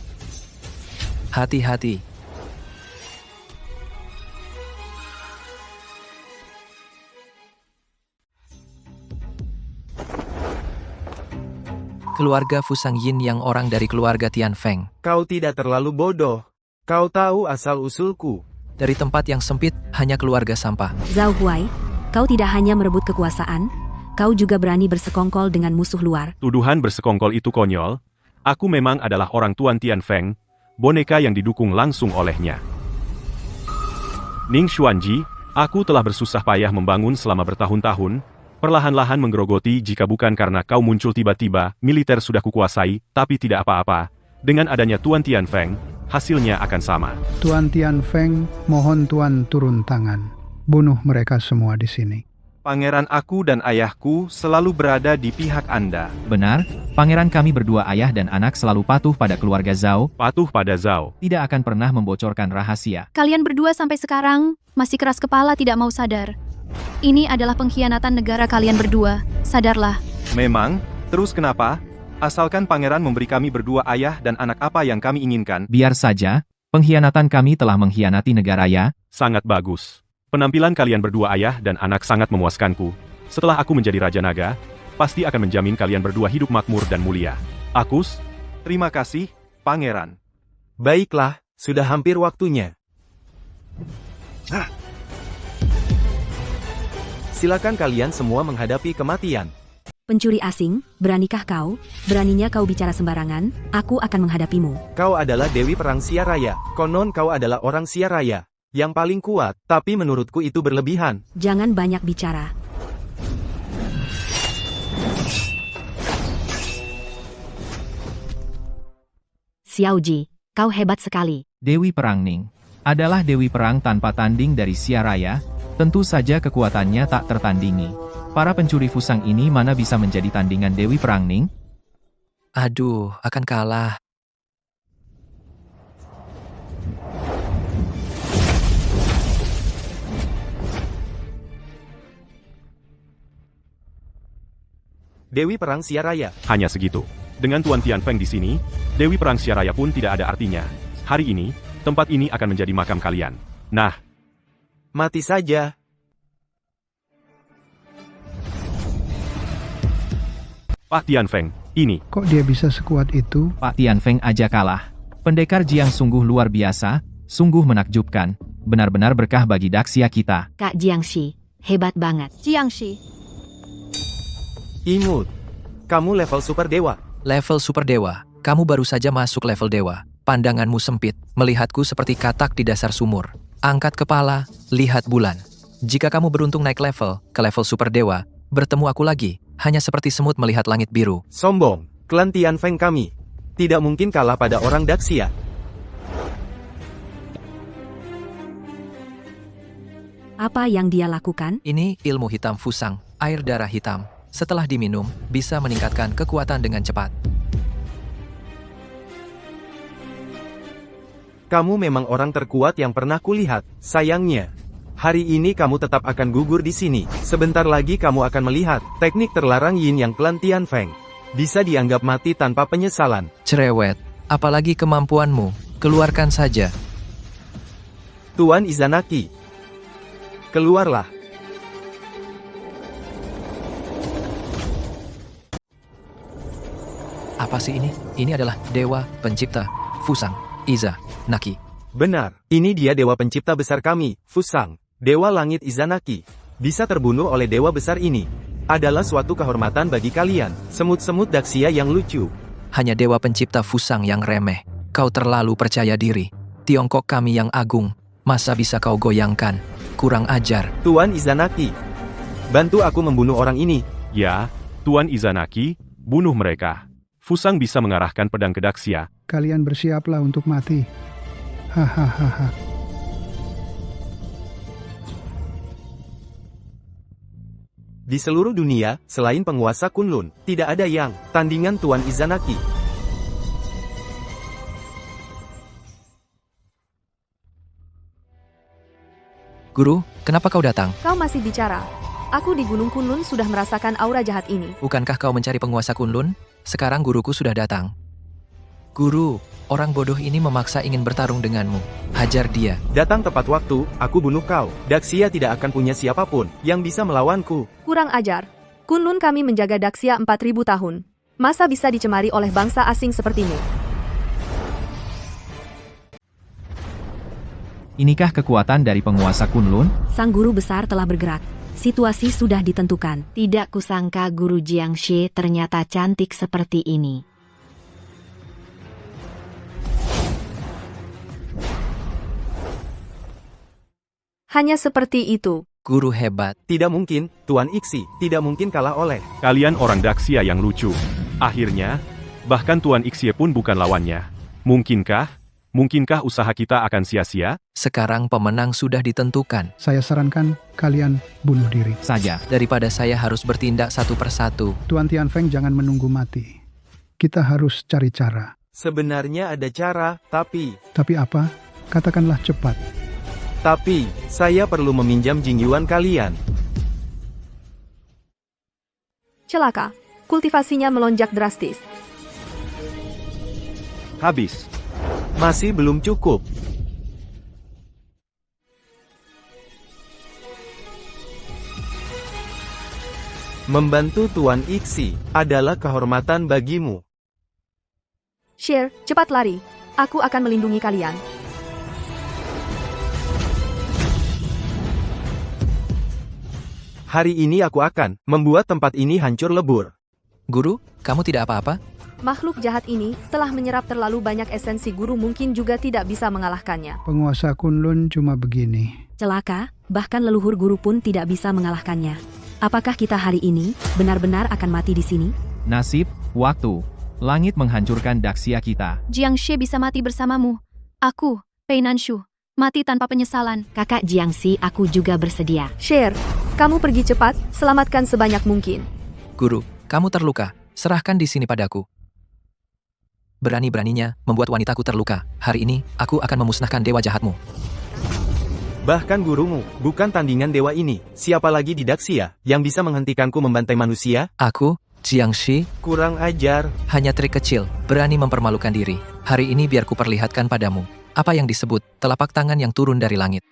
Hati-hati. Keluarga Fusang Yin yang orang dari keluarga Tianfeng. Kau tidak terlalu bodoh. Kau tahu asal-usulku. Dari tempat yang sempit, hanya keluarga sampah. Zhao Huai, kau tidak hanya merebut kekuasaan, kau juga berani bersekongkol dengan musuh luar. Tuduhan bersekongkol itu konyol. Aku memang adalah orang Tuan Tianfeng, boneka yang didukung langsung olehnya. Ning Xuanji, aku telah bersusah payah membangun selama bertahun-tahun, perlahan-lahan menggerogoti. Jika bukan karena kau muncul tiba-tiba, militer sudah kukuasai, tapi tidak apa-apa. Dengan adanya Tuan Tianfeng, hasilnya akan sama. Tuan Tianfeng, mohon Tuan turun tangan. Bunuh mereka semua di sini. Pangeran, aku dan ayahku selalu berada di pihak Anda. Benar, pangeran kami berdua ayah dan anak selalu patuh pada keluarga Zhao. Patuh pada Zhao. Tidak akan pernah membocorkan rahasia. Kalian berdua sampai sekarang masih keras kepala tidak mau sadar. Ini adalah pengkhianatan negara kalian berdua. Sadarlah. Memang, terus kenapa? Asalkan pangeran memberi kami berdua ayah dan anak apa yang kami inginkan. Biar saja, pengkhianatan kami telah mengkhianati negara ya. Sangat bagus. Penampilan kalian berdua ayah dan anak sangat memuaskanku. Setelah aku menjadi Raja Naga, pasti akan menjamin kalian berdua hidup makmur dan mulia. Akus, terima kasih, Pangeran. Baiklah, sudah hampir waktunya. Silakan kalian semua menghadapi kematian. Pencuri asing, beranikah kau? Beraninya kau bicara sembarangan, aku akan menghadapimu. Kau adalah Dewi Perang Siaraya. Konon kau adalah orang Siaraya yang paling kuat, tapi menurutku itu berlebihan. Jangan banyak bicara. Xiaoji, kau hebat sekali. Dewi Perang Ning adalah Dewi Perang tanpa tanding dari Siaraya. Tentu saja kekuatannya tak tertandingi. Para pencuri Fusang ini mana bisa menjadi tandingan Dewi Perang Ning? Aduh, akan kalah. Dewi Perang Siaraya. Hanya segitu. Dengan Tuan Tianfeng di sini, Dewi Perang Siaraya pun tidak ada artinya. Hari ini, tempat ini akan menjadi makam kalian. Nah, Mati saja. Pak Tianfeng, ini. Kok dia bisa sekuat itu? Pak Tianfeng aja kalah. Pendekar Jiang sungguh luar biasa, sungguh menakjubkan. Benar-benar berkah bagi Daxia kita. Kak Jiangxi, hebat banget. Jiangxi, Imut. Kamu level super dewa. Level super dewa, kamu baru saja masuk level dewa. Pandanganmu sempit, melihatku seperti katak di dasar sumur. Angkat kepala, lihat bulan. Jika kamu beruntung naik level ke level super dewa, bertemu aku lagi, hanya seperti semut melihat langit biru. Sombong. Klan Tianfeng kami. Tidak mungkin kalah pada orang Daxia. Apa yang dia lakukan? Ini ilmu hitam Fusang, air darah hitam. Setelah diminum, bisa meningkatkan kekuatan dengan cepat. Kamu memang orang terkuat yang pernah kulihat. Sayangnya, hari ini kamu tetap akan gugur di sini. Sebentar lagi kamu akan melihat teknik terlarang Yin yang klan Tianfeng. Bisa dianggap mati tanpa penyesalan. Cerewet, apalagi kemampuanmu, keluarkan saja. Tuan Izanaki, keluarlah. Apa sih ini? Ini adalah Dewa Pencipta, Fusang, Izanaki. Benar, ini dia dewa pencipta besar kami, Fusang, Dewa Langit Izanaki. Bisa terbunuh oleh dewa besar ini adalah suatu kehormatan bagi kalian, semut-semut Daxia yang lucu. Hanya Dewa Pencipta Fusang yang remeh. Kau terlalu percaya diri. Tiongkok kami yang agung, masa bisa kau goyangkan? Kurang ajar. Tuan Izanaki, bantu aku membunuh orang ini. Ya, Tuan Izanaki, bunuh mereka. Fusang bisa mengarahkan pedang ke Daxia. Kalian bersiaplah untuk mati. Hahaha. Di seluruh dunia, selain penguasa Kunlun, tidak ada yang tandingan Tuan Izanaki. Guru, kenapa kau datang? Kau masih bicara. Aku di Gunung Kunlun sudah merasakan aura jahat ini. Bukankah kau mencari penguasa Kunlun? Sekarang guruku sudah datang. Guru, orang bodoh ini memaksa ingin bertarung denganmu. Hajar dia. Datang tepat waktu, aku bunuh kau. Daxia tidak akan punya siapapun yang bisa melawanku. Kurang ajar. Kunlun kami menjaga Daxia 4000 tahun. Masa bisa dicemari oleh bangsa asing sepertimu? Inikah kekuatan dari penguasa Kunlun? Sang guru besar telah bergerak. Situasi sudah ditentukan. Tidak kusangka guru Jiangxi ternyata cantik seperti ini. Hanya seperti itu. Guru hebat. Tidak mungkin, Tuan Ixi, tidak mungkin kalah oleh. Kalian orang Daxia yang lucu. Akhirnya, bahkan Tuan Ixie pun bukan lawannya. Mungkinkah usaha kita akan sia-sia? Sekarang pemenang sudah ditentukan. Saya sarankan kalian bunuh diri. Saja. Daripada saya harus bertindak satu persatu. Tuan Tianfeng jangan menunggu mati. Kita harus cari cara. Sebenarnya ada cara, tapi apa? Katakanlah cepat. saya perlu meminjam Jingyuan kalian. Celaka. Kultivasinya melonjak drastis. Habis. Masih belum cukup. Membantu Tuan Ixi adalah kehormatan bagimu. Share, cepat lari. Aku akan melindungi kalian. Hari ini aku akan membuat tempat ini hancur lebur. Guru, kamu tidak apa-apa? Makhluk jahat ini telah menyerap terlalu banyak esensi guru, mungkin juga tidak bisa mengalahkannya. Penguasa Kunlun cuma begini. Celaka, bahkan leluhur guru pun tidak bisa mengalahkannya. Apakah kita hari ini benar-benar akan mati di sini? Nasib, waktu. Langit menghancurkan Daxia kita. Jiangxi bisa mati bersamamu. Aku, Pei Nanshu, mati tanpa penyesalan. Kakak Jiangxi, aku juga bersedia. Share, kamu pergi cepat, selamatkan sebanyak mungkin. Guru, kamu terluka. Serahkan di sini padaku. Berani-beraninya membuat wanitaku terluka. Hari ini, aku akan memusnahkan dewa jahatmu. Bahkan gurumu bukan tandingan dewa ini. Siapa lagi di Daxia yang bisa menghentikanku membantai manusia? Aku, Jiangxi, Kurang ajar. hanya trik kecil, berani mempermalukan diri. Hari ini biar ku perlihatkan padamu. Apa yang disebut telapak tangan yang turun dari langit.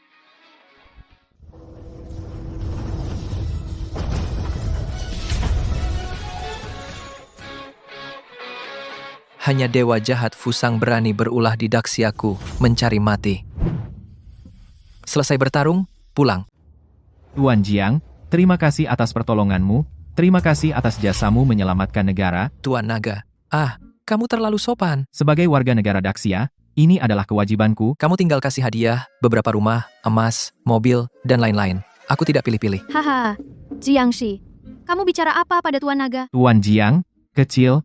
Hanya dewa jahat Fusang berani berulah di Daxiaku, mencari mati. Selesai bertarung, pulang. Tuan Jiang, terima kasih atas pertolonganmu, terima kasih atas jasamu menyelamatkan negara. Tuan Naga. Kamu terlalu sopan. Sebagai warga negara Daxia, ini adalah kewajibanku. Kamu tinggal kasih hadiah, beberapa rumah, emas, mobil, dan lain-lain. Aku tidak pilih-pilih. Haha, Jiangshi. Kamu bicara apa pada Tuan Naga? Tuan Jiang, kecil.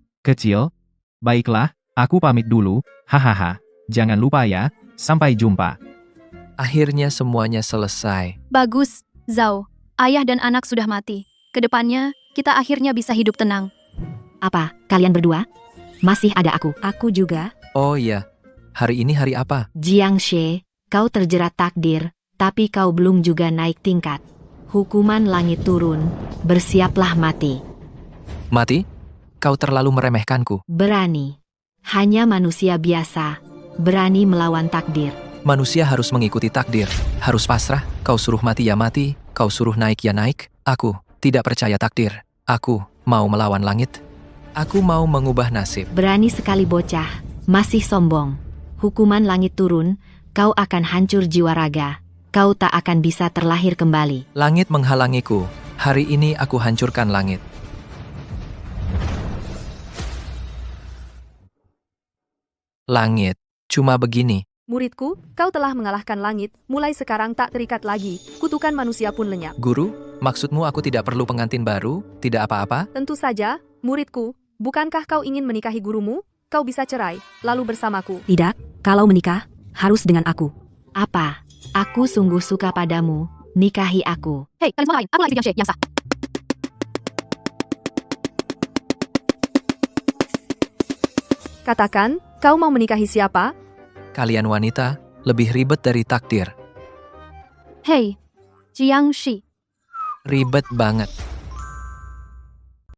Baiklah, aku pamit dulu, hahaha. Jangan lupa ya, sampai jumpa. Akhirnya semuanya selesai. Bagus, Zhao. Ayah dan anak sudah mati. Kedepannya, kita akhirnya bisa hidup tenang. Apa, kalian berdua? Masih ada aku. Aku juga. Oh iya, hari ini hari apa? Jiangshi, kau terjerat takdir, tapi kau belum juga naik tingkat. Hukuman langit turun, bersiaplah mati. Mati? Kau terlalu meremehkanku. Berani. Hanya manusia biasa. Berani melawan takdir. Manusia harus mengikuti takdir. Harus pasrah. Kau suruh mati ya mati. Kau suruh naik ya naik. Aku tidak percaya takdir. Aku mau melawan langit. Aku mau mengubah nasib. Berani sekali bocah. Masih sombong. Hukuman langit turun, kau akan hancur jiwa raga. Kau tak akan bisa terlahir kembali. Langit menghalangiku. Hari ini aku hancurkan langit. Langit, cuma begini. Muridku, kau telah mengalahkan langit, mulai sekarang tak terikat lagi, kutukan manusia pun lenyap. Guru, maksudmu aku tidak perlu pengantin baru, tidak apa-apa? Tentu saja, muridku, bukankah kau ingin menikahi gurumu? Kau bisa cerai, lalu bersamaku. Tidak, kalau menikah, harus dengan aku. Apa? Aku sungguh suka padamu, nikahi aku. Hei, kalian semua lain. Aku lagi Jiangshi yang sah. Katakan, kau mau menikahi siapa? Kalian wanita, lebih ribet dari takdir. Hei, Jiangshi. Ribet banget.